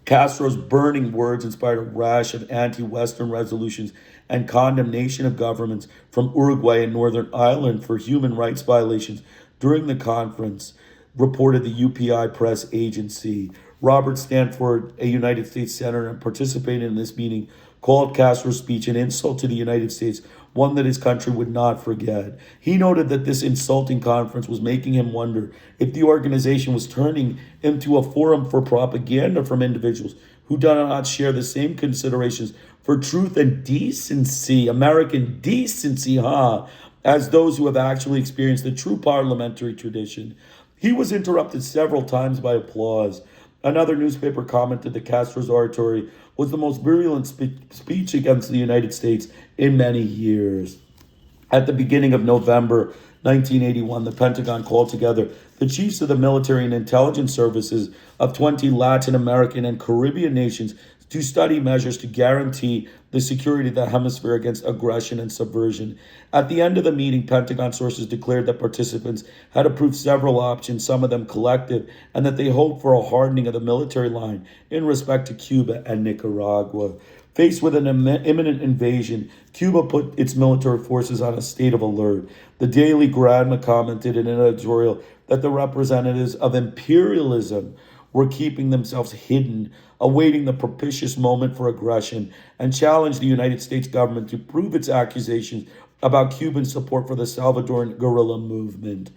Castro's burning words inspired a rash of anti-Western resolutions and condemnation of governments from Uruguay and Northern Ireland for human rights violations during the conference, reported the UPI press agency. Robert Stanford, a United States senator and participating in this meeting, called Castro's speech an insult to the United States, one that his country would not forget. He noted that this insulting conference was making him wonder if the organization was turning into a forum for propaganda from individuals who do not share the same considerations for truth and decency, American decency, as those who have actually experienced the true parliamentary tradition. He was interrupted several times by applause. Another newspaper commented that Castro's oratory was the most virulent speech against the United States in many years. At the beginning of November 1981, the Pentagon called together the chiefs of the military and intelligence services of 20 Latin American and Caribbean nations to study measures to guarantee the security of the hemisphere against aggression and subversion. At the end of the meeting, Pentagon sources declared that participants had approved several options, some of them collective, and that they hoped for a hardening of the military line in respect to Cuba and Nicaragua. Faced with an imminent invasion, Cuba put its military forces on a state of alert. The Daily Grenada commented in an editorial that the representatives of imperialism were keeping themselves hidden, awaiting the propitious moment for aggression, and challenged the United States government to prove its accusations about Cuban support for the Salvadoran guerrilla movement.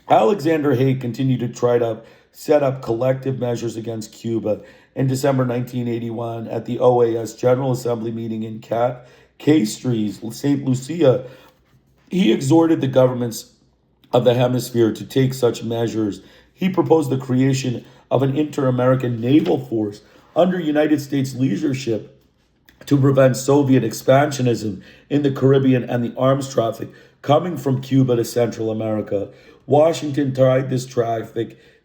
Alexander Haig continued to try to set up collective measures against Cuba. In December 1981, at the OAS General Assembly meeting in Castries, St. Lucia, he exhorted the governments of the hemisphere to take such measures. He proposed the creation of an inter-American naval force under United States leadership to prevent Soviet expansionism in the Caribbean and the arms traffic coming from Cuba to Central America. Washington tried this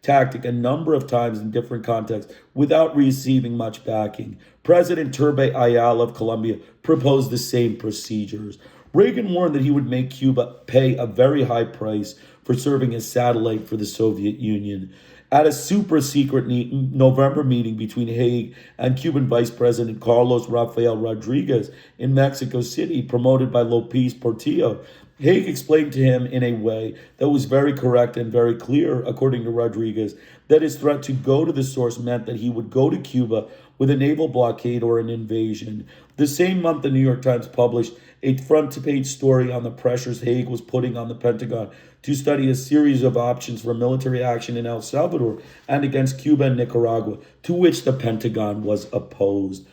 tactic a number of times in different contexts without receiving much backing. President Turbay Ayala of Colombia proposed the same procedures. Reagan warned that he would make Cuba pay a very high price for serving as satellite for the Soviet Union. At a super secret November meeting between Haig and Cuban Vice President Carlos Rafael Rodriguez in Mexico City, promoted by Lopez Portillo, Haig explained to him in a way that was very correct and very clear, according to Rodriguez, that his threat to go to the source meant that he would go to Cuba with a naval blockade or an invasion. The same month, the New York Times published a front-page story on the pressures Haig was putting on the Pentagon to study a series of options for military action in El Salvador and against Cuba and Nicaragua, to which the Pentagon was opposed.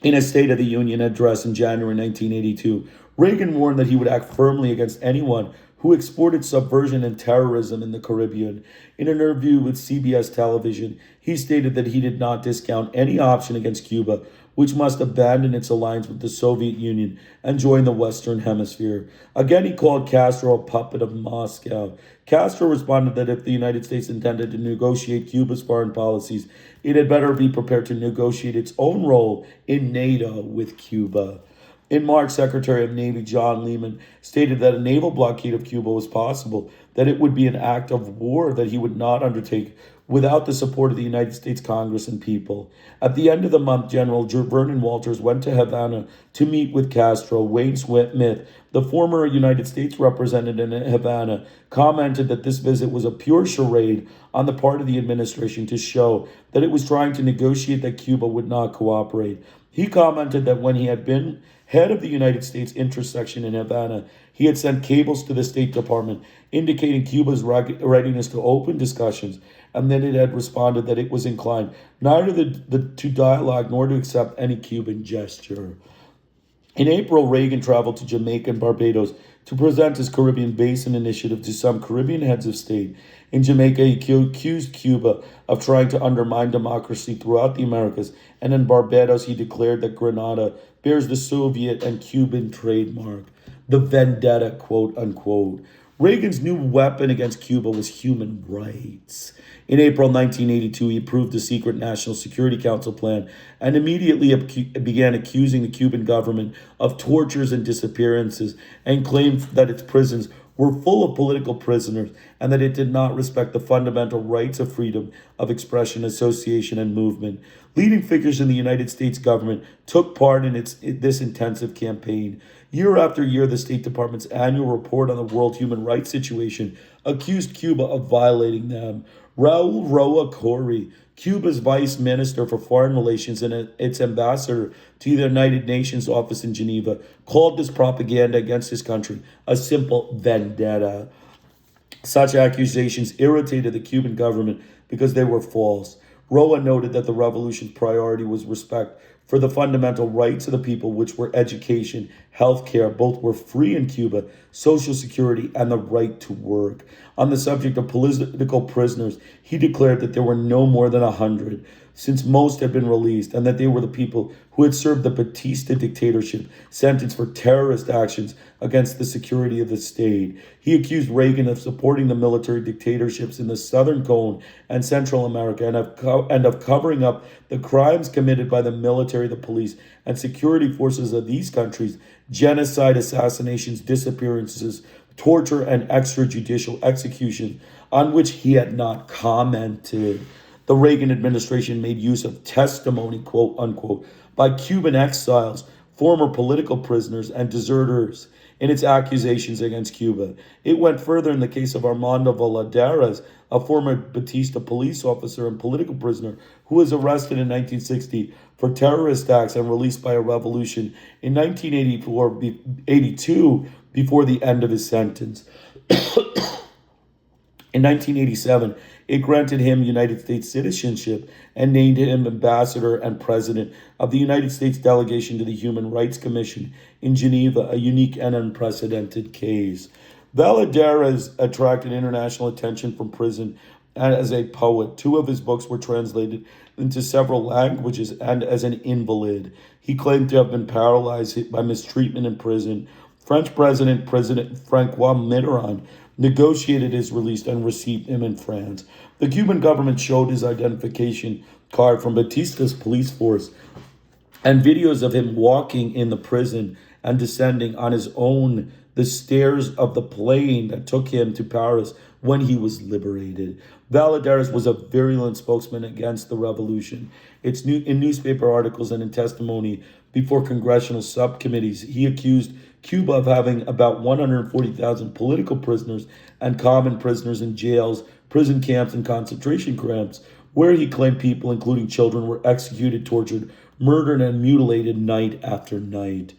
In a State of the Union address in January 1982, Reagan warned that he would act firmly against anyone who exported subversion and terrorism in the Caribbean. In an interview with CBS television, he stated that he did not discount any option against Cuba, which must abandon its alliance with the Soviet Union and join the Western Hemisphere. Again, he called Castro a puppet of Moscow. Castro responded that if the United States intended to negotiate Cuba's foreign policies, it had better be prepared to negotiate its own role in NATO with Cuba. In March, Secretary of Navy John Lehman stated that a naval blockade of Cuba was possible, that it would be an act of war that he would not undertake without the support of the United States Congress and people. At the end of the month, General Vernon Walters went to Havana to meet with Castro. Wayne Smith, the former United States representative in Havana, commented that this visit was a pure charade on the part of the administration to show that it was trying to negotiate that Cuba would not cooperate. He commented that when he had been head of the United States intersection in Havana, he had sent cables to the State Department indicating Cuba's readiness to open discussions, and then it had responded that it was inclined neither to dialogue nor to accept any Cuban gesture. In April, Reagan traveled to Jamaica and Barbados to present his Caribbean Basin Initiative to some Caribbean heads of state. In Jamaica, he accused Cuba of trying to undermine democracy throughout the Americas, and in Barbados, he declared that Grenada bears the Soviet and Cuban trademark, the vendetta, quote unquote. Reagan's new weapon against Cuba was human rights. In April 1982, he approved the secret National Security Council plan and immediately began accusing the Cuban government of tortures and disappearances, and claimed that its prisons were full of political prisoners and that it did not respect the fundamental rights of freedom of expression, association, and movement. Leading figures in the United States government took part in this intensive campaign. Year after year, the State Department's annual report on the world human rights situation accused Cuba of violating them. Raul Roa Corey, Cuba's vice minister for foreign relations and its ambassador to the United Nations office in Geneva, called this propaganda against his country a simple vendetta. Such accusations irritated the Cuban government because they were false. Roa noted that the revolution's priority was respect for the fundamental rights of the people, which were education, health care, both were free in Cuba, social security, and the right to work. On the subject of political prisoners, he declared that there were no more than 100, since most had been released, and that they were the people who had served the Batista dictatorship, sentenced for terrorist actions against the security of the state. He accused Reagan of supporting the military dictatorships in the Southern Cone and Central America, and of covering up the crimes committed by the military, the police, and security forces of these countries: genocide, assassinations, disappearances, torture, and extrajudicial execution, on which he had not commented. The Reagan administration made use of testimony, quote unquote, by Cuban exiles, former political prisoners, and deserters in its accusations against Cuba. It went further in the case of Armando Valladares, a former Batista police officer and political prisoner who was arrested in 1960 for terrorist acts and released by a revolution in 1982 before the end of his sentence. In 1987, it granted him United States citizenship and named him ambassador and president of the United States delegation to the Human Rights Commission in Geneva, a unique and unprecedented case. Valladares attracted international attention from prison and as a poet. 2 of his books were translated into several languages, and as an invalid. He claimed to have been paralyzed by mistreatment in prison. French President Francois Mitterrand negotiated his release and received him in France. The Cuban government showed his identification card from Batista's police force and videos of him walking in the prison and descending on his own the stairs of the plane that took him to Paris when he was liberated. Valladares was a virulent spokesman against the revolution. In newspaper articles and in testimony before congressional subcommittees, he accused Cuba of having about 140,000 political prisoners and common prisoners in jails, prison camps, and concentration camps, where he claimed people, including children, were executed, tortured, murdered, and mutilated night after night.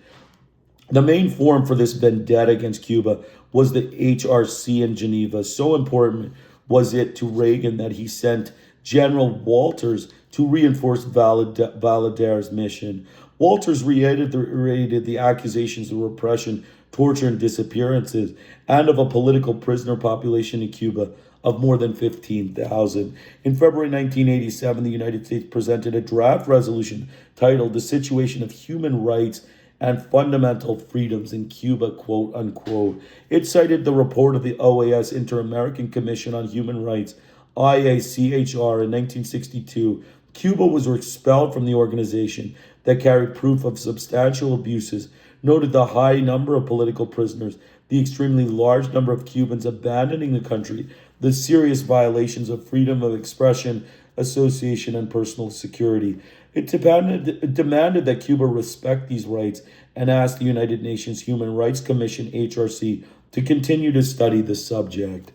The main forum for this vendetta against Cuba was the HRC in Geneva. So important was it to Reagan that he sent General Walters to reinforce Valladares' mission. Walters reiterated the accusations of repression, torture, and disappearances, and of a political prisoner population in Cuba of more than 15,000. In February 1987, the United States presented a draft resolution titled "The Situation of Human Rights and Fundamental Freedoms in Cuba," quote unquote. It cited the report of the OAS Inter-American Commission on Human Rights, IACHR, in 1962. Cuba was expelled from the organization that carried proof of substantial abuses, noted the high number of political prisoners, the extremely large number of Cubans abandoning the country, the serious violations of freedom of expression, association, and personal security. It demanded that Cuba respect these rights and asked the United Nations Human Rights Commission, HRC, to continue to study the subject.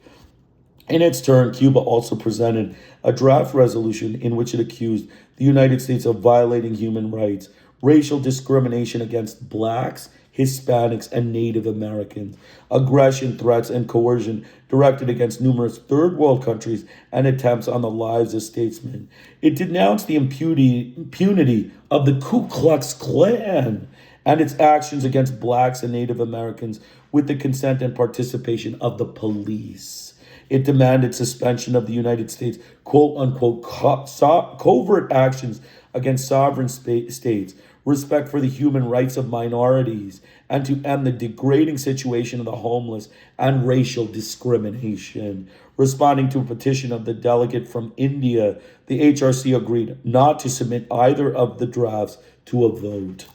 In its turn, Cuba also presented a draft resolution in which it accused the United States of violating human rights, racial discrimination against blacks, Hispanics, and Native Americans, aggression, threats, and coercion directed against numerous third world countries, and attempts on the lives of statesmen. It denounced the impunity of the Ku Klux Klan and its actions against blacks and Native Americans with the consent and participation of the police. It demanded suspension of the United States' quote-unquote covert actions against sovereign states, respect for the human rights of minorities, and to end the degrading situation of the homeless and racial discrimination. Responding to a petition of the delegate from India, the HRC agreed not to submit either of the drafts to a vote.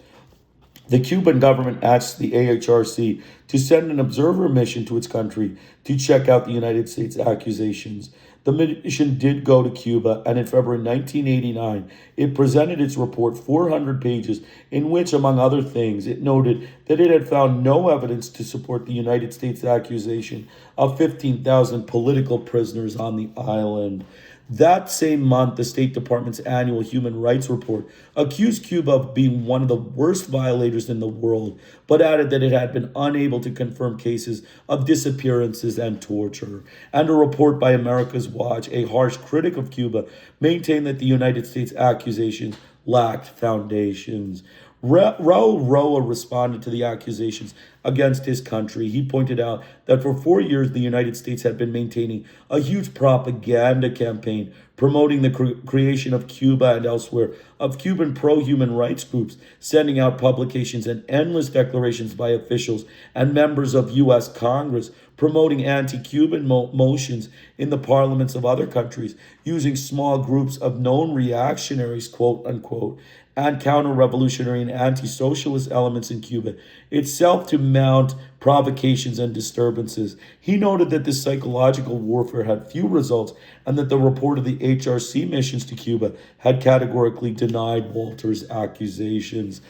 The Cuban government asked the AHRC to send an observer mission to its country to check out the United States accusations. The mission did go to Cuba, and in February 1989, it presented its report, 400 pages, in which, among other things, it noted that it had found no evidence to support the United States accusation of 15,000 political prisoners on the island. That same month, the State Department's annual human rights report accused Cuba of being one of the worst violators in the world, but added that it had been unable to confirm cases of disappearances and torture. And a report by America's Watch, a harsh critic of Cuba, maintained that the United States accusations lacked foundations. Raul Roa responded to the accusations against his country. He pointed out that for 4 years, the United States had been maintaining a huge propaganda campaign promoting the creation of Cuba and elsewhere of Cuban pro-human rights groups, sending out publications and endless declarations by officials and members of U.S. Congress, promoting anti-Cuban motions in the parliaments of other countries, using small groups of known reactionaries, quote unquote, and counter-revolutionary and anti-socialist elements in Cuba itself to mount provocations and disturbances. He noted that this psychological warfare had few results and that the report of the HRC missions to Cuba had categorically denied Walter's accusations.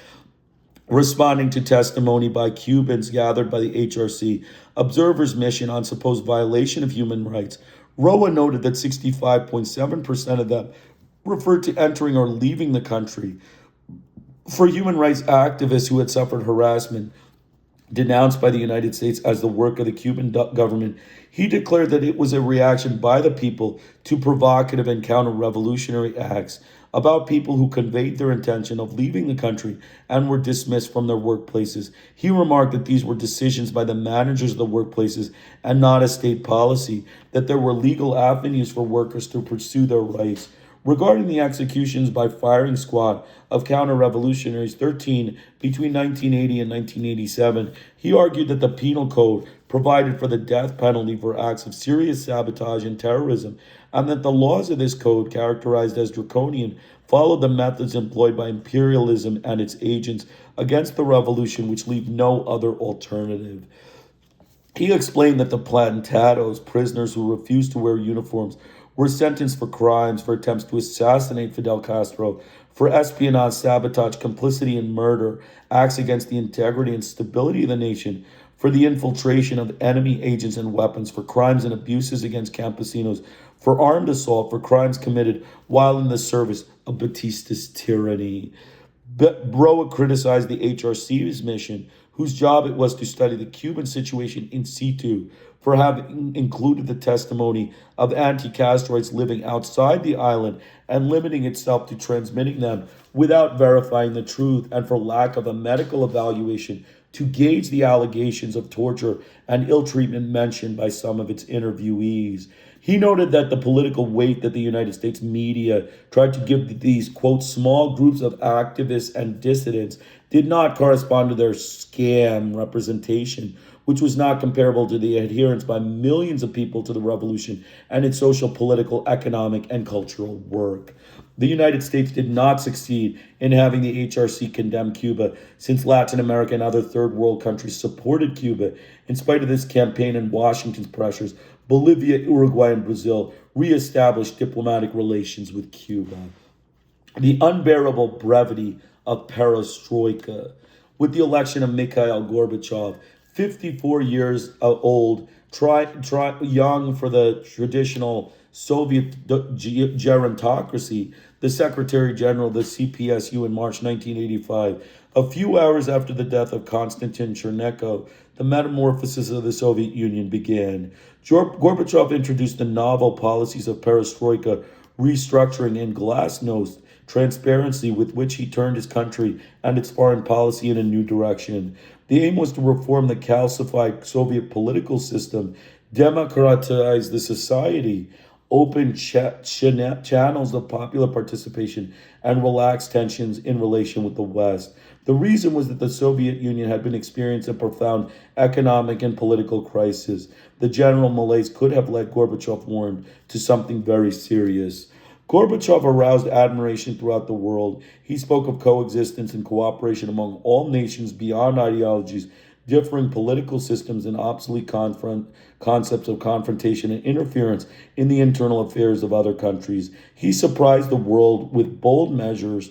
Responding to testimony by Cubans gathered by the HRC observers mission on supposed violation of human rights, Roa noted that 65.7% of them referred to entering or leaving the country. For human rights activists who had suffered harassment denounced by the United States as the work of the Cuban government, he declared that it was a reaction by the people to provocative and counter-revolutionary acts about people who conveyed their intention of leaving the country and were dismissed from their workplaces. He remarked that these were decisions by the managers of the workplaces and not a state policy, that there were legal avenues for workers to pursue their rights. Regarding the executions by firing squad of counter-revolutionaries, 13 between 1980 and 1987, he argued that the penal code provided for the death penalty for acts of serious sabotage and terrorism, and that the laws of this code, characterized as draconian, followed the methods employed by imperialism and its agents against the revolution, which leave no other alternative. He explained that the plantados, prisoners who refused to wear uniforms, were sentenced for crimes, for attempts to assassinate Fidel Castro, for espionage, sabotage, complicity, and murder, acts against the integrity and stability of the nation, for the infiltration of enemy agents and weapons, for crimes and abuses against campesinos, for armed assault, for crimes committed while in the service of Batista's tyranny. But Broa criticized the HRC's mission, whose job it was to study the Cuban situation in situ, for having included the testimony of anti-Castroites living outside the island and limiting itself to transmitting them without verifying the truth, and for lack of a medical evaluation to gauge the allegations of torture and ill treatment mentioned by some of its interviewees. He noted that the political weight that the United States media tried to give these, quote, small groups of activists and dissidents did not correspond to their scam representation, which was not comparable to the adherence by millions of people to the revolution and its social, political, economic, and cultural work. The United States did not succeed in having the HRC condemn Cuba, since Latin America and other third world countries supported Cuba. In spite of this campaign and Washington's pressures, Bolivia, Uruguay, and Brazil reestablished diplomatic relations with Cuba. The unbearable brevity of perestroika. With the election of Mikhail Gorbachev, 54 years old, young for the traditional Soviet gerontocracy, the Secretary General of the CPSU in March 1985. A few hours after the death of Konstantin Chernenko, the metamorphosis of the Soviet Union began. Gorbachev introduced the novel policies of perestroika, restructuring, and glasnost transparency, with which he turned his country and its foreign policy in a new direction. The aim was to reform the calcified Soviet political system, democratize the society, open channels of popular participation, and relax tensions in relation with the West. The reason was that the Soviet Union had been experiencing a profound economic and political crisis. The general malaise could have led, Gorbachev warned, to something very serious. Gorbachev aroused admiration throughout the world. He spoke of coexistence and cooperation among all nations beyond ideologies, differing political systems, and obsolete concepts of confrontation and interference in the internal affairs of other countries. He surprised the world with bold measures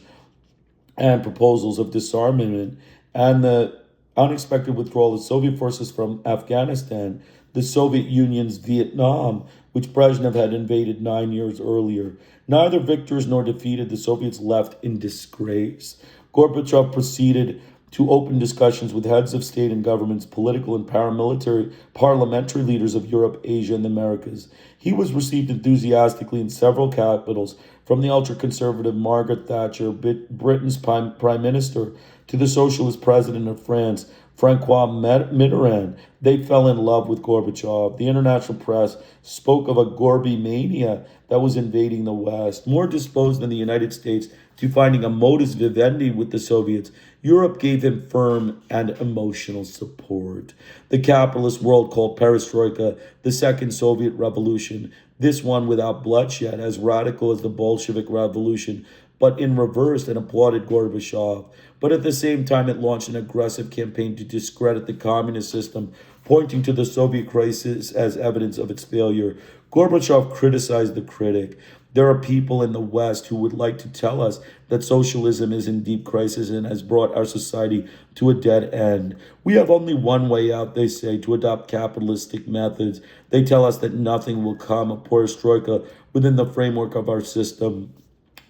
and proposals of disarmament and the unexpected withdrawal of Soviet forces from Afghanistan, the Soviet Union's Vietnam, which Brezhnev had invaded 9 years earlier. Neither victors nor defeated, the Soviets left in disgrace. Gorbachev proceeded to open discussions with heads of state and governments, political and parliamentary leaders of Europe, Asia, and the Americas. He was received enthusiastically in several capitals, from the ultra-conservative Margaret Thatcher, Britain's prime minister, to the socialist president of France, Francois Mitterrand. They fell in love with Gorbachev. The international press spoke of a Gorby mania that was invading the West. More disposed than the United States to finding a modus vivendi with the Soviets, Europe gave him firm and emotional support. The capitalist world called perestroika the second Soviet revolution, this one without bloodshed, as radical as the Bolshevik Revolution, but in reverse, and applauded Gorbachev. But at the same time, it launched an aggressive campaign to discredit the communist system, pointing to the Soviet crisis as evidence of its failure. Gorbachev criticized the critic. There are people in the West who would like to tell us that socialism is in deep crisis and has brought our society to a dead end. We have only one way out, they say, to adopt capitalistic methods. They tell us that nothing will come of perestroika within the framework of our system.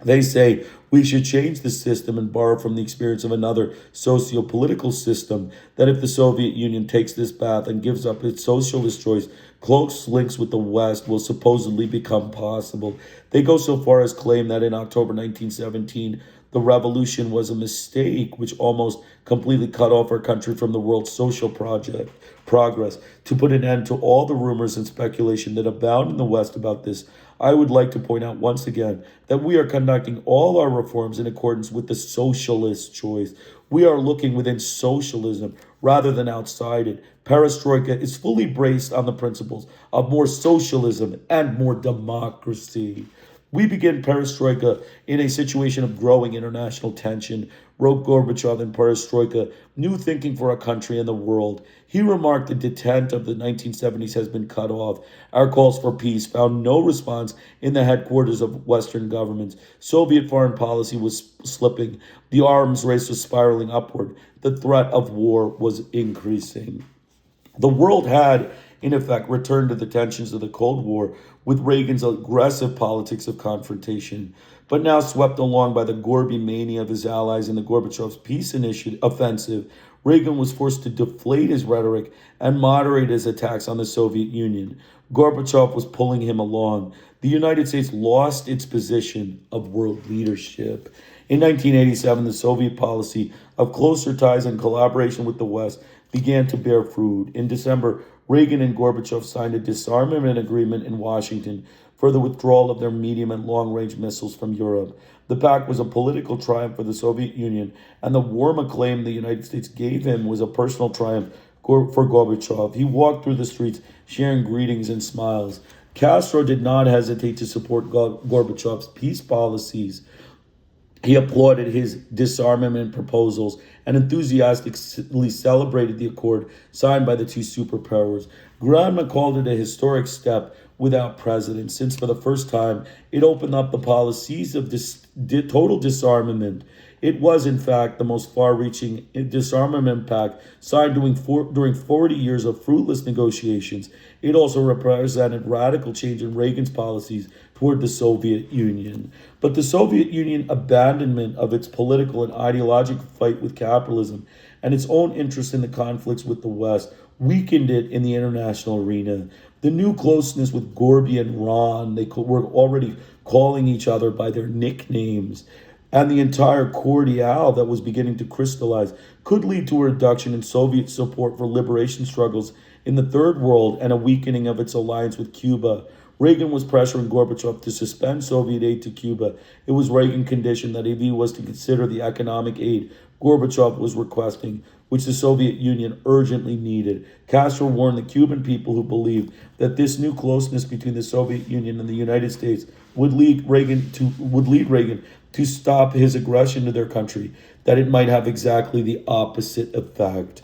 They say we should change the system and borrow from the experience of another socio-political system, that if the Soviet Union takes this path and gives up its socialist choice, close links with the West will supposedly become possible. They go so far as claim that in October 1917, the revolution was a mistake which almost completely cut off our country from the world's social progress. To put an end to all the rumors and speculation that abound in the West about this, I would like to point out once again that we are conducting all our reforms in accordance with the socialist choice. We are looking within socialism rather than outside it. Perestroika is fully based on the principles of more socialism and more democracy. We begin perestroika in a situation of growing international tension, wrote Gorbachev in Perestroika, New Thinking for a Country and the World. He remarked the detent of the 1970s has been cut off. Our calls for peace found no response in the headquarters of Western governments. Soviet foreign policy was slipping. The arms race was spiraling upward. The threat of war was increasing. The world had, in effect, returned to the tensions of the Cold War with Reagan's aggressive politics of confrontation. But now swept along by the Gorby mania of his allies and the Gorbachev's peace offensive, Reagan was forced to deflate his rhetoric and moderate his attacks on the Soviet Union. Gorbachev was pulling him along. The United States lost its position of world leadership. In 1987, the Soviet policy of closer ties and collaboration with the West began to bear fruit. In December, Reagan and Gorbachev signed a disarmament agreement in Washington for the withdrawal of their medium and long-range missiles from Europe. The pact was a political triumph for the Soviet Union, and the warm acclaim the United States gave him was a personal triumph for Gorbachev. He walked through the streets sharing greetings and smiles. Castro did not hesitate to support Gorbachev's peace policies. He applauded his disarmament proposals and enthusiastically celebrated the accord signed by the two superpowers. Granma called it a historic step without precedent, since for the first time it opened up the policies of total disarmament. It was, in fact, the most far-reaching disarmament pact signed during 40 years of fruitless negotiations. It also represented radical change in Reagan's policies toward the Soviet Union. But the Soviet Union abandonment of its political and ideological fight with capitalism and its own interest in the conflicts with the West weakened it in the international arena. The new closeness with Gorby and Ron, they were already calling each other by their nicknames, and the entire cordial that was beginning to crystallize could lead to a reduction in Soviet support for liberation struggles in the Third World and a weakening of its alliance with Cuba. Reagan was pressuring Gorbachev to suspend Soviet aid to Cuba. It was Reagan's condition that if he was to consider the economic aid Gorbachev was requesting, which the Soviet Union urgently needed. Castro warned the Cuban people who believed that this new closeness between the Soviet Union and the United States would lead Reagan to stop his aggression to their country, that it might have exactly the opposite effect.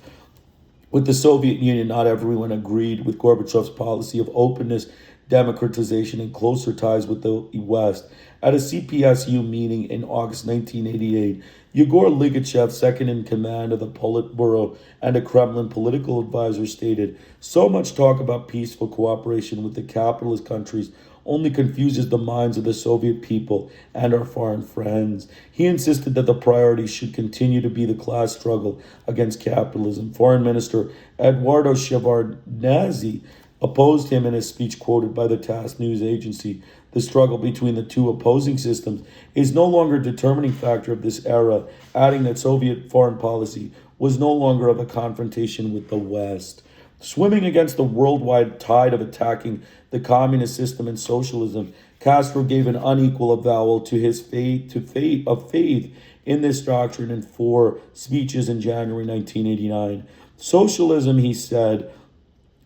With the Soviet Union, not everyone agreed with Gorbachev's policy of openness, democratization, and closer ties with the West. At a CPSU meeting in August 1988, Yegor Ligachev, second in command of the Politburo and a Kremlin political advisor, stated, "So much talk about peaceful cooperation with the capitalist countries only confuses the minds of the Soviet people and our foreign friends." He insisted that the priority should continue to be the class struggle against capitalism. Foreign Minister Eduardo Shevardnadze opposed him in a speech quoted by the TASS news agency. The struggle between the two opposing systems is no longer a determining factor of this era, adding that Soviet foreign policy was no longer of a confrontation with the West. Swimming against the worldwide tide of attacking the communist system and socialism, Castro gave an unequal avowal to his faith in this doctrine in 4 speeches in January 1989. Socialism, he said,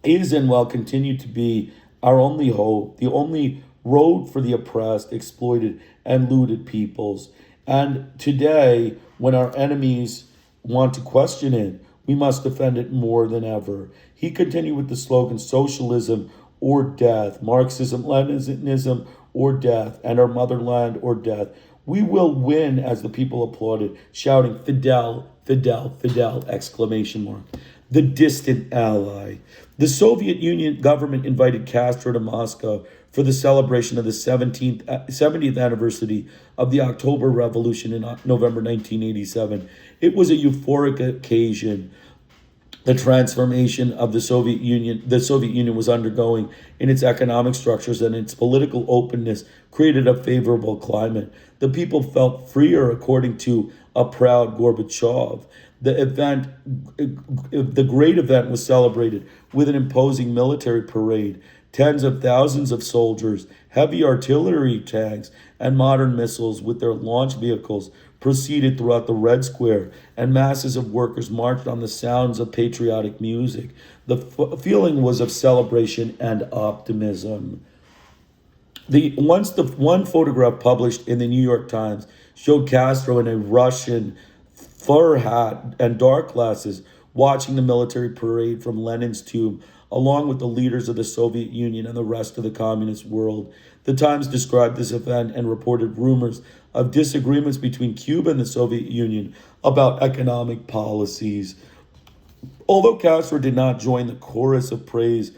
is and will continue to be our only hope, the only road for the oppressed, exploited, and looted peoples. And today, when our enemies want to question it, we must defend it more than ever. He continued with the slogan, socialism or death, Marxism, Leninism or death, and our motherland or death. We will win, as the people applauded, shouting, Fidel, Fidel, Fidel, exclamation mark. The distant ally. The Soviet Union government invited Castro to Moscow for the celebration of the 70th anniversary of the October Revolution in November 1987. It was a euphoric occasion. The transformation of the Soviet Union was undergoing in its economic structures, and its political openness created a favorable climate. The people felt freer, according to a proud Gorbachev. The great event was celebrated with an imposing military parade. Tens of thousands of soldiers, heavy artillery tanks, and modern missiles with their launch vehicles proceeded throughout the Red Square, and masses of workers marched on the sounds of patriotic music. The feeling was of celebration and optimism. The one photograph published in the New York Times showed Castro in a Russian fur hat and dark glasses watching the military parade from Lenin's tomb, along with the leaders of the Soviet Union and the rest of the communist world. The Times described this event and reported rumors of disagreements between Cuba and the Soviet Union about economic policies. Although Castro did not join the chorus of praise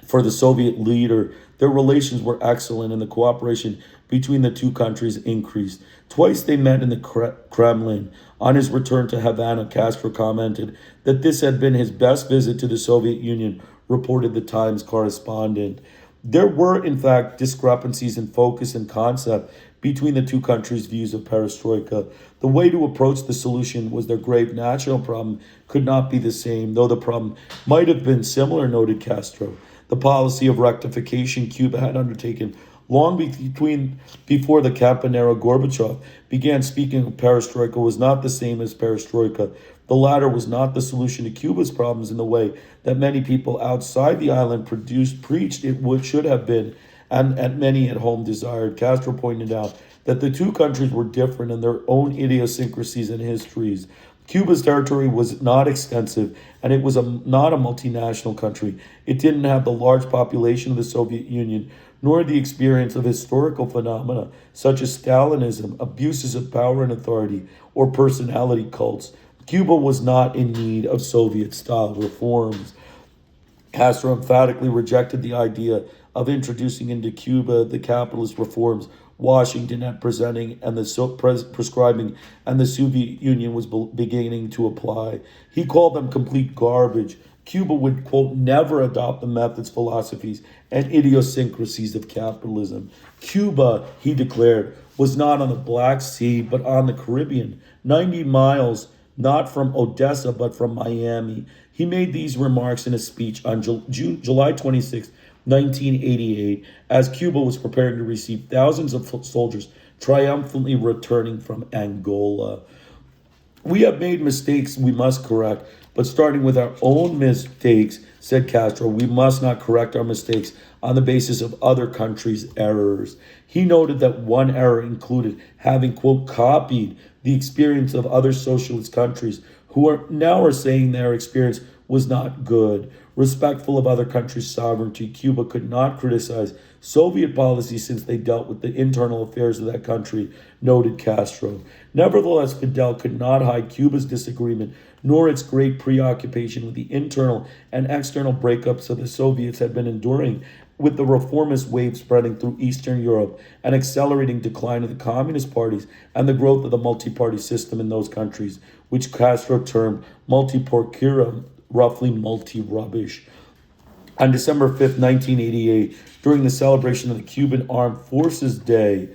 for the Soviet leader, their relations were excellent and the cooperation between the two countries increased. Twice they met in the Kremlin. On his return to Havana, Castro commented that this had been his best visit to the Soviet Union, reported the Times correspondent. There were, in fact, discrepancies in focus and concept between the two countries' views of perestroika. The way to approach the solution was their grave national problem could not be the same, though the problem might have been similar, noted Castro. The policy of rectification Cuba had undertaken long before the Campanero Gorbachev began speaking of perestroika was not the same as perestroika. The latter was not the solution to Cuba's problems in the way that many people outside the island preached should have been, and many at home desired. Castro pointed out that the two countries were different in their own idiosyncrasies and histories. Cuba's territory was not extensive, and it was not a multinational country. It didn't have the large population of the Soviet Union, nor the experience of historical phenomena such as Stalinism, abuses of power and authority, or personality cults. Cuba was not in need of Soviet-style reforms. Castro emphatically rejected the idea of introducing into Cuba the capitalist reforms Washington had prescribing, and the Soviet Union was beginning to apply. He called them complete garbage. Cuba would, quote, never adopt the methods, philosophies, and idiosyncrasies of capitalism. Cuba, he declared, was not on the Black Sea, but on the Caribbean, 90 miles not from Odessa, but from Miami. He made these remarks in a speech on July 26, 1988, as Cuba was preparing to receive thousands of soldiers triumphantly returning from Angola. We have made mistakes we must correct, but starting with our own mistakes, said Castro, we must not correct our mistakes on the basis of other countries' errors. He noted that one error included having, quote, copied the experience of other socialist countries who are saying their experience was not good. Respectful of other countries' sovereignty, Cuba could not criticize Soviet policy since they dealt with the internal affairs of that country, noted Castro. Nevertheless, Fidel could not hide Cuba's disagreement, nor its great preoccupation with the internal and external breakups that the Soviets had been enduring, with the reformist wave spreading through Eastern Europe, an accelerating decline of the communist parties, and the growth of the multi-party system in those countries, which Castro termed multi-porcura, roughly multi-rubbish. On December 5th, 1988, during the celebration of the Cuban Armed Forces Day,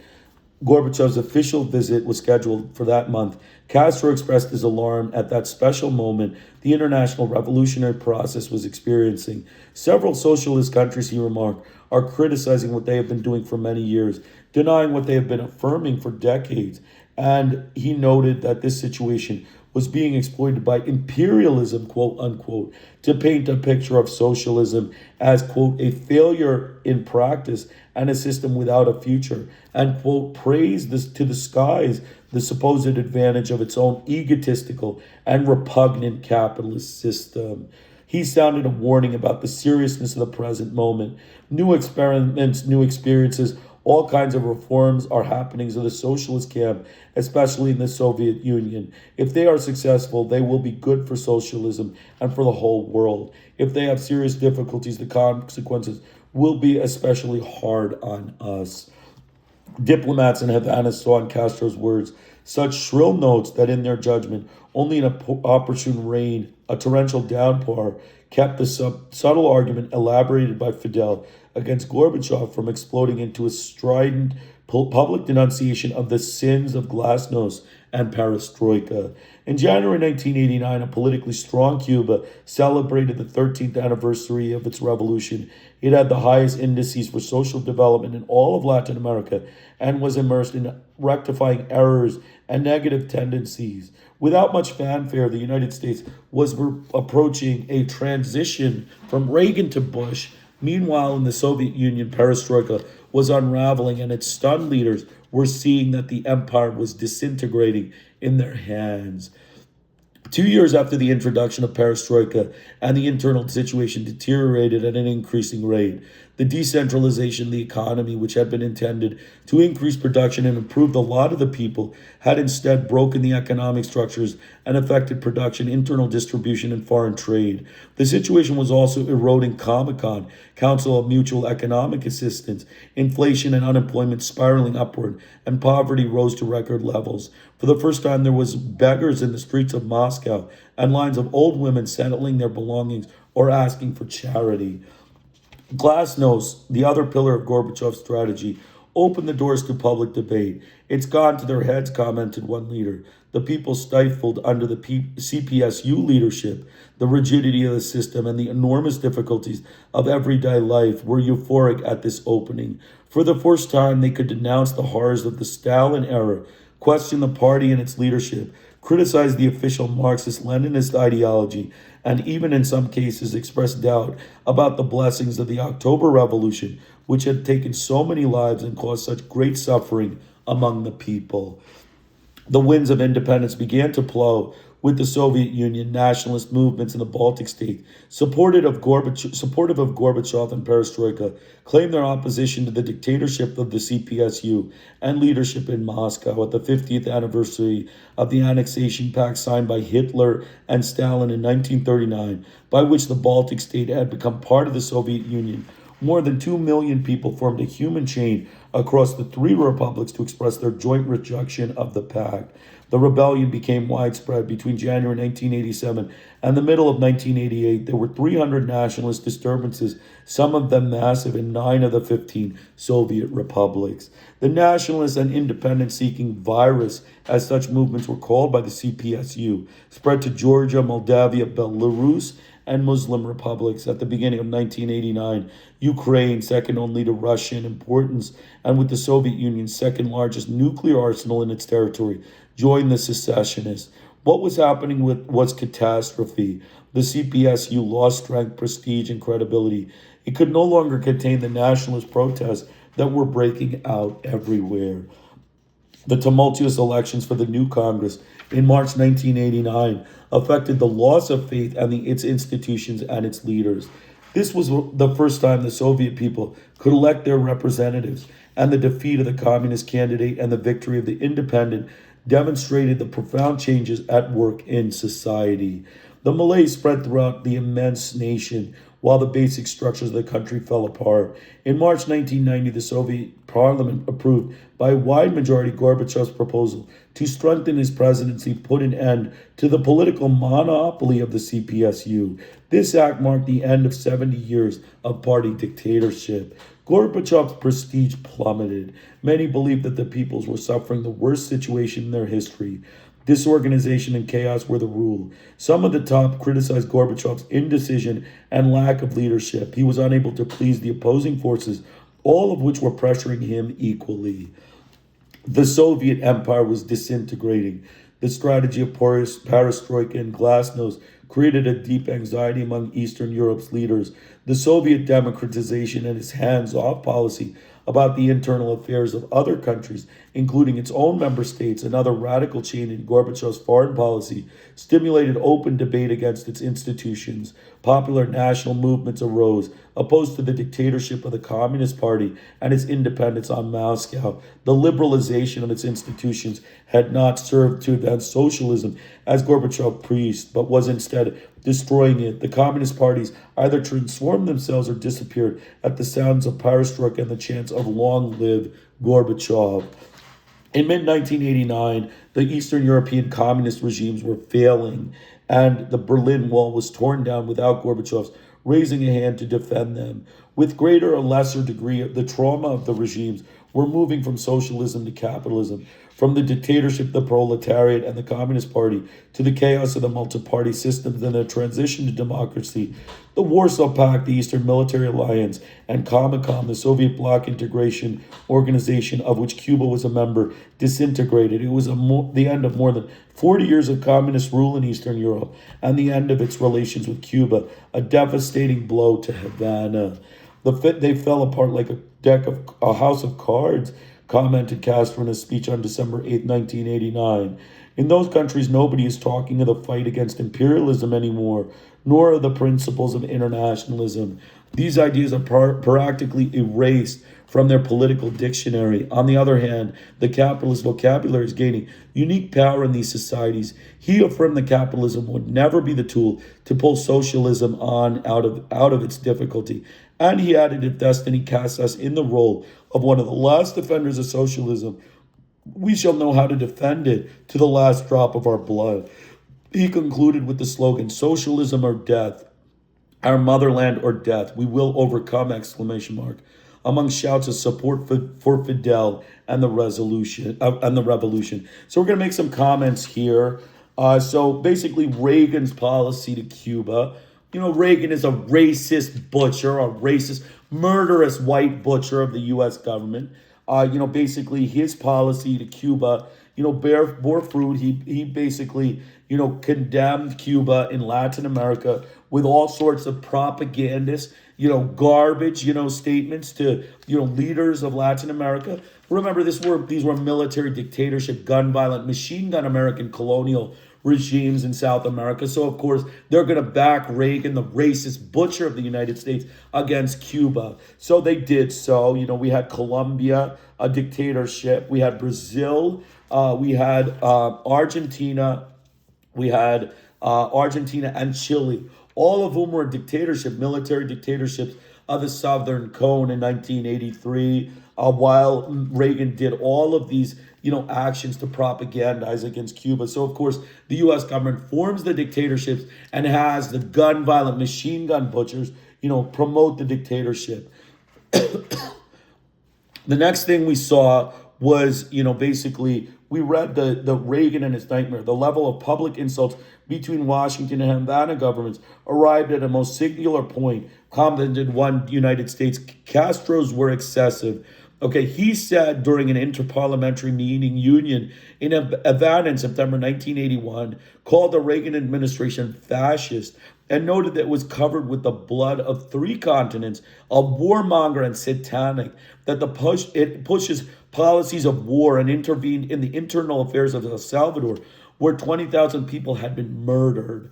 Gorbachev's official visit was scheduled for that month. Castro expressed his alarm at that special moment the international revolutionary process was experiencing. Several socialist countries, he remarked, are criticizing what they have been doing for many years, denying what they have been affirming for decades. And he noted that this situation was being exploited by imperialism, quote unquote, to paint a picture of socialism as, quote, a failure in practice and a system without a future, and, quote, praise this to the skies the supposed advantage of its own egotistical and repugnant capitalist system. He sounded a warning about the seriousness of the present moment. New experiments, new experiences, all kinds of reforms are happenings of the socialist camp, especially in the Soviet Union. If they are successful, they will be good for socialism and for the whole world. If they have serious difficulties, the consequences will be especially hard on us. Diplomats in Havana saw in Castro's words such shrill notes that in their judgment, only an opportune rain, a torrential downpour, kept the subtle argument elaborated by Fidel against Gorbachev from exploding into a strident public denunciation of the sins of glasnost and perestroika. In January 1989, a politically strong Cuba celebrated the 13th anniversary of its revolution. It had the highest indices for social development in all of Latin America and was immersed in rectifying errors and negative tendencies. Without much fanfare, the United States was approaching a transition from Reagan to Bush. Meanwhile, in the Soviet Union, perestroika was unraveling, and its stunned leaders were seeing that the empire was disintegrating in their hands. 2 years after the introduction of perestroika and the internal situation deteriorated at an increasing rate, the decentralization of the economy, which had been intended to increase production and improve the lot of the people, had instead broken the economic structures and affected production, internal distribution, and foreign trade. The situation was also eroding Comecon, Council of Mutual Economic Assistance, inflation and unemployment spiraling upward, and poverty rose to record levels. For the first time, there was beggars in the streets of Moscow and lines of old women settling their belongings or asking for charity. Glasnost, the other pillar of Gorbachev's strategy, opened the doors to public debate. It's gone to their heads, commented one leader. The people stifled under the CPSU leadership, the rigidity of the system, and the enormous difficulties of everyday life were euphoric at this opening. For the first time, they could denounce the horrors of the Stalin era, question the party and its leadership, criticize the official Marxist-Leninist ideology, and even in some cases express doubt about the blessings of the October Revolution, which had taken so many lives and caused such great suffering among the people. The winds of independence began to blow with the Soviet Union. Nationalist movements in the Baltic states, supportive of Gorbachev and Perestroika, claimed their opposition to the dictatorship of the CPSU and leadership in Moscow at the 50th anniversary of the annexation pact signed by Hitler and Stalin in 1939, by which the Baltic state had become part of the Soviet Union. More than 2 million people formed a human chain across the three republics to express their joint rejection of the pact. The rebellion became widespread between January 1987 and the middle of 1988. There were 300 nationalist disturbances, some of them massive, in 9 of the 15 Soviet republics. The nationalist and independence-seeking virus, as such movements were called by the CPSU, spread to Georgia, Moldavia, Belarus, and Muslim republics at the beginning of 1989. Ukraine, second only to Russia in importance, and with the Soviet Union's second largest nuclear arsenal in its territory, joined the secessionists. What was happening was catastrophe. The CPSU lost strength, prestige, and credibility. It could no longer contain the nationalist protests that were breaking out everywhere. The tumultuous elections for the new Congress in March 1989 affected the loss of faith in its institutions and its leaders. This was the first time the Soviet people could elect their representatives, and the defeat of the communist candidate and the victory of the independent demonstrated the profound changes at work in society. The malaise spread throughout the immense nation while the basic structures of the country fell apart. In March 1990, the Soviet parliament approved by a wide majority Gorbachev's proposal to strengthen his presidency, put an end to the political monopoly of the CPSU. This act marked the end of 70 years of party dictatorship. Gorbachev's prestige plummeted. Many believed that the peoples were suffering the worst situation in their history. Disorganization and chaos were the rule. Some of the top criticized Gorbachev's indecision and lack of leadership. He was unable to please the opposing forces, all of which were pressuring him equally. The Soviet empire was disintegrating. The strategy of perestroika and glasnost created a deep anxiety among Eastern Europe's leaders. The Soviet democratization and its hands-off policy about the internal affairs of other countries, including its own member states, another radical change in Gorbachev's foreign policy, stimulated open debate against its institutions. Popular national movements arose, opposed to the dictatorship of the Communist Party and its independence on Moscow. The liberalization of its institutions had not served to advance socialism, as Gorbachev preached, but was instead destroying it. The communist parties either transformed themselves or disappeared at the sounds of perestroika and the chants of "Long live Gorbachev." In mid-1989, the Eastern European communist regimes were failing, and the Berlin Wall was torn down without Gorbachev's raising a hand to defend them. With greater or lesser degree, the trauma of the regimes were moving from socialism to capitalism, from the dictatorship of the proletariat and the Communist Party to the chaos of the multi-party system, then a transition to democracy. The Warsaw Pact, the Eastern Military Alliance, and Comecon, the Soviet bloc integration organization of which Cuba was a member, disintegrated. It was the end of more than 40 years of communist rule in Eastern Europe and the end of its relations with Cuba, a devastating blow to Havana. They fell apart like a a house of cards, commented Castro in a speech on December 8th, 1989. In those countries, nobody is talking of the fight against imperialism anymore, nor of the principles of internationalism. These ideas are practically erased from their political dictionary. On the other hand, the capitalist vocabulary is gaining unique power in these societies. He affirmed that capitalism would never be the tool to pull socialism on out of its difficulty. And he added, if destiny casts us in the role of one of the last defenders of socialism, we shall know how to defend it to the last drop of our blood. He concluded with the slogan, socialism or death, our motherland or death, we will overcome, exclamation mark, among shouts of support for Fidel and the revolution. So we're going to make some comments here. So basically, Reagan's policy to Cuba. Reagan is a racist butcher, a racist, murderous white butcher of the U.S. government. Basically his policy to Cuba, bore fruit. He basically, condemned Cuba in Latin America with all sorts of propagandist, garbage, statements to, leaders of Latin America. Remember, these were military dictatorship, gun violent, machine gun American colonial regimes in South America. So, of course, they're going to back Reagan, the racist butcher of the United States, against Cuba. So they did so. We had Colombia, a dictatorship. We had Brazil. We had Argentina. We had Argentina and Chile, all of whom were military dictatorships of the Southern Cone in 1983, while Reagan did all of these actions to propagandize against Cuba. So, of course, the U.S. government forms the dictatorships and has the gun violent machine gun butchers, promote the dictatorship. The next thing we saw was, basically, we read the Reagan and his nightmare. The level of public insults between Washington and Havana governments arrived at a most singular point, commented one United States. Castro's were excessive. Okay, he said during an interparliamentary meeting union in Havana in September 1981, called the Reagan administration fascist and noted that it was covered with the blood of 3 continents, a warmonger and satanic, that it pushes policies of war and intervened in the internal affairs of El Salvador, where 20,000 people had been murdered.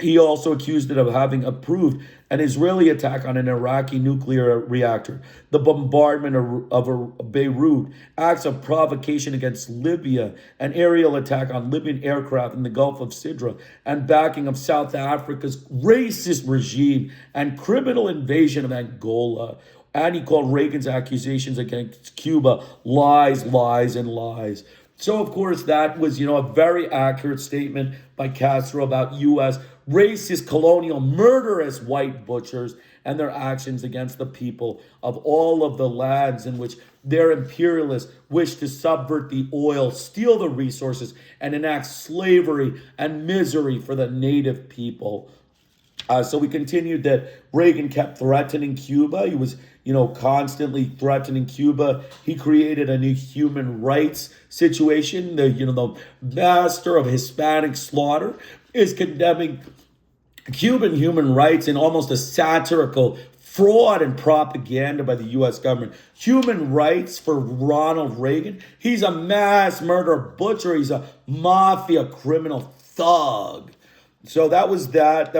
He also accused it of having approved an Israeli attack on an Iraqi nuclear reactor, the bombardment of Beirut, acts of provocation against Libya, an aerial attack on Libyan aircraft in the Gulf of Sidra, and backing of South Africa's racist regime and criminal invasion of Angola. And he called Reagan's accusations against Cuba lies, lies, and lies. So, of course, that was, a very accurate statement by Castro about U.S. racist, colonial, murderous white butchers and their actions against the people of all of the lands in which their imperialists wish to subvert the oil, steal the resources, and enact slavery and misery for the native people. So we continued that Reagan kept threatening Cuba. He was, constantly threatening Cuba. He created a new human rights situation. The master of Hispanic slaughter is condemning Cuban human rights in almost a satirical fraud and propaganda by the U.S. government. Human rights for Ronald Reagan. He's a mass murderer butcher. He's a mafia criminal thug. So that was that.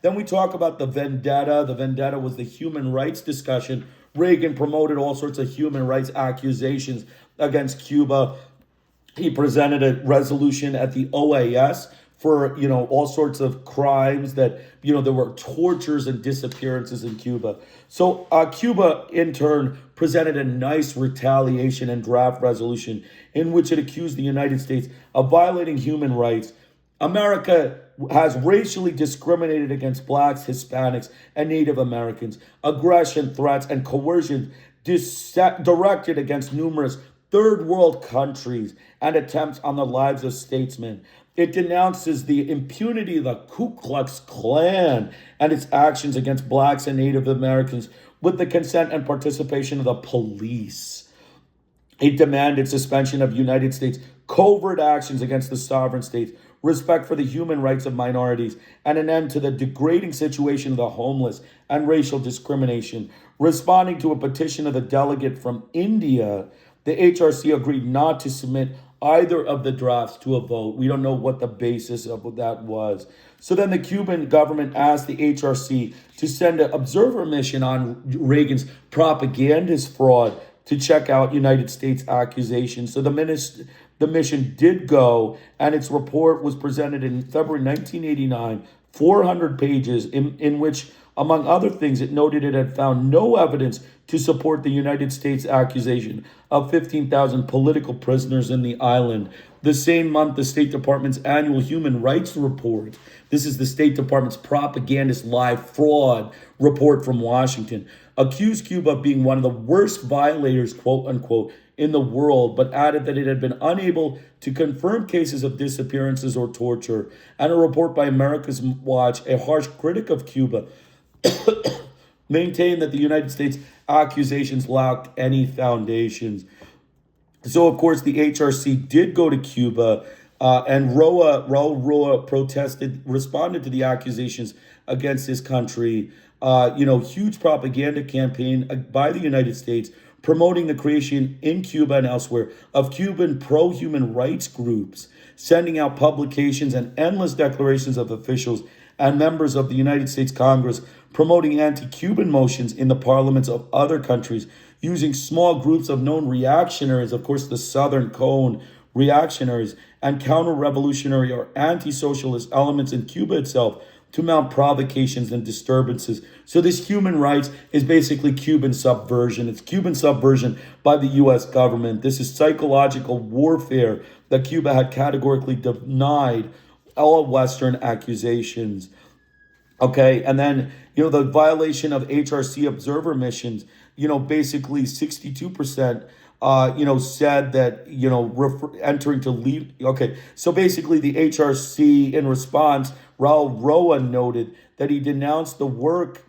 Then we talk about the vendetta. The vendetta was the human rights discussion. Reagan promoted all sorts of human rights accusations against Cuba. He presented a resolution at the OAS for, all sorts of crimes that, there were tortures and disappearances in Cuba. So Cuba, in turn, presented a nice retaliation and draft resolution in which it accused the United States of violating human rights. America has racially discriminated against blacks, Hispanics, and Native Americans. Aggression, threats, and coercion directed against numerous third world countries and attempts on the lives of statesmen. It denounces the impunity of the Ku Klux Klan and its actions against blacks and Native Americans with the consent and participation of the police. It demanded suspension of United States covert actions against the sovereign states, respect for the human rights of minorities, and an end to the degrading situation of the homeless and racial discrimination. Responding to a petition of the delegate from India, the HRC agreed not to submit either of the drafts to a vote. We don't know what the basis of that was. So then the Cuban government asked the HRC to send an observer mission on Reagan's propagandist fraud to check out United States accusations. So the mission did go, and its report was presented in February 1989, 400 pages, in which, among other things, it noted it had found no evidence to support the United States accusation of 15,000 political prisoners in the island. The same month, the State Department's annual human rights report, this is the State Department's propagandist live fraud report from Washington, accused Cuba of being one of the worst violators, quote unquote, in the world, but added that it had been unable to confirm cases of disappearances or torture. And a report by America's Watch, a harsh critic of Cuba, maintained that the United States accusations lacked any foundations. So, of course, the HRC did go to Cuba, and Raul Roa responded to the accusations against his country. Huge propaganda campaign by the United States promoting the creation in Cuba and elsewhere of Cuban pro-human rights groups, sending out publications and endless declarations of officials and members of the United States Congress promoting anti-Cuban motions in the parliaments of other countries, using small groups of known reactionaries, of course, the Southern Cone reactionaries, and counter-revolutionary or anti-socialist elements in Cuba itself to mount provocations and disturbances. So this human rights is basically Cuban subversion. It's Cuban subversion by the U.S. government. This is psychological warfare that Cuba had categorically denied all Western accusations. Okay, and then, the violation of HRC observer missions, basically 62%, said that, entering to leave. Okay, so basically the HRC, in response, Raul Roa noted that he denounced the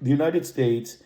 United States,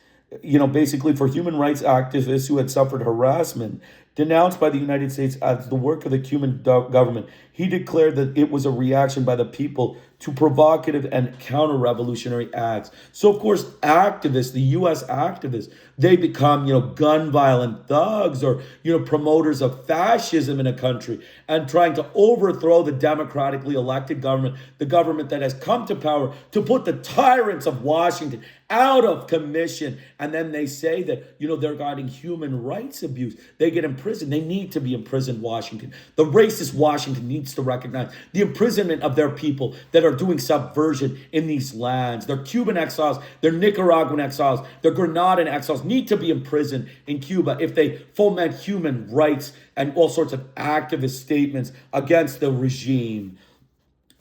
basically for human rights activists who had suffered harassment, denounced by the United States as the work of the Cuban government. He declared that it was a reaction by the people to provocative and counter-revolutionary acts. So, of course, activists, the U.S. activists, they become, gun violent thugs or, promoters of fascism in a country and trying to overthrow the democratically elected government, the government that has come to power to put the tyrants of Washington out of commission. And then they say that, they're guarding human rights abuse. They get imprisoned. They need to be imprisoned, Washington. The racist Washington needs to recognize the imprisonment of their people that are doing subversion in these lands. Their Cuban exiles, their Nicaraguan exiles, their Grenadan exiles need to be imprisoned in Cuba if they foment human rights and all sorts of activist statements against the regime.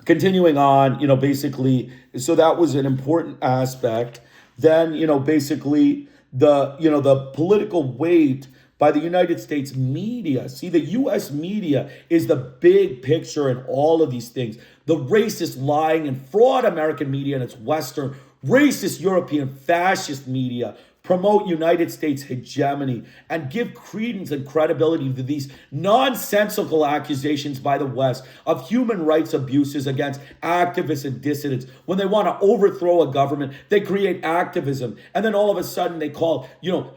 Continuing on, basically, so that was an important aspect. Then, basically the political weight by the United States media. See, the U.S. media is the big picture in all of these things. The racist, lying, and fraud American media and its Western, racist European fascist media promote United States hegemony and give credence and credibility to these nonsensical accusations by the West of human rights abuses against activists and dissidents. When they want to overthrow a government, they create activism. And then all of a sudden they call,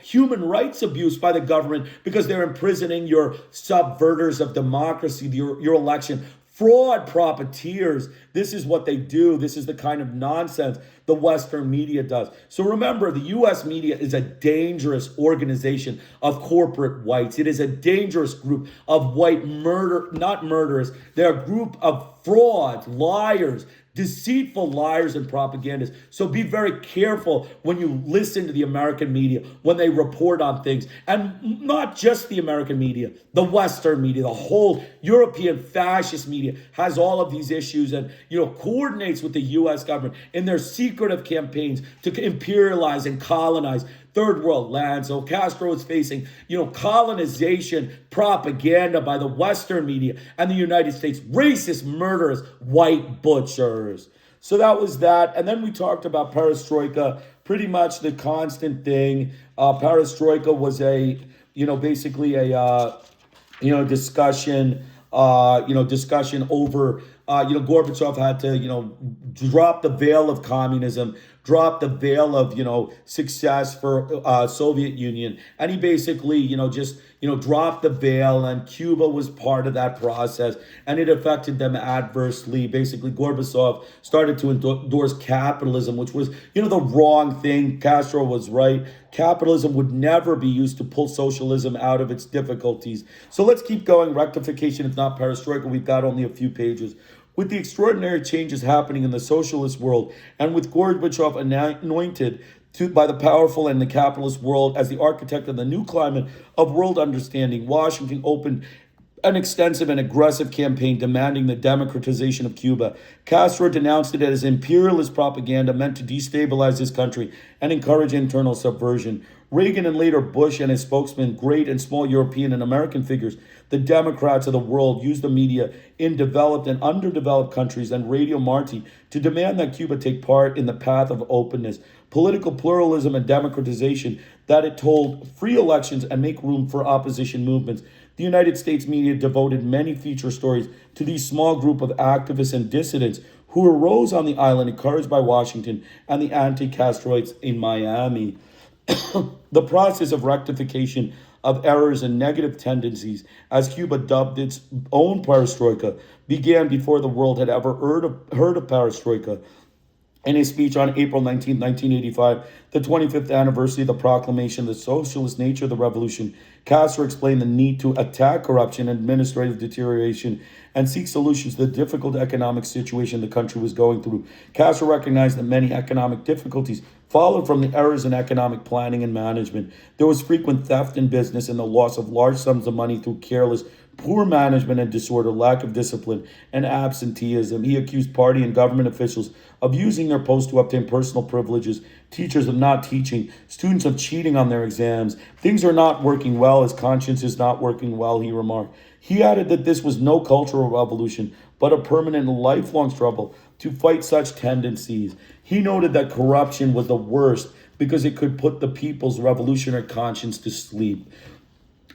human rights abuse by the government because they're imprisoning your subverters of democracy, your election. Fraud profiteers. This is what they do. This is the kind of nonsense the Western media does. So remember, the U.S. media is a dangerous organization of corporate whites. It is a dangerous group of white not murderers. They're a group of frauds, liars, deceitful liars and propagandists. So be very careful when you listen to the American media, when they report on things. And not just the American media, the Western media, the whole European fascist media has all of these issues and, coordinates with the U.S. government in their secretive campaigns to imperialize and colonize third world lands. So Castro is facing, colonization propaganda by the Western media and the United States, racist, murderous, white butchers. So that was that. And then we talked about perestroika, pretty much the constant thing. Perestroika was basically a discussion over Gorbachev had to, drop the veil of communism, drop the veil of, success for Soviet Union. And he basically, just, dropped the veil, and Cuba was part of that process, and it affected them adversely. Basically, Gorbachev started to endorse capitalism, which was, the wrong thing. Castro was right. Capitalism would never be used to pull socialism out of its difficulties. So let's keep going. Rectification, if not perestroika. We've got only a few pages. With the extraordinary changes happening in the socialist world, and with Gorbachev anointed by the powerful and the capitalist world as the architect of the new climate of world understanding, Washington opened an extensive and aggressive campaign demanding the democratization of Cuba. Castro denounced it as imperialist propaganda meant to destabilize his country and encourage internal subversion. Reagan and later Bush and his spokesman, great and small European and American figures, the Democrats of the world, used the media in developed and underdeveloped countries and Radio Marti to demand that Cuba take part in the path of openness, political pluralism, and democratization, that it told free elections and make room for opposition movements. The United States media devoted many feature stories to these small group of activists and dissidents who arose on the island, encouraged by Washington and the anti-Castroites in Miami. The process of rectification of errors and negative tendencies, as Cuba dubbed its own perestroika, began before the world had ever heard of perestroika. In his speech on April 19, 1985, the 25th anniversary of the proclamation of the socialist nature of the revolution, Castro explained the need to attack corruption and administrative deterioration and seek solutions to the difficult economic situation the country was going through. Castro recognized that many economic difficulties followed from the errors in economic planning and management. There was frequent theft in business and the loss of large sums of money through careless, poor management and disorder, lack of discipline, and absenteeism. He accused party and government officials of using their post to obtain personal privileges, teachers of not teaching, students of cheating on their exams. Things are not working well, his conscience is not working well, he remarked. He added that this was no cultural revolution, but a permanent and lifelong struggle to fight such tendencies. He noted that corruption was the worst because it could put the people's revolutionary conscience to sleep.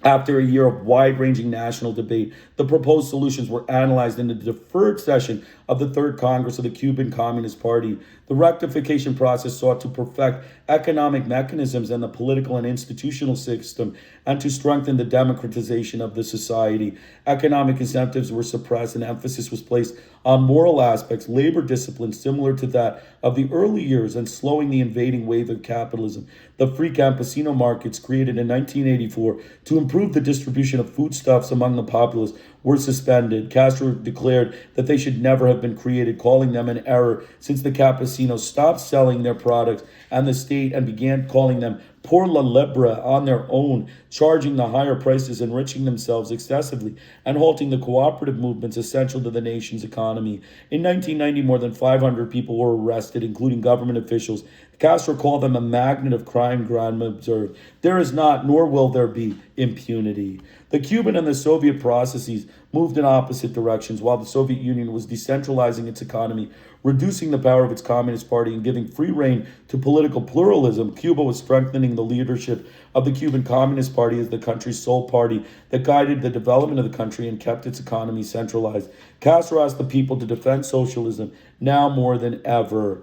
After a year of wide-ranging national debate, the proposed solutions were analyzed in the deferred session of the Third Congress of the Cuban Communist Party. The rectification process sought to perfect economic mechanisms and the political and institutional system and to strengthen the democratization of the society. Economic incentives were suppressed and emphasis was placed on moral aspects, labor discipline similar to that of the early years, and slowing the invading wave of capitalism. The free campesino markets created in 1984 to improve the distribution of foodstuffs among the populace were suspended. Castro declared that they should never have been created, calling them an error since the campesinos stopped selling their products and the state and began calling them por la libre on their own, charging the higher prices, enriching themselves excessively, and halting the cooperative movements essential to the nation's economy. In 1990, more than 500 people were arrested, including government officials. Castro called them a magnet of crime, Grandma observed. There is not, nor will there be, impunity. The Cuban and the Soviet processes moved in opposite directions. While the Soviet Union was decentralizing its economy, reducing the power of its Communist Party, and giving free rein to political pluralism, Cuba was strengthening the leadership of the Cuban Communist Party as the country's sole party that guided the development of the country and kept its economy centralized. Castro asked the people to defend socialism now more than ever.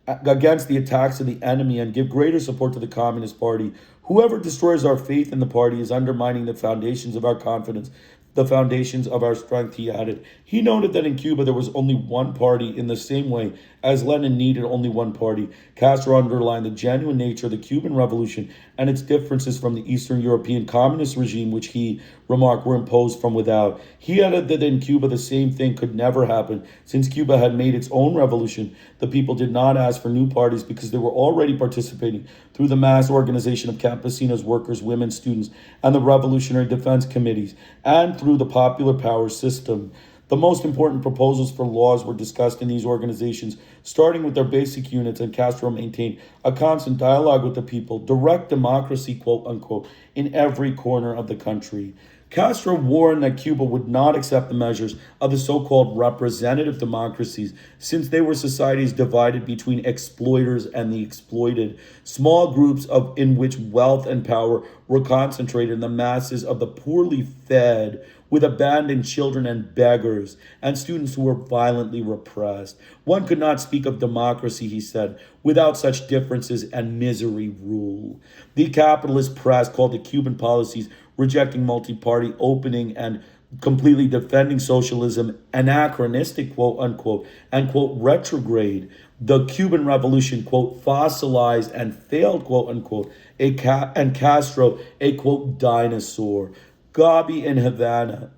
Against the attacks of the enemy, and give greater support to the Communist Party. Whoever destroys our faith in the party is undermining the foundations of our confidence, the foundations of our strength, he added. He noted that in Cuba there was only one party in the same way as Lenin needed only one party. Castro underlined the genuine nature of the Cuban Revolution and its differences from the Eastern European communist regime, which he remarked were imposed from without. He added that in Cuba the same thing could never happen. Since Cuba had made its own revolution, the people did not ask for new parties because they were already participating through the mass organization of campesinos, workers, women, students, and the revolutionary defense committees, and through the popular power system. The most important proposals for laws were discussed in these organizations, starting with their basic units, and Castro maintained a constant dialogue with the people, direct democracy, quote unquote, in every corner of the country. Castro warned that Cuba would not accept the measures of the so-called representative democracies, since they were societies divided between exploiters and the exploited, small groups in which wealth and power were concentrated in the masses of the poorly fed, with abandoned children and beggars, and students who were violently repressed. One could not speak of democracy, he said, without such differences and misery rule. The capitalist press called the Cuban policies rejecting multi-party opening and completely defending socialism anachronistic, quote unquote, and quote retrograde. The Cuban Revolution, quote, fossilized and failed, quote unquote, and Castro, a quote dinosaur. Gorby in Havana.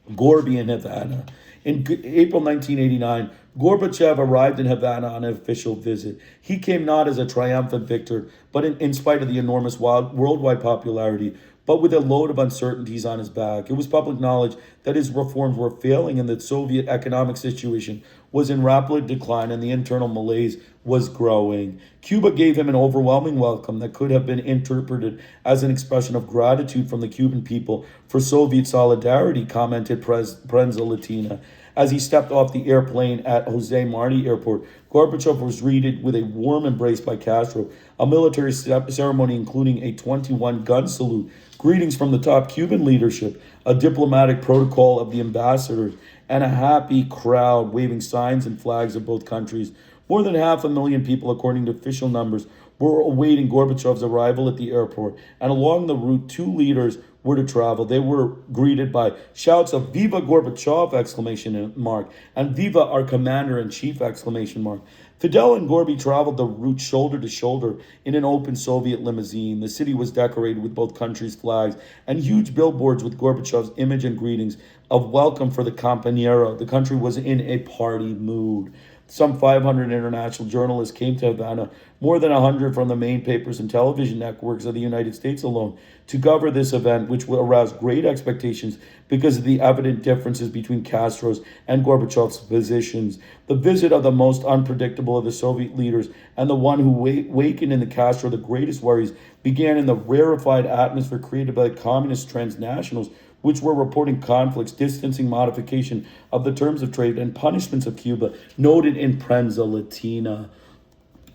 In April 1989, Gorbachev arrived in Havana on an official visit. He came not as a triumphant victor, but in spite of the enormous worldwide popularity, but with a load of uncertainties on his back. It was public knowledge that his reforms were failing and that Soviet economic situation was in rapid decline and the internal malaise was growing. Cuba gave him an overwhelming welcome that could have been interpreted as an expression of gratitude from the Cuban people for Soviet solidarity, commented Prensa Latina. As he stepped off the airplane at Jose Marti Airport, Gorbachev was greeted with a warm embrace by Castro, a military ceremony including a 21-gun salute, greetings from the top Cuban leadership, a diplomatic protocol of the ambassadors, and a happy crowd waving signs and flags of both countries. More than 500,000 people, according to official numbers, were awaiting Gorbachev's arrival at the airport, and along the route, two leaders were to travel. They were greeted by shouts of "Viva Gorbachev!" exclamation mark and "Viva our Commander-in-Chief!" exclamation mark. Fidel and Gorby traveled the route shoulder to shoulder in an open Soviet limousine. The city was decorated with both countries' flags and huge billboards with Gorbachev's image and greetings of welcome for the compañero. The country was in a party mood. Some 500 international journalists came to Havana, more than 100 from the main papers and television networks of the United States alone, to cover this event, which will arouse great expectations because of the evident differences between Castro's and Gorbachev's positions. The visit of the most unpredictable of the Soviet leaders and the one who wakened in the Castro the greatest worries began in the rarefied atmosphere created by the communist transnationals, which were reporting conflicts, distancing modification of the terms of trade, and punishments of Cuba, noted in Prensa Latina.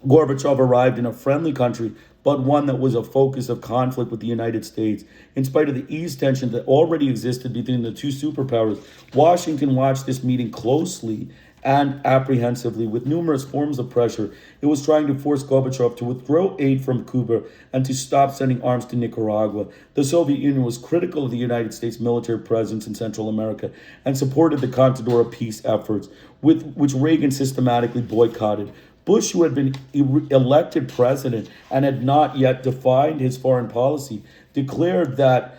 Gorbachev arrived in a friendly country, but one that was a focus of conflict with the United States. In spite of the eased tension that already existed between the two superpowers, Washington watched this meeting closely and apprehensively. With numerous forms of pressure, it was trying to force Gorbachev to withdraw aid from Cuba and to stop sending arms to Nicaragua. The Soviet Union was critical of the United States military presence in Central America and supported the Contadora peace efforts, which Reagan systematically boycotted. Bush, who had been elected president and had not yet defined his foreign policy, declared that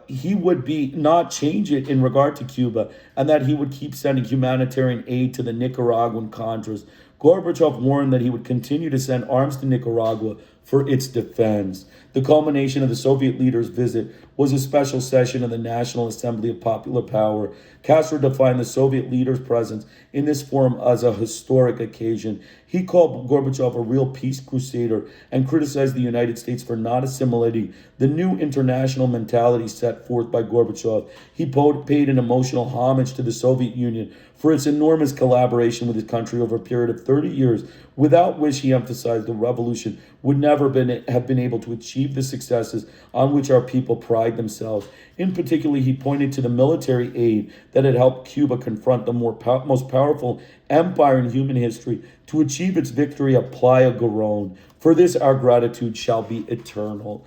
he would not change it in regard to Cuba, and that he would keep sending humanitarian aid to the Nicaraguan Contras. Gorbachev warned that he would continue to send arms to Nicaragua for its defense. The culmination of the Soviet leader's visit was a special session of the National Assembly of Popular Power. Castro defined the Soviet leader's presence in this forum as a historic occasion. He called Gorbachev a real peace crusader and criticized the United States for not assimilating the new international mentality set forth by Gorbachev. He paid an emotional homage to the Soviet Union for its enormous collaboration with his country over a period of 30 years, without which, he emphasized, the revolution would never have been able to achieve the successes on which our people pride themselves. In particular, he pointed to the military aid that had helped Cuba confront the most powerful empire in human history to achieve its victory at Playa Girón. For this, our gratitude shall be eternal.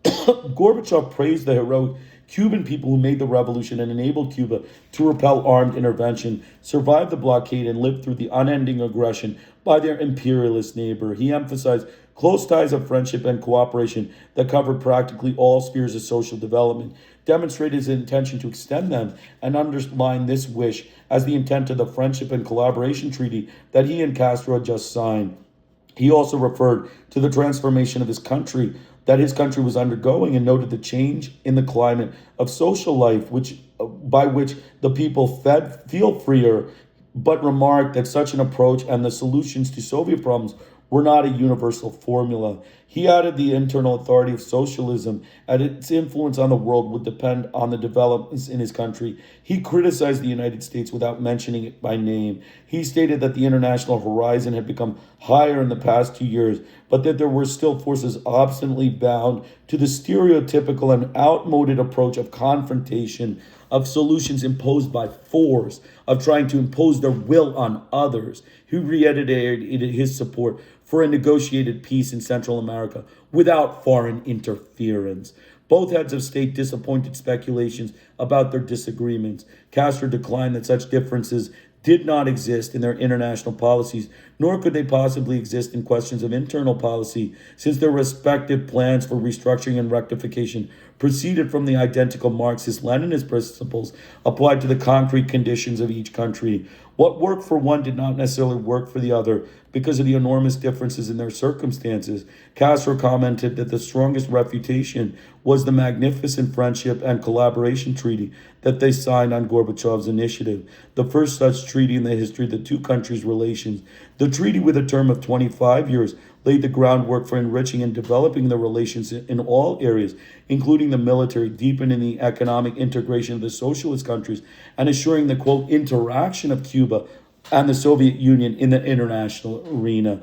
Gorbachev praised the heroic Cuban people who made the revolution and enabled Cuba to repel armed intervention, survive the blockade, and live through the unending aggression by their imperialist neighbor. He emphasized close ties of friendship and cooperation that covered practically all spheres of social development, demonstrated his intention to extend them, and underlined this wish as the intent of the Friendship and Collaboration Treaty that he and Castro had just signed. He also referred to the transformation of his country that his country was undergoing, and noted the change in the climate of social life by which the people feel freer, but remarked that such an approach and the solutions to Soviet problems were not a universal formula. He added the internal authority of socialism and its influence on the world would depend on the developments in his country. He criticized the United States without mentioning it by name. He stated that the international horizon had become higher in the past 2 years, but that there were still forces obstinately bound to the stereotypical and outmoded approach of confrontation, of solutions imposed by force, of trying to impose their will on others. He reiterated his support for a negotiated peace in Central America without foreign interference. Both heads of state disappointed speculations about their disagreements. Castro declined that such differences did not exist in their international policies, nor could they possibly exist in questions of internal policy, since their respective plans for restructuring and rectification proceeded from the identical Marxist-Leninist principles applied to the concrete conditions of each country. What worked for one did not necessarily work for the other because of the enormous differences in their circumstances. Castro commented that the strongest refutation was the magnificent friendship and collaboration treaty that they signed on Gorbachev's initiative, the first such treaty in the history of the two countries' relations. The treaty, with a term of 25 years, laid the groundwork for enriching and developing the relations in all areas, including the military, deepening the economic integration of the socialist countries, and assuring the, quote, interaction of Cuba and the Soviet Union in the international arena.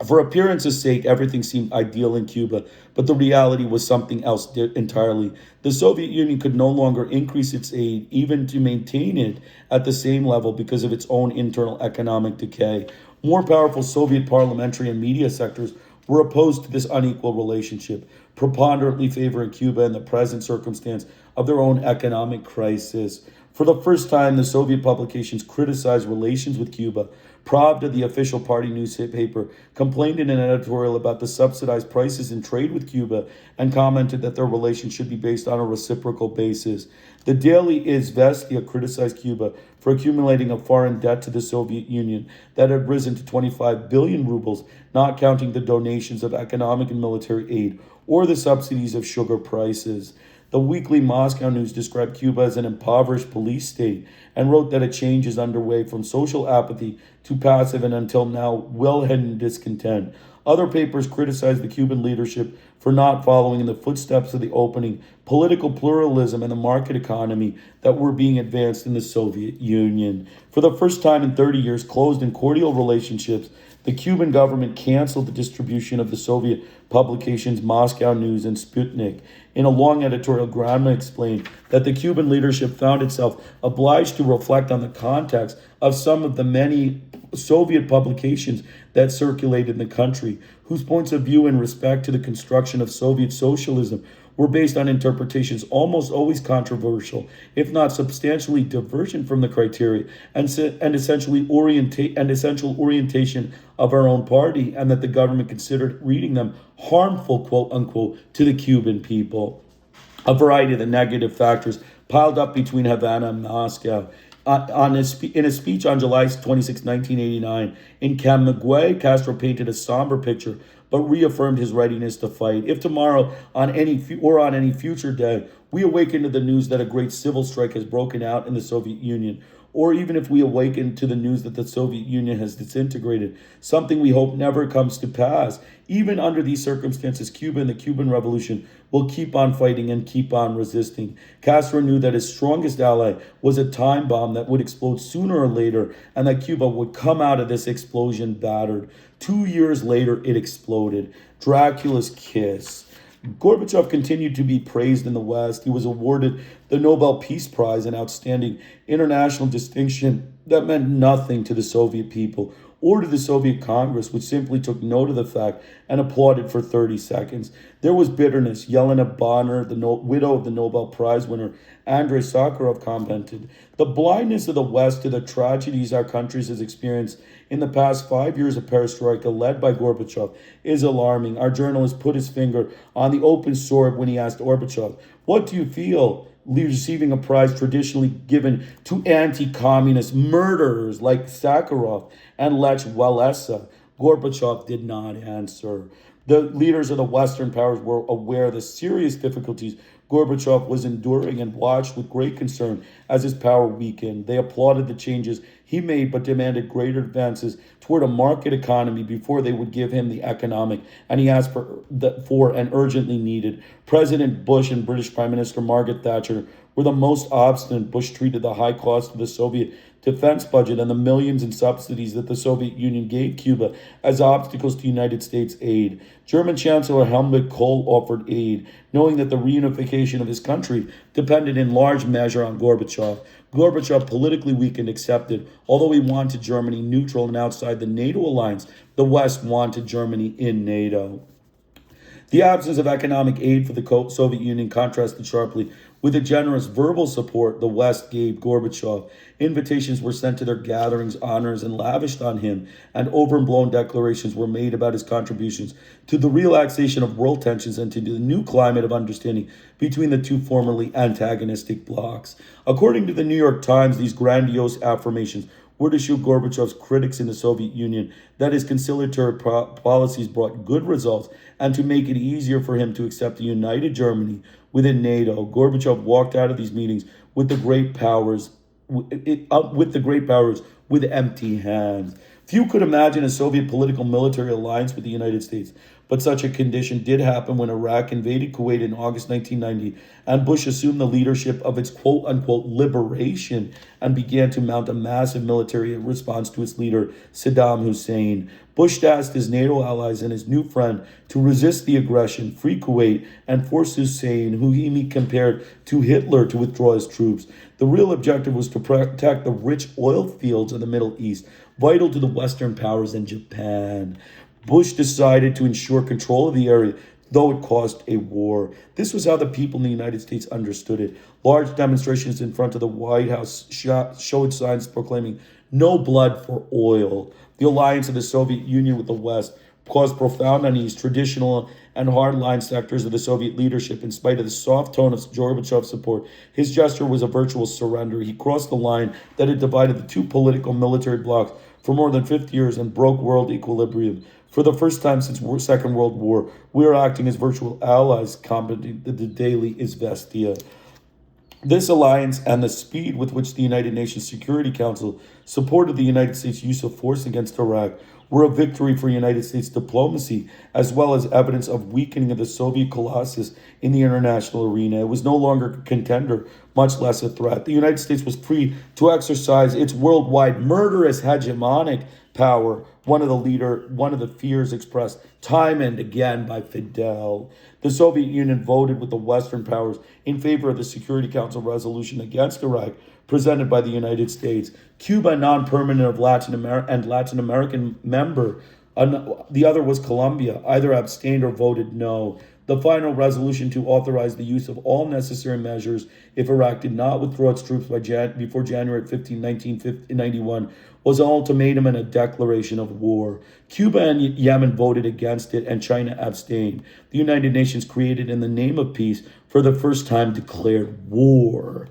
For appearance's sake, everything seemed ideal in Cuba, but the reality was something else entirely. The Soviet Union could no longer increase its aid, even to maintain it at the same level because of its own internal economic decay. More powerful Soviet parliamentary and media sectors were opposed to this unequal relationship, preponderantly favoring Cuba in the present circumstance of their own economic crisis. For the first time, the Soviet publications criticized relations with Cuba. Pravda, the official party newspaper, complained in an editorial about the subsidized prices in trade with Cuba and commented that their relations should be based on a reciprocal basis. The daily Izvestia criticized Cuba for accumulating a foreign debt to the Soviet Union that had risen to 25 billion rubles, not counting the donations of economic and military aid or the subsidies of sugar prices. The weekly Moscow News described Cuba as an impoverished police state and wrote that a change is underway from social apathy to passive and until now well-hidden discontent. Other papers criticized the Cuban leadership for not following in the footsteps of the opening political pluralism and the market economy that were being advanced in the Soviet Union. For the first time in 30 years, closed and cordial relationships, the Cuban government canceled the distribution of the Soviet publications Moscow News and Sputnik. In a long editorial, Granma explained that the Cuban leadership found itself obliged to reflect on the context of some of the many Soviet publications that circulated in the country, whose points of view in respect to the construction of Soviet socialism were based on interpretations almost always controversial, if not substantially divergent from the criteria and essential orientation of our own party, and that the government considered reading them harmful, quote unquote, to the Cuban people. A variety of the negative factors piled up between Havana and Moscow. In a speech on July 26, 1989, in Camagüey, Castro painted a somber picture but reaffirmed his readiness to fight. If tomorrow, on any future day, we awaken to the news that a great civil strike has broken out in the Soviet Union, or even if we awaken to the news that the Soviet Union has disintegrated, something we hope never comes to pass, even under these circumstances, Cuba and the Cuban Revolution will keep on fighting and keep on resisting. Castro knew that his strongest ally was a time bomb that would explode sooner or later, and that Cuba would come out of this explosion battered. 2 years later, it exploded. Dracula's kiss. Gorbachev continued to be praised in the West. He was awarded the Nobel Peace Prize, an outstanding international distinction that meant nothing to the Soviet people or to the Soviet Congress, which simply took note of the fact and applauded for 30 seconds. There was bitterness. Yelena Bonner, the widow of the Nobel Prize winner Andrei Sakharov, commented, "The blindness of the West to the tragedies our country has experienced in the past 5 years of perestroika led by Gorbachev is alarming." Our journalist put his finger on the open sore when he asked Gorbachev, "What do you feel receiving a prize traditionally given to anti-communist murderers like Sakharov and Lech Walesa?" Gorbachev did not answer. The leaders of the Western powers were aware of the serious difficulties Gorbachev was enduring and watched with great concern as his power weakened. They applauded the changes he made, but demanded greater advances toward a market economy before they would give him the economic, and he asked for and urgently needed. President Bush and British Prime Minister Margaret Thatcher were the most obstinate. Bush treated the high cost of the Soviet defense budget and the millions in subsidies that the Soviet Union gave Cuba as obstacles to United States aid. German Chancellor Helmut Kohl offered aid, knowing that the reunification of his country depended in large measure on Gorbachev. Gorbachev, politically weakened, accepted. Although he wanted Germany neutral and outside the NATO alliance, the West wanted Germany in NATO. The absence of economic aid for the Soviet Union contrasted sharply with the generous verbal support the West gave Gorbachev. Invitations were sent to their gatherings, honors, and lavished on him, and overblown declarations were made about his contributions to the relaxation of world tensions and to the new climate of understanding between the two formerly antagonistic blocs. According to the New York Times, these grandiose affirmations were to show Gorbachev's critics in the Soviet Union that his conciliatory policies brought good results and to make it easier for him to accept a united Germany within NATO. Gorbachev walked out of these meetings with the great powers with empty hands. Few could imagine a Soviet political military alliance with the United States, but such a condition did happen when Iraq invaded Kuwait in August 1990, and Bush assumed the leadership of its quote-unquote liberation and began to mount a massive military response to its leader, Saddam Hussein. Bush asked his NATO allies and his new friend to resist the aggression, free Kuwait, and force Hussein, who he compared to Hitler, to withdraw his troops. The real objective was to protect the rich oil fields of the Middle East, vital to the Western powers and Japan. Bush decided to ensure control of the area, though it caused a war. This was how the people in the United States understood it. Large demonstrations in front of the White House showed signs proclaiming no blood for oil. The alliance of the Soviet Union with the West caused profound unease. Traditional and hardline sectors of the Soviet leadership, in spite of the soft tone of Gorbachev's support, his gesture was a virtual surrender. He crossed the line that had divided the two political military blocs for more than 50 years and broke world equilibrium. For the first time since the Second World War, we are acting as virtual allies, combating the daily izvestia. This alliance and the speed with which the United Nations Security Council supported the United States' use of force against Iraq were a victory for United States diplomacy, as well as evidence of weakening of the Soviet colossus in the international arena. It was no longer a contender, much less a threat. The United States was free to exercise its worldwide murderous hegemonic power, one of the fears expressed time and again by Fidel. The Soviet Union voted with the Western powers in favor of the Security Council resolution against Iraq presented by the United States. Cuba, non-permanent of Latin American member, the other was Colombia, either abstained or voted no. The final resolution to authorize the use of all necessary measures if Iraq did not withdraw its troops before January 15, 1991 was an ultimatum and a declaration of war. Cuba and Yemen voted against it, and China abstained. The United Nations, created in the name of peace, for the first time declared war.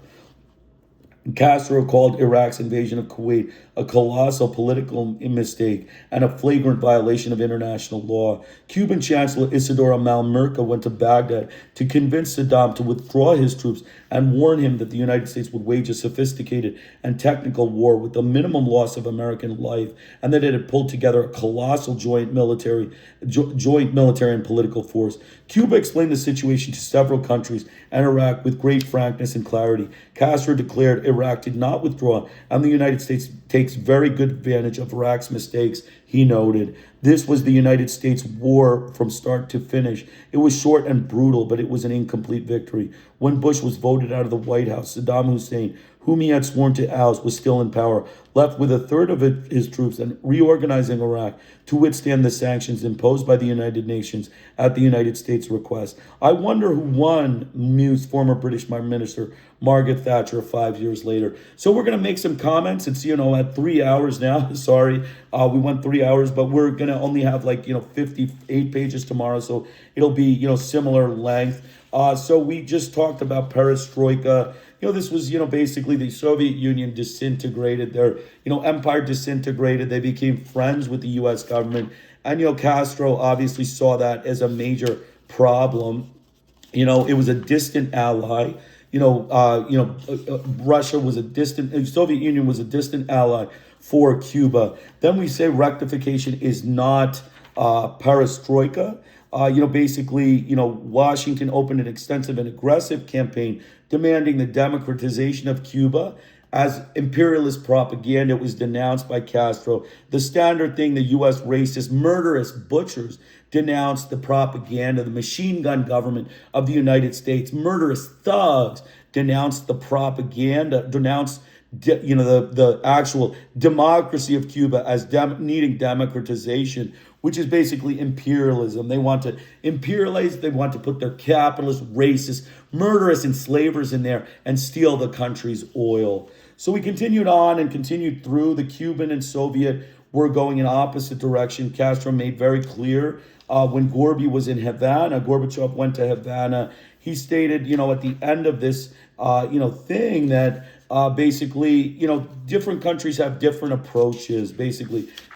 Castro called Iraq's invasion of Kuwait a colossal political mistake and a flagrant violation of international law. Cuban Chancellor Isidoro Malmerca went to Baghdad to convince Saddam to withdraw his troops and warn him that the United States would wage a sophisticated and technical war with the minimum loss of American life, and that it had pulled together a colossal joint military and political force. Cuba explained the situation to several countries and Iraq with great frankness and clarity. Castro declared Iraq did not withdraw, and the United States takes very good advantage of Iraq's mistakes, he noted. This was the United States war from start to finish. It was short and brutal, but it was an incomplete victory. When Bush was voted out of the White House, Saddam Hussein, whom he had sworn to oust, was still in power, left with a third of his troops and reorganizing Iraq to withstand the sanctions imposed by the United Nations at the United States' request. I wonder who won, mused former British Prime Minister Margaret Thatcher 5 years later. So we're going to make some comments. It's, at 3 hours now. Sorry, we went 3 hours, but we're going to only have 58 pages tomorrow. So it'll be, similar length. So we just talked about perestroika. This was, basically the Soviet Union disintegrated. Their, empire disintegrated. They became friends with the U.S. government. And, Castro obviously saw that as a major problem. It was a distant ally. Russia was a distant, Soviet Union was a distant ally for Cuba. Then we say rectification is not perestroika. Washington opened an extensive and aggressive campaign demanding the democratization of Cuba. As imperialist propaganda, it was denounced by Castro. The standard thing, the U.S. racist, murderous butchers denounced the propaganda. The machine gun government of the United States, murderous thugs, denounced the propaganda, denounced the actual democracy of Cuba as needing democratization, which is basically imperialism. They want to imperialize, they want to put their capitalist, racist, murderous enslavers in there and steal the country's oil. So we continued on and continued through. The Cuban and Soviet were going in opposite direction. Castro made very clear when Gorbachev went to Havana, he stated, at the end of this, thing that different countries have different approaches.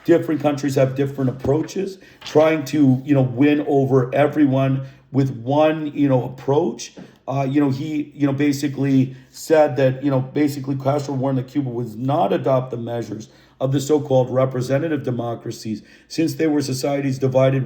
Different countries have different approaches, trying to, win over everyone with one, approach. He, basically said that, Castro warned that Cuba would not adopt the measures of the so-called representative democracies, since they were societies divided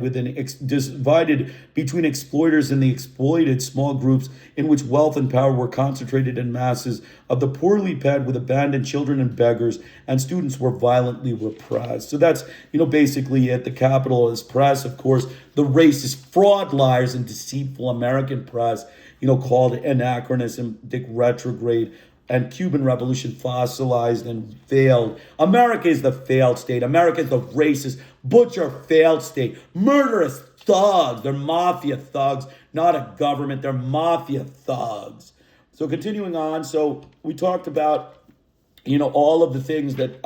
between exploiters and the exploited, small groups in which wealth and power were concentrated in masses of the poorly fed, with abandoned children and beggars, and students were violently repressed. So that's, basically it. The capitalist press, of course, the racist fraud, liars, and deceitful American press, called anachronism, retrograde, and Cuban Revolution fossilized and failed. America is the failed state. America is the racist, butcher failed state. Murderous thugs. They're mafia thugs, not a government. They're mafia thugs. So continuing on, so we talked about, all of the things that,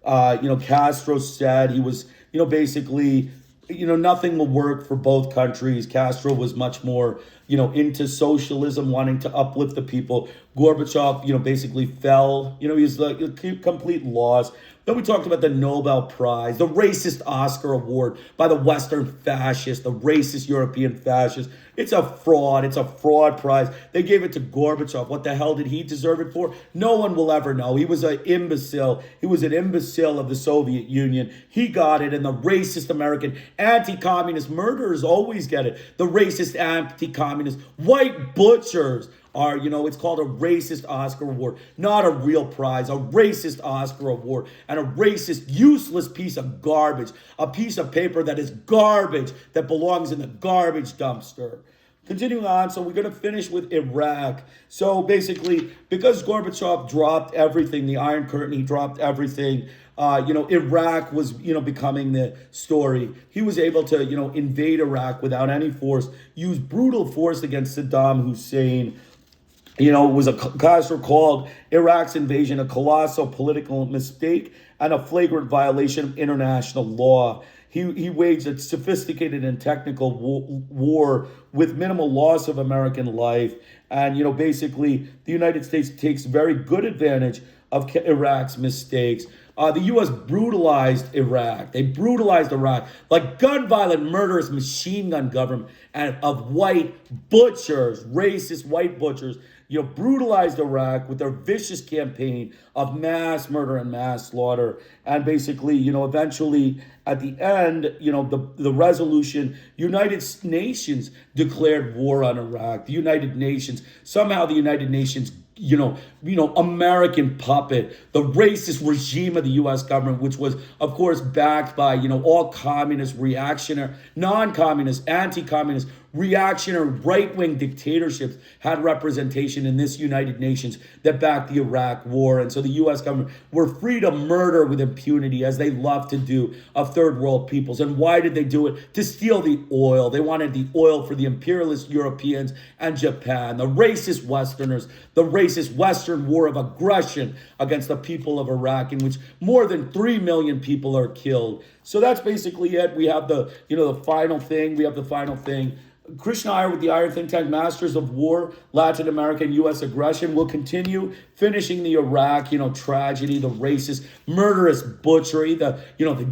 Castro said. He was, nothing will work for both countries. Castro was much more, into socialism, wanting to uplift the people. Gorbachev, basically fell. He's like a complete loss. Then we talked about the Nobel Prize, the racist Oscar award by the Western fascists, the racist European fascists. It's a fraud. It's a fraud prize. They gave it to Gorbachev. What the hell did he deserve it for? No one will ever know. He was an imbecile. He was an imbecile of the Soviet Union. He got it, and the racist American anti-communist murderers always get it. The racist anti-communist white butchers are, it's called a racist Oscar award, not a real prize, a racist Oscar award, and a racist, useless piece of garbage, a piece of paper that is garbage, that belongs in the garbage dumpster. Continuing on, so we're going to finish with Iraq. So basically, because Gorbachev dropped everything, the Iron Curtain, he dropped everything, Iraq was, becoming the story. He was able to, invade Iraq without any force, use brutal force against Saddam Hussein. It was Castro called Iraq's invasion a colossal political mistake and a flagrant violation of international law. He waged a sophisticated and technical war with minimal loss of American life. And, the United States takes very good advantage of Iraq's mistakes. The U.S. brutalized Iraq. They brutalized Iraq like gun violent, murderous machine gun government and of white butchers, racist white butchers, brutalized Iraq with their vicious campaign of mass murder and mass slaughter. And eventually at the end, the resolution, United Nations declared war on Iraq. The United Nations, somehow the United Nations, American puppet, the racist regime of the U.S. government, which was, of course, backed by, all communist, reactionary, non-communist, anti-communist, reactionary, right-wing dictatorships had representation in this United Nations that backed the Iraq war. And so the U.S. government were free to murder with impunity, as they love to do, of third world peoples. And why did they do it? To steal the oil. They wanted the oil for the imperialist Europeans and Japan, the racist Westerners, the racist Western war of aggression against the people of Iraq, in which more than 3 million people are killed. So that's basically it. We have the final thing. We have the final thing. Krishna Iyer with the Iron Think Tank, Masters of War, Latin American U.S. Aggression, will continue finishing the Iraq, tragedy, the racist, murderous butchery, the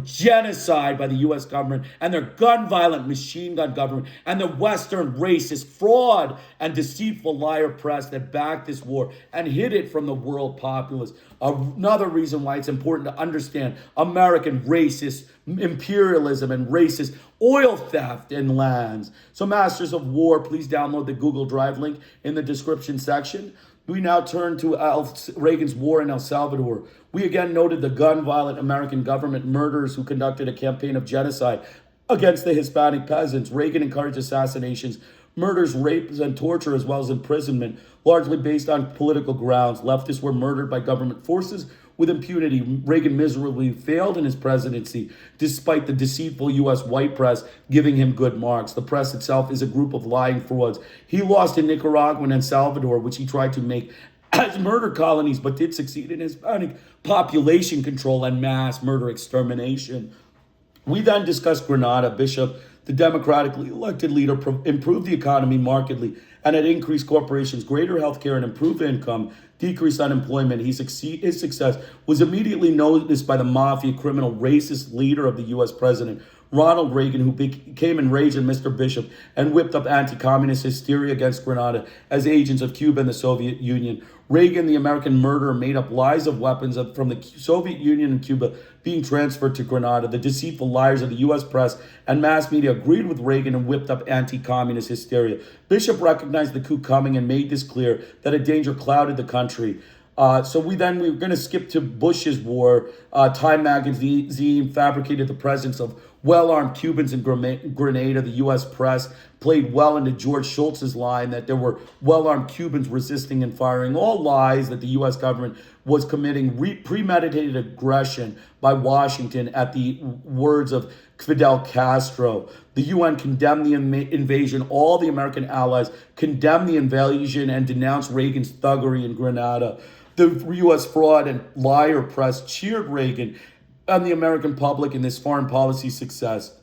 genocide by the U.S. government and their gun-violent machine gun government and the Western racist fraud and deceitful liar press that backed this war and hid it from the world populace. Another reason why it's important to understand American racist imperialism and racist oil theft in lands. So Masters of War, please download the Google Drive link in the description section. We now turn to Reagan's war in El Salvador. We again noted the gun-violent American government murderers who conducted a campaign of genocide against the Hispanic peasants. Reagan encouraged assassinations, murders, rapes, and torture, as well as imprisonment, largely based on political grounds. Leftists were murdered by government forces with impunity. Reagan miserably failed in his presidency, despite the deceitful U.S. white press giving him good marks. The press itself is a group of lying frauds. He lost in Nicaragua and El Salvador, which he tried to make as murder colonies, but did succeed in Hispanic population control and mass murder extermination. We then discussed Grenada. Bishop, the democratically elected leader, improved the economy markedly and had increased corporations, greater health care, and improved income, decreased unemployment. His success was immediately noticed by the mafia, criminal, racist leader of the U.S. president, Ronald Reagan, who became enraged at Mr. Bishop and whipped up anti-communist hysteria against Grenada as agents of Cuba and the Soviet Union. Reagan, the American murderer, made up lies of weapons from the Soviet Union and Cuba being transferred to Grenada. The deceitful liars of the U.S. press and mass media agreed with Reagan and whipped up anti-communist hysteria. Bishop recognized the coup coming and made this clear that a danger clouded the country. So we're going to skip to Bush's war. Time magazine fabricated the presence of well-armed Cubans in Grenada. The U.S. press played well into George Shultz's line that there were well-armed Cubans resisting and firing. All lies that the U.S. government was committing premeditated aggression by Washington at the words of Fidel Castro. The UN condemned the invasion. All the American allies condemned the invasion and denounced Reagan's thuggery in Grenada. The U.S. fraud and liar press cheered Reagan and the American public in this foreign policy success.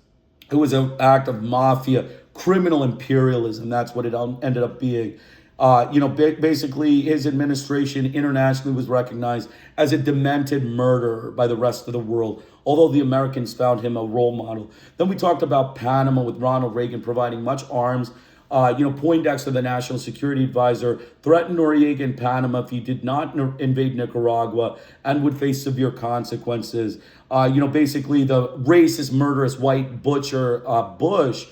It was an act of mafia, criminal imperialism. That's what it ended up being. Basically, his administration internationally was recognized as a demented murderer by the rest of the world, although the Americans found him a role model. Then we talked about Panama with Ronald Reagan providing much arms. Poindexter, the national security advisor, threatened Noriega in Panama if he did not invade Nicaragua and would face severe consequences. Basically the racist, murderous white butcher Bush,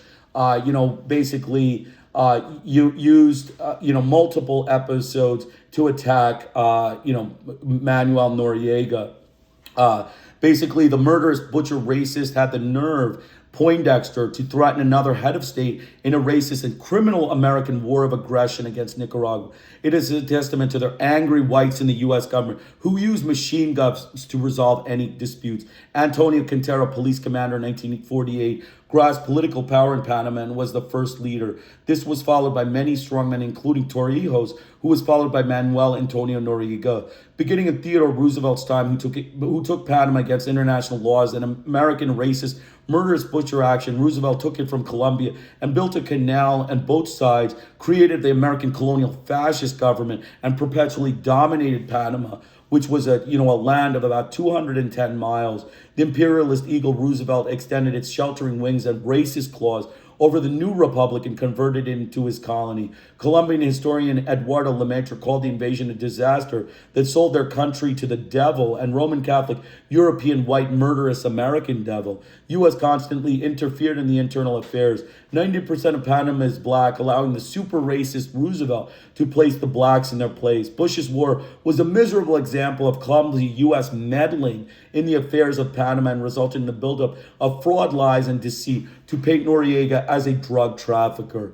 used multiple episodes to attack, Manuel Noriega. Basically, the murderous butcher racist had the nerve, Poindexter, to threaten another head of state in a racist and criminal American war of aggression against Nicaragua. It is a testament to their angry whites in the U.S. government who use machine guns to resolve any disputes. Antonio Quintero, police commander in 1948, grasped political power in Panama and was the first leader. This was followed by many strongmen, including Torrijos, who was followed by Manuel Antonio Noriega. Beginning in Theodore Roosevelt's time, who took Panama against international laws and American racist murderous butcher action, Roosevelt took it from Colombia and built a canal on both sides, created the American colonial fascist government, and perpetually dominated Panama, which was a land of about 210 miles. The imperialist eagle Roosevelt extended its sheltering wings and racist claws over the new republic and converted it into his colony. Colombian historian Eduardo Lemaitre called the invasion a disaster that sold their country to the devil and Roman Catholic, European, white, murderous American devil. U.S. constantly interfered in the internal affairs. 90% of Panama is black, allowing the super racist Roosevelt to place the blacks in their place. Bush's war was a miserable example of clumsy U.S. meddling in the affairs of Panama and resulted in the buildup of fraud, lies, and deceit to paint Noriega as a drug trafficker.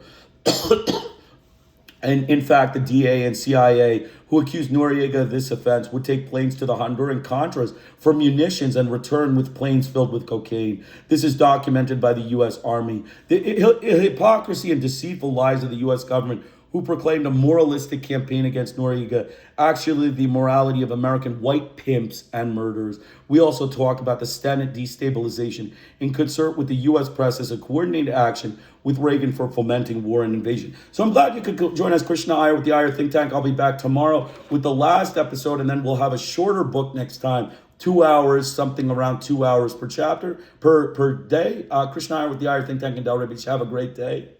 And in fact, the DA and CIA who accused Noriega of this offense would take planes to the Honduran Contras for munitions and return with planes filled with cocaine. This is documented by the U.S. Army. The hypocrisy and deceitful lies of the U.S. government, who proclaimed a moralistic campaign against Noriega, actually the morality of American white pimps and murderers. We also talk about the Senate destabilization in concert with the U.S. press as a coordinated action with Reagan for fomenting war and invasion. So I'm glad you could join us, Krishna Iyer with the Iyer Think Tank. I'll be back tomorrow with the last episode, and then we'll have a shorter book next time. 2 hours, something around 2 hours per chapter, per day. Krishna Iyer with the Iyer Think Tank in Delray Beach. Have a great day.